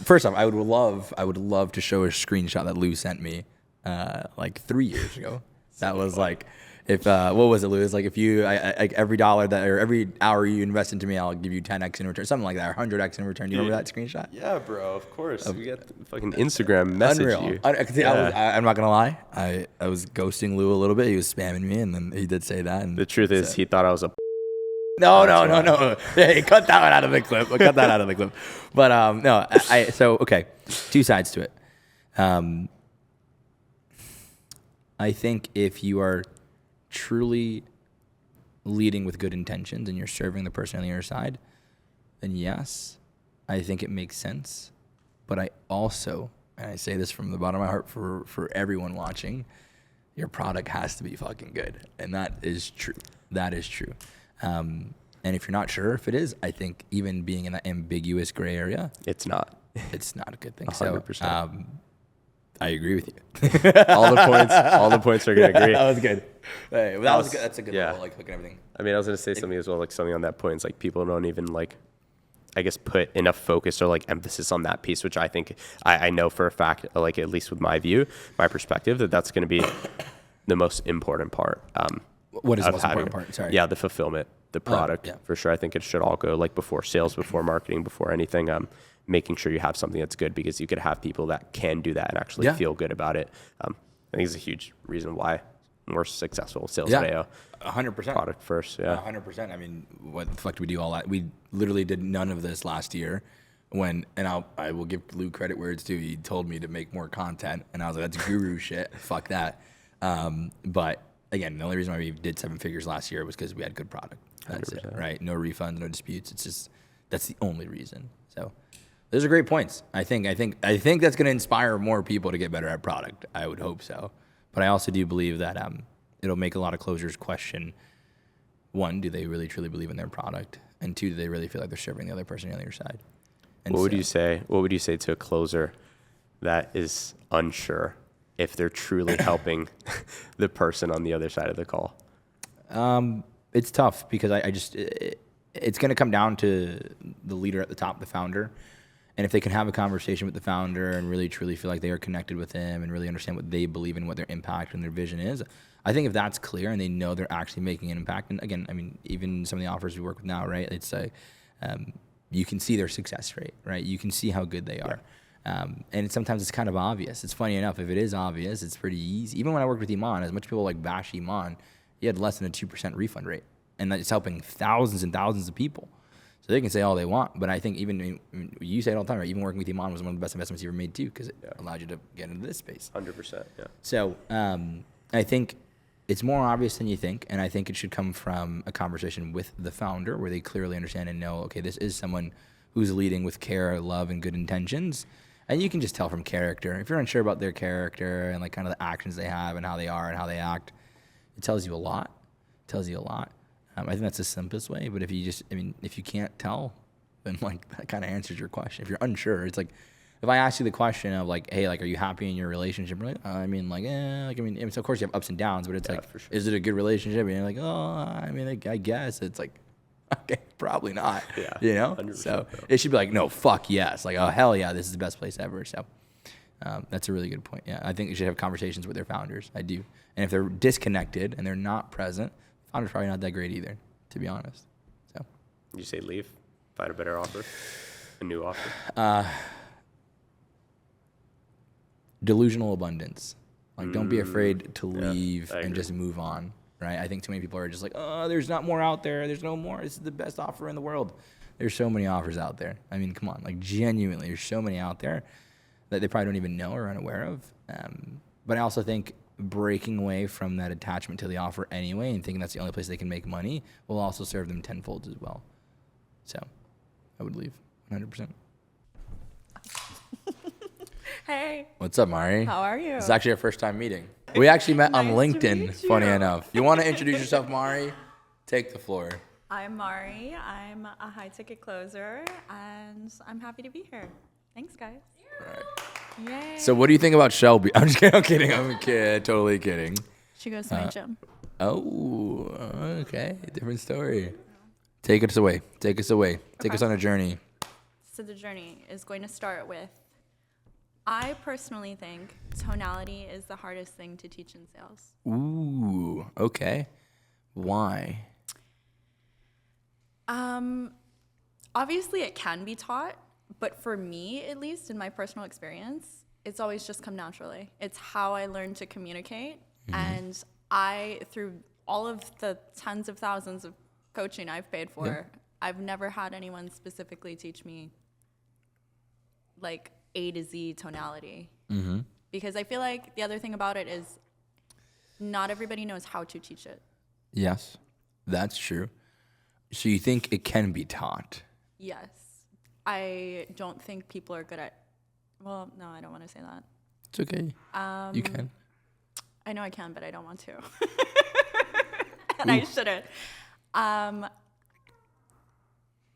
C: first off, I would love to show a screenshot that Lou sent me like 3 years ago. That was like, if what was it, Lou? It's like if you like every dollar that or every hour you invest into me, I'll give you 10x in return, something like that, or 100x in return. Do you remember that screenshot?
B: Yeah, bro. Of course. We got the fucking Instagram message you.
C: I'm not gonna lie. I was ghosting Lou a little bit. He was spamming me, and then he did say that. And
B: the truth is, he thought I was a.
C: No. Hey, cut that one out of the clip. Cut that out of the clip. But no. So okay, two sides to it. I think if you are truly leading with good intentions and you're serving the person on the other side, then yes, I think it makes sense. But I also, and I say this from the bottom of my heart for everyone watching, your product has to be fucking good. And that is true. That is true. And if you're not sure if it is, I think even being in that ambiguous gray area,
B: it's not
C: a good thing.
B: 100%.
C: So, I agree with you.
B: all the points are gonna agree.
C: That was good. Hey, that was good. That's a good level, like looking at everything.
B: I mean, I was gonna say something as well, like something on that point. It's like people don't even like, I guess, put enough focus or like emphasis on that piece, which I think I know for a fact, like at least with my view, my perspective, that's gonna be the most important part.
C: What is the most important part? Sorry.
B: Yeah, the fulfillment, the product, for sure. I think it should all go like before sales, before marketing, before anything. Making sure you have something that's good, because you could have people that can do that and actually feel good about it. I think it's a huge reason why we're successful with sales at AO.
C: 100%.
B: Product first,
C: 100%. I mean, what the fuck do we do all that? We literally did none of this last year. And I will give Lou credit where it's due. He told me to make more content, and I was like, that's guru shit. Fuck that. But again, the only reason why we did 7 figures last year was because we had good product. That's 100%. It, right? No refunds, no disputes. It's just, that's the only reason. So those are great points. I think that's going to inspire more people to get better at product. I would hope so. But I also do believe that it'll make a lot of closers question, one, do they really truly believe in their product? And two, do they really feel like they're serving the other person on the other side? And
B: what would you say to a closer that is unsure if they're truly helping the person on the other side of the call?
C: It's tough because it's going to come down to the leader at the top, the founder. And if they can have a conversation with the founder and really truly feel like they are connected with him and really understand what they believe in, what their impact and their vision is, I think if that's clear and they know they're actually making an impact, and again, I mean, even some of the offers we work with now, right? It's you can see their success rate, right? You can see how good they are. And sometimes it's kind of obvious. It's funny enough, if it is obvious, it's pretty easy. Even when I worked with Iman, as much people like bash Iman, he had less than a 2% refund rate. And that's helping thousands and thousands of people. So they can say all they want, but I think you say it all the time, right? Even working with Iman was one of the best investments you ever made too, because it allowed you to get into this space.
B: 100%, yeah.
C: So I think it's more obvious than you think, and I think it should come from a conversation with the founder where they clearly understand and know, okay, this is someone who's leading with care, love, and good intentions. And you can just tell from character. If you're unsure about their character and like kind of the actions they have and how they are and how they act, it tells you a lot. I think that's the simplest way. But if you can't tell, then like that kind of answers your question. If you're unsure, it's like if I ask you the question of like, hey, like, are you happy in your relationship? You're like, so of course you have ups and downs, but it's like, for sure. Is it a good relationship? And you're like, I guess it's like, okay, probably not. Yeah, 100%, so it should be like, no, fuck yes, like, oh hell yeah, this is the best place ever. So that's a really good point. Yeah, I think you should have conversations with their founders. I do, and if they're disconnected and they're not present, founder's probably not that great either, to be honest. So,
B: you say leave, find a better offer, a new offer.
C: Delusional abundance. Like, don't be afraid to leave and just move on. Right? I think too many people are just like, oh, there's not more out there. There's no more. This is the best offer in the world. There's so many offers out there. I mean, come on, like genuinely, there's so many out there that they probably don't even know or are unaware of. But I also think breaking away from that attachment to the offer anyway and thinking that's the only place they can make money will also serve them tenfold as well. So I would leave 100%.
A: Hey.
C: What's up, Mari?
A: How are you?
C: It's actually our first time meeting. We actually met on
A: Nice to
C: LinkedIn,
A: meet
C: funny
A: you.
C: enough. You want to introduce yourself, Mari? Take the floor.
A: I'm Mari. I'm a high ticket closer, and I'm happy to be here. Thanks, guys.
C: All right.
A: Yay.
C: So what do you think about Shelby? I'm just kidding. I'm kidding. I'm totally kidding.
A: She goes to my gym.
C: Oh, okay. Different story. Take us away. Take us on a journey.
A: So the journey is going to start with, I personally think tonality is the hardest thing to teach in sales.
C: Ooh, okay. Why?
A: Obviously it can be taught, but for me, at least in my personal experience, it's always just come naturally. It's how I learned to communicate. And through all of the tens of thousands of coaching I've paid for, I've never had anyone specifically teach me like A to Z tonality. Because I feel like the other thing about it is not everybody knows how to teach it.
C: Yes, that's true. So you think it can be taught?
A: Yes. I don't think people are good at, well, no, I don't want to say that.
C: It's okay. You can.
A: I know I can, but I don't want to. And I shouldn't.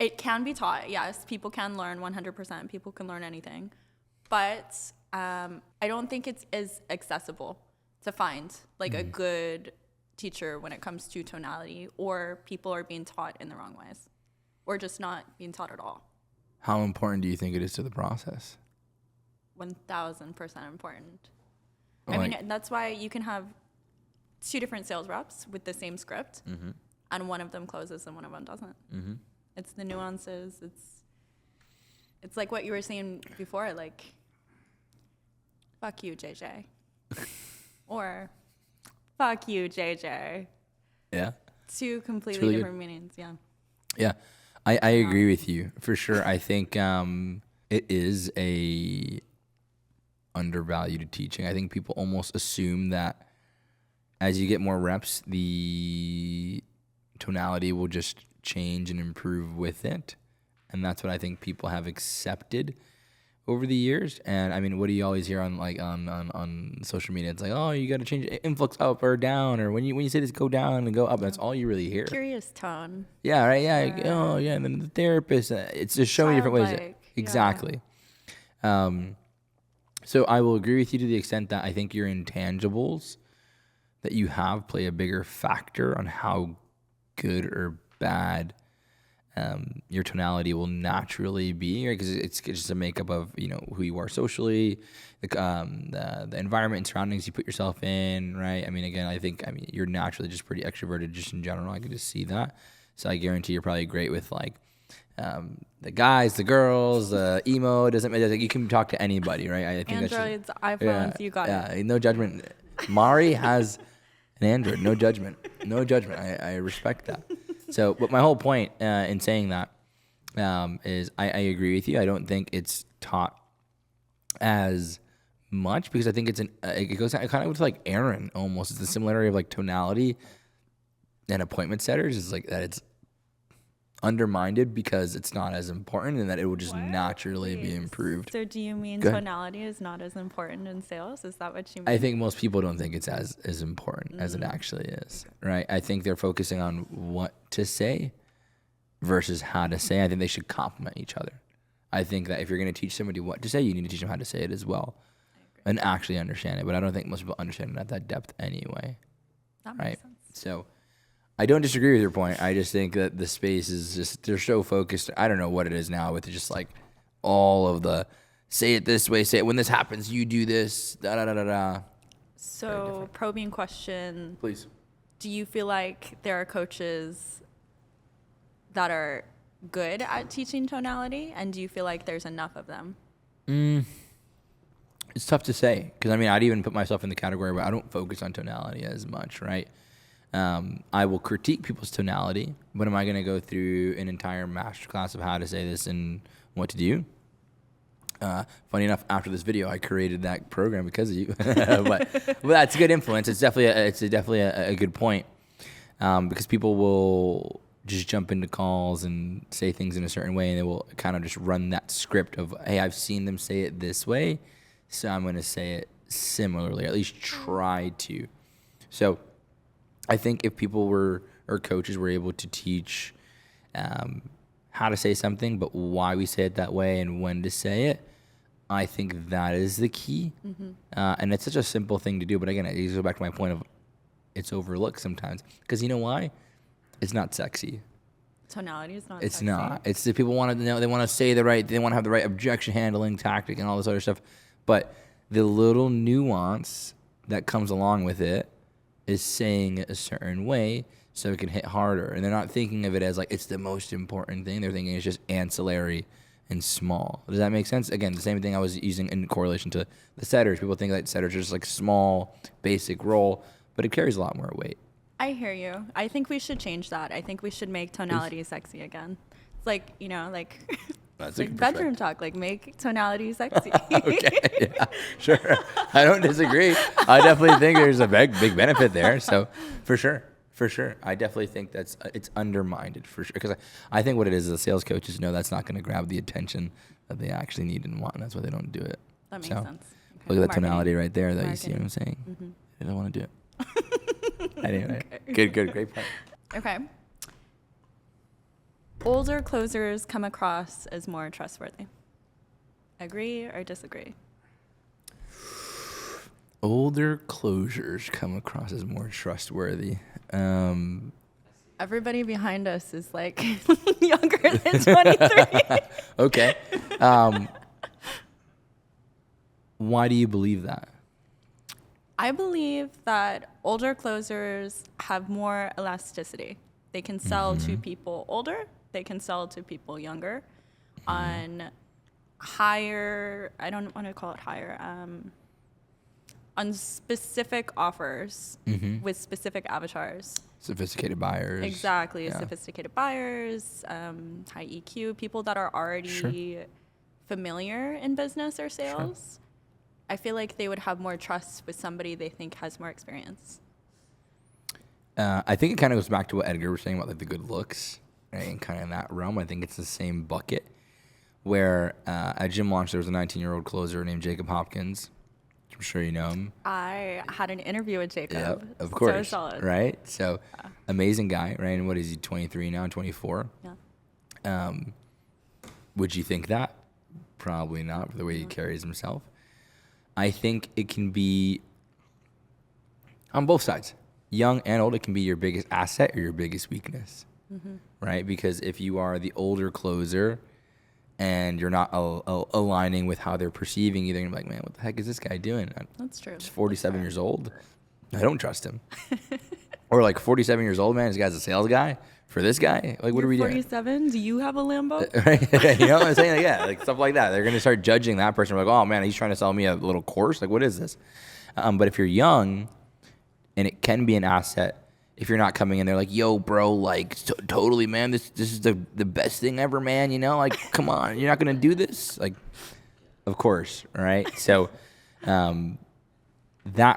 A: It can be taught, yes. People can learn 100%. People can learn anything. But I don't think it's as accessible to find like a good teacher when it comes to tonality, or people are being taught in the wrong ways, or just not being taught at all.
C: How important do you think it is to the process?
A: 1,000% important. I mean, that's why you can have 2 different sales reps with the same script, and one of them closes and one of them doesn't. It's the nuances. It's like what you were saying before, like, fuck you, JJ. Or, fuck you, JJ.
C: Yeah.
A: 2 completely
C: really
A: different meanings, yeah.
C: Yeah, I agree with you for sure. I think it is a undervalued teaching. I think people almost assume that as you get more reps, the tonality will just change and improve with it, and that's what I think people have accepted over the years. And I mean, what do you always hear on like on social media? It's like, oh, you got to change influx up or down, or when you say this, go down and go up. That's all you really hear.
A: Curious tone.
C: Yeah, right. Yeah. Oh, yeah. And then the therapist. It's just so many different ways.
A: Childlike,
C: Exactly. So I will agree with you to the extent that I think your intangibles that you have play a bigger factor on how good or bad your tonality will naturally be, right? Because it's just a makeup of, you know, who you are socially, the environment and surroundings you put yourself in, right? I mean, again, I think you're naturally just pretty extroverted just in general. I can just see that. So I guarantee you're probably great with like the guys, the girls, emo, doesn't matter. You can talk to anybody, right? I think
A: Androids, iPhones, you got it.
C: No judgment. Mari has an Android, no judgment. No judgment. I respect that. So, but my whole point in saying that is I agree with you. I don't think it's taught as much because I think it goes kind of with like Aaron almost. It's the similarity of like tonality and appointment setters is like that it's undermined because it's not as important and that it will just naturally be improved.
A: So do you mean tonality is not as important in sales? Is that what you mean?
C: I think most people don't think it's as important as it actually is, right? I think they're focusing on what to say versus how to say. I think they should complement each other. I think that if you're going to teach somebody what to say, you need to teach them how to say it as well and actually understand it. But I don't think most people understand it at that depth anyway.
A: That makes sense.
C: So I don't disagree with your point. I just think that the space is just, they're so focused. I don't know what it is now with just like all of the say it this way, say it when this happens, you do this, da da da da da.
A: So probing question.
C: Please.
A: Do you feel like there are coaches that are good at teaching tonality? And do you feel like there's enough of them?
C: It's tough to say because I mean, I'd even put myself in the category where I don't focus on tonality as much, right? I will critique people's tonality, but am I going to go through an entire masterclass of how to say this and what to do? Funny enough, after this video, I created that program because of you. but that's a good influence. It's definitely a good point because people will just jump into calls and say things in a certain way, and they will kind of just run that script of, hey, I've seen them say it this way, so I'm going to say it similarly, or at least try to. So I think if people or coaches were able to teach how to say something, but why we say it that way and when to say it, I think that is the key. And it's such a simple thing to do. But again, I go back to my point of it's overlooked sometimes. Because you know why? It's not sexy.
A: Tonality is not
C: It's
A: sexy.
C: not. It's the people want to know, they want to say they want to have the right objection handling tactic and all this other stuff. But the little nuance that comes along with it is saying it a certain way so it can hit harder. And they're not thinking of it as like it's the most important thing. They're thinking it's just ancillary and small. Does that make sense? Again, the same thing I was using in correlation to the setters. People think that setters are just like small, basic role, but it carries a lot more weight.
A: I hear you. I think we should change that. I think we should make tonality sexy again. It's like, you know, like,
C: That's
A: like bedroom talk, like make tonality sexy.
C: Okay, yeah, sure. I don't disagree. I definitely think there's a big benefit there. So for sure. I definitely think it's undermined for sure. Because I think what it is the sales coaches know that's not going to grab the attention that they actually need and want. And that's why they don't do it.
A: That makes sense. Okay.
C: Look at that tonality right there. That you see what I'm saying?
A: Mm-hmm.
C: They don't want to do it. Anyway, okay. Good. Great point.
A: Okay. Older closers come across as more trustworthy. Agree or disagree?
C: Older closures come across as more trustworthy.
A: Everybody behind us is like younger than 23.
C: Okay. Why do you believe that?
A: I believe that older closers have more elasticity. They can sell to people older. They can sell to people younger on higher, I don't want to call it higher, on specific offers with specific avatars.
C: Sophisticated buyers.
A: Exactly.
C: Yeah.
A: Sophisticated buyers, high EQ, people that are already familiar in business or sales. I feel like they would have more trust with somebody they think has more experience.
C: I think it kind of goes back to what Edgar was saying about like the good looks, right? And kind of in that realm. I think it's the same bucket where at Gym Launch there was a 19-year-old closer named Jacob Hopkins. I'm sure you know him.
A: I had an interview with Jacob.
C: Yep, of course.
A: So solid.
C: Right? So amazing guy, right? And what is he, 23 now, 24?
A: Yeah.
C: Would you think that? Probably not for the way he carries himself. I think it can be on both sides. Young and old, it can be your biggest asset or your biggest weakness. right? Because if you are the older closer and you're not aligning with how they're perceiving you, they're gonna be like, man, what the heck is this guy doing?
A: That's true.
C: He's 47 years old. I don't trust him. Or like 47 years old, man, this guy's a sales guy. For this guy, like, what are we doing?
A: 47? Do you have a Lambo?
C: Right? You know what I'm saying? Like, yeah, like stuff like that. They're gonna start judging that person. Like, oh man, he's trying to sell me a little course. Like, what is this? But if you're young, and it can be an asset. If you're not coming in there like, yo, bro, like, totally, man, this is the best thing ever, man. You know, like, come on, you're not gonna do this, like, of course, right? So, that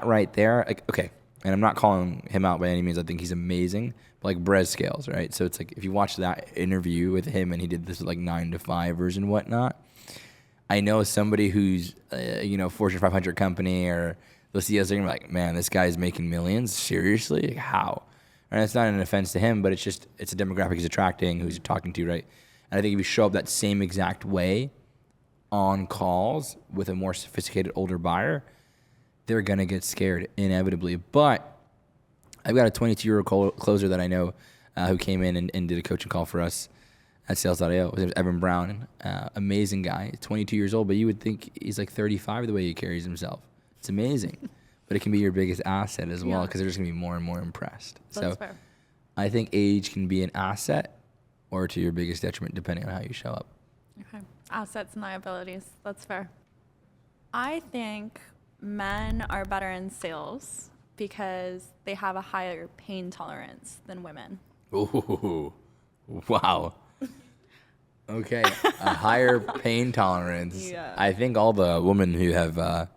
C: right there, like, okay. And I'm not calling him out by any means. I think he's amazing. But like Brez Scales, right? So it's like if you watch that interview with him and he did this like 9 to 5ers and whatnot. I know somebody who's, Fortune 500 company or the CEOs are gonna be like, man, this guy's making millions. Seriously? Like, how? And it's not an offense to him, but it's a demographic he's attracting, who's he talking to, right? And I think if you show up that same exact way on calls with a more sophisticated older buyer, they're gonna get scared inevitably. But I've got a 22-year-old closer that I know who came in and did a coaching call for us at Sales.io. His name is Evan Brown. Amazing guy, 22 years old, but you would think he's like 35 the way he carries himself. It's amazing. But it can be your biggest asset as well because they're just going to be more and more impressed.
A: That's fair.
C: I think age can be an asset or to your biggest detriment depending on how you show up.
A: Okay. Assets and liabilities. That's fair. I think men are better in sales because they have a higher pain tolerance than women.
C: Ooh, wow. Okay, a higher pain tolerance.
A: Yeah.
C: I think all the women who have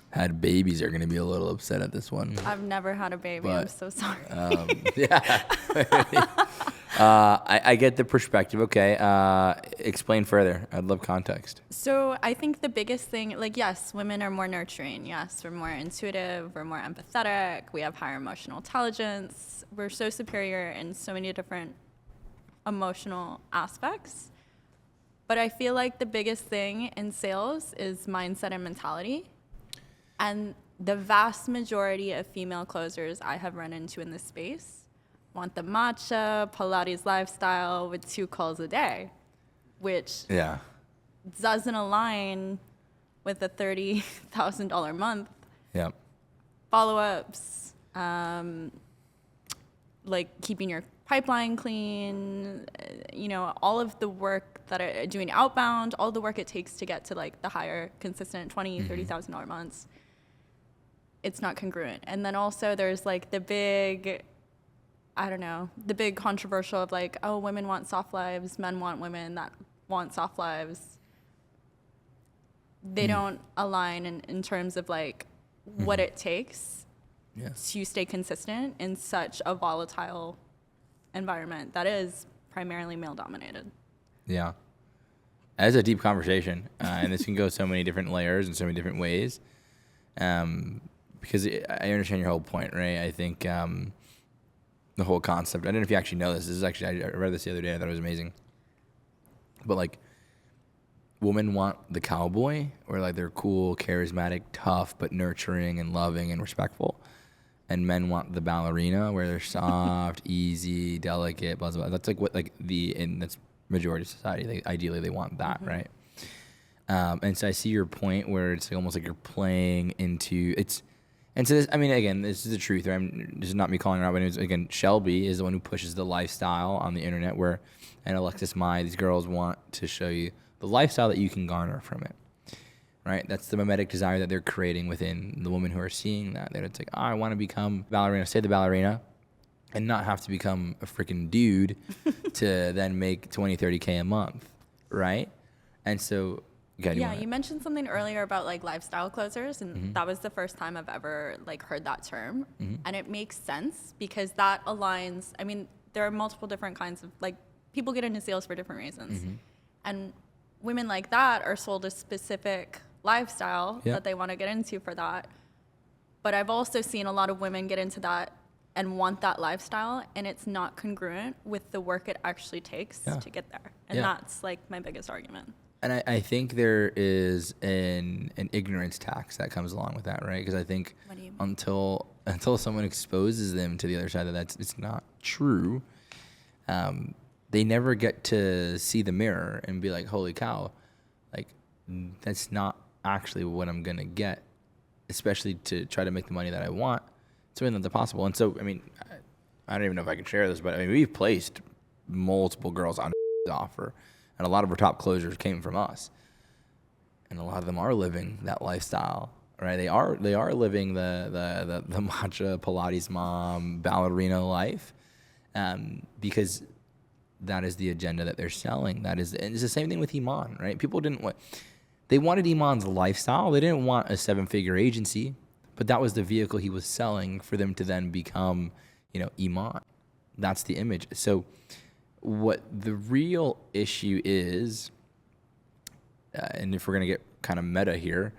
C: had babies are going to be a little upset at this one.
A: I've never had a baby.
C: But,
A: I'm so sorry.
C: Yeah. I get the perspective. Okay. Explain further. I'd love context.
A: So I think the biggest thing, like, yes, women are more nurturing. Yes, we're more intuitive. We're more empathetic. We have higher emotional intelligence. We're so superior in so many different emotional aspects. But I feel like the biggest thing in sales is mindset and mentality. And the vast majority of female closers I have run into in this space want the matcha, Pilates lifestyle with 2 calls a day, which doesn't align with a $30,000 a month.
C: Yeah.
A: Follow-ups, like keeping your pipeline clean, all of the work that are doing outbound, all the work it takes to get to like the higher consistent $20,000, $30,000 months. It's not congruent. And then also there's like the big controversial of like, oh, women want soft lives, men want women that want soft lives. They don't align in terms of like what it takes to stay consistent in such a volatile environment that is primarily male dominated.
C: Yeah. That is a deep conversation. And this can go so many different layers and so many different ways. Because I understand your whole point, right? I think the whole concept, I don't know if you actually know this. This is actually, I read this the other day. I thought it was amazing. But like, women want the cowboy, or like they're cool, charismatic, tough, but nurturing and loving and respectful. And men want the ballerina, where they're soft, easy, delicate, blah, blah, blah. That's like what, like that's majority of society. Ideally, they want that, right? And so I see your point where it's like almost like you're playing into it's. And so this, I mean, again, this is the truth. Right? This is not me calling her out, but anyways, again, Shelby is the one who pushes the lifestyle on the internet, and Alexis Mai, these girls want to show you the lifestyle that you can garner from it, right? That's the mimetic desire that they're creating within the women who are seeing that. That it's like, oh, I want to become ballerina, stay the ballerina, and not have to become a freaking dude to then make 20, 30K a month, right? And so...
A: you mentioned something earlier about like lifestyle closers, and that was the first time I've ever like heard that term, and it makes sense because that aligns. I mean, there are multiple different kinds of like people get into sales for different reasons, and women like that are sold a specific lifestyle that they want to get into for that. But I've also seen a lot of women get into that and want that lifestyle, and it's not congruent with the work it actually takes to get there, and that's like my biggest argument.
C: And I think there is an ignorance tax that comes along with that, right? Because I think until someone exposes them to the other side that it's not true, they never get to see the mirror and be like, holy cow, like that's not actually what I'm going to get, especially to try to make the money that I want. It's really not possible. And so, I mean, I don't even know if I can share this, but I mean, we've placed multiple girls on offer, and a lot of our top closers came from us. And a lot of them are living that lifestyle, right? They are living the matcha Pilates mom ballerina life, because that is the agenda that they're selling. And it's the same thing with Iman, right? People they wanted Iman's lifestyle. They didn't want a 7-figure agency, but that was the vehicle he was selling for them to then become, Iman. That's the image. So what the real issue is, and if we're going to get kind of meta here,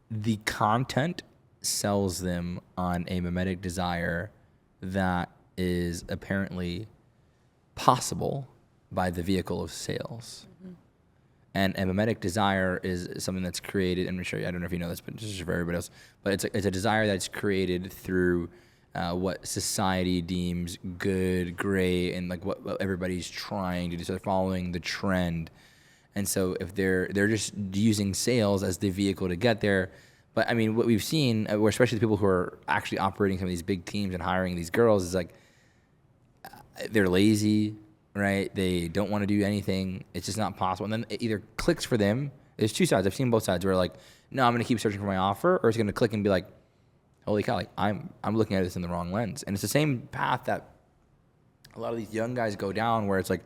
C: the content sells them on a mimetic desire that is apparently possible by the vehicle of sales. Mm-hmm. And a mimetic desire is something that's created, I'm sure, I don't know if you know this, but just for everybody else, but it's a desire that's created through what society deems good, great, and like what everybody's trying to do. So they're following the trend. And so if they're just using sales as the vehicle to get there. But I mean, what we've seen, especially the people who are actually operating some of these big teams and hiring these girls, is like they're lazy, right? They don't want to do anything. It's just not possible. And then it either clicks for them. There's two sides. I've seen both sides where like, no, I'm going to keep searching for my offer, or it's going to click and be like, holy cow, like I'm looking at this in the wrong lens. And it's the same path that a lot of these young guys go down, where it's like,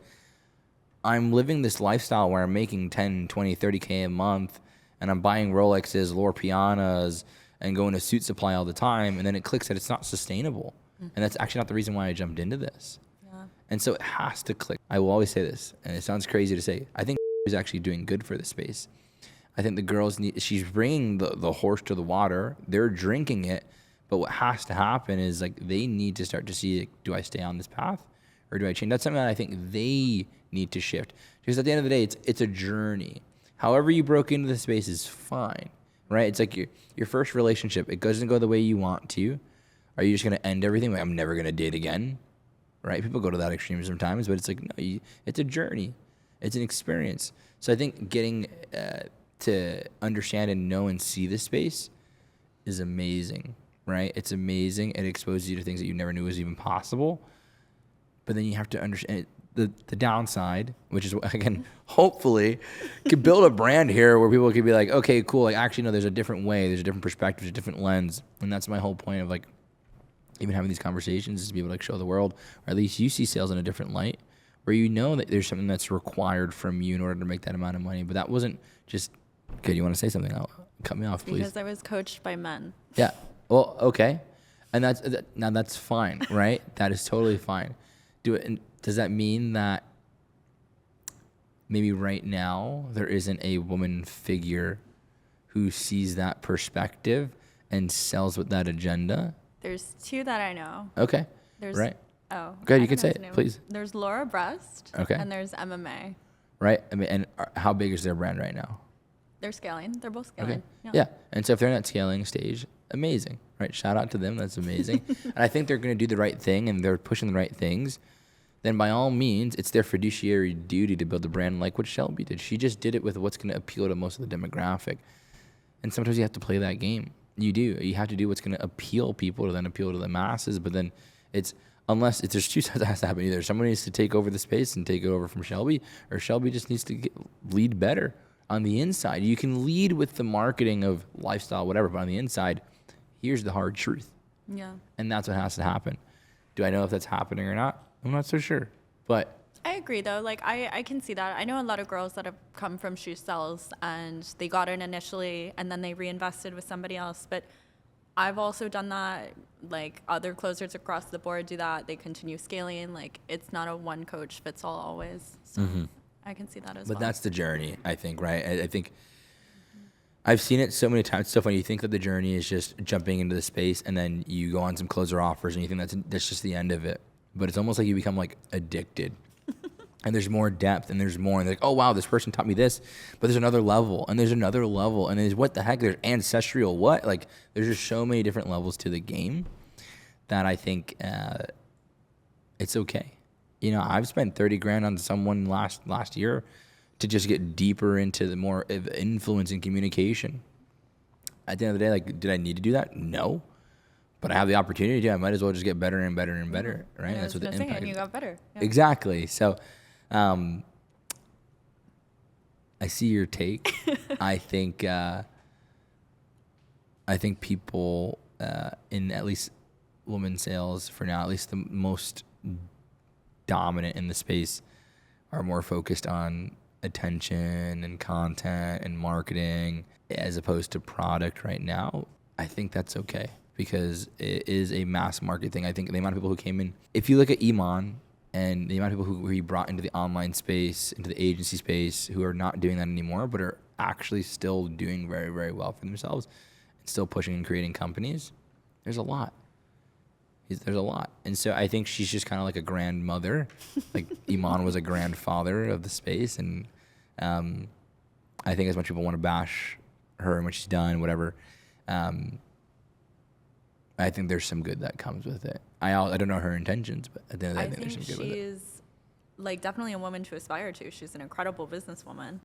C: I'm living this lifestyle where I'm making 10, 20, 30K a month, and I'm buying Rolexes, Loro Pianas, and going to Suit Supply all the time, and then it clicks that it's not sustainable. Mm-hmm. And that's actually not the reason why I jumped into this. Yeah. And so it has to click. I will always say this, and it sounds crazy to say, I think is actually doing good for the space. I think the girls she's bringing the horse to the water. They're drinking it, but what has to happen is like they need to start to see, like, do I stay on this path or do I change? That's something that I think they need to shift, because at the end of the day, it's a journey. However you broke into the space is fine, right? It's like your first relationship. It doesn't go the way you want to. Are you just going to end everything? Like, I'm never going to date again, right? People go to that extreme sometimes, but it's like, no, it's a journey. It's an experience. So I think getting to understand and know and see this space is amazing, right? It's amazing. It exposes you to things that you never knew was even possible. But then you have to understand the downside, which is, again, hopefully could build a brand here where people could be like, okay, cool. Like, actually, no, there's a different way. There's a different perspective, there's a different lens. And that's my whole point of like even having these conversations, is to be able to like show the world, or at least you see sales in a different light, where you know that there's something that's required from you in order to make that amount of money. But that wasn't just, okay, you want to say something? Cut me off, please.
A: Because I was coached by men.
C: Yeah. Well, okay. And that's fine, right? That is totally fine. And does that mean that maybe right now there isn't a woman figure who sees that perspective and sells with that agenda?
A: There's two that I know.
C: Okay.
A: There's,
C: right.
A: Oh.
C: Go ahead, you can say it, please.
A: There's Laura Breast.
C: Okay.
A: And there's MMA.
C: Right. I mean, and how big is their brand right now?
A: They're scaling. They're both scaling.
C: Okay. Yeah. And so if they're in that scaling stage, amazing, right? Shout out to them. That's amazing. And I think they're going to do the right thing, and they're pushing the right things. Then by all means, it's their fiduciary duty to build a brand like what Shelby did. She just did it with what's going to appeal to most of the demographic. And sometimes you have to play that game. You do. You have to do what's going to appeal people to then appeal to the masses. But then there's two sides that has to happen. Either someone needs to take over the space and take it over from Shelby, or Shelby just needs to lead better on the inside. You can lead with the marketing of lifestyle, whatever, but on the inside, here's the hard truth.
A: Yeah.
C: And that's what has to happen. Do I know if that's happening or not? I'm not so sure, but
A: I agree though. Like I can see that. I know a lot of girls that have come from shoe sales and they got in initially and then they reinvested with somebody else. But I've also done that. Like other closers across the board do that. They continue scaling. Like it's not a one coach fits all always. So I can see that as well.
C: But that's the journey, I think, right? I think I've seen it so many times. So when you think that the journey is just jumping into the space and then you go on some closer offers and you think that's just the end of it. But it's almost like you become like addicted, and there's more depth, and there's more, and they're like, oh wow, this person taught me this, but there's another level, and there's another level, and there's what the heck, there's ancestral what, like there's just so many different levels to the game that I think It's okay. You know, I've spent 30 grand on someone last year to just get deeper into the more of influence and communication. At the end of the day, like, did I need to do that? No. But I have the opportunity to. I might as well just get better and better and better, right?
A: Yeah,
C: That's what the
A: no singing,
C: impact
A: you
C: is.
A: got better. Yeah.
C: Exactly. So, I see your take. I think people in at least women sales for now, at least the most dominant in the space, are more focused on attention and content and marketing as opposed to product right now. I think that's okay because it is a mass market thing. I think the amount of people who came in, if you look at Iman and the amount of people who he brought into the online space, into the agency space, who are not doing that anymore, but are actually still doing very, very well for themselves and still pushing and creating companies, there's a lot. There's a lot. And so I think she's just kind of like a grandmother. Like Iman was a grandfather of the space. And I think as much people want to bash her and what she's done, whatever, I think there's some good that comes with it. I don't know her intentions, but at the end of the day, I think there's some good with it.
A: She's like definitely a woman to aspire to. She's an incredible businesswoman.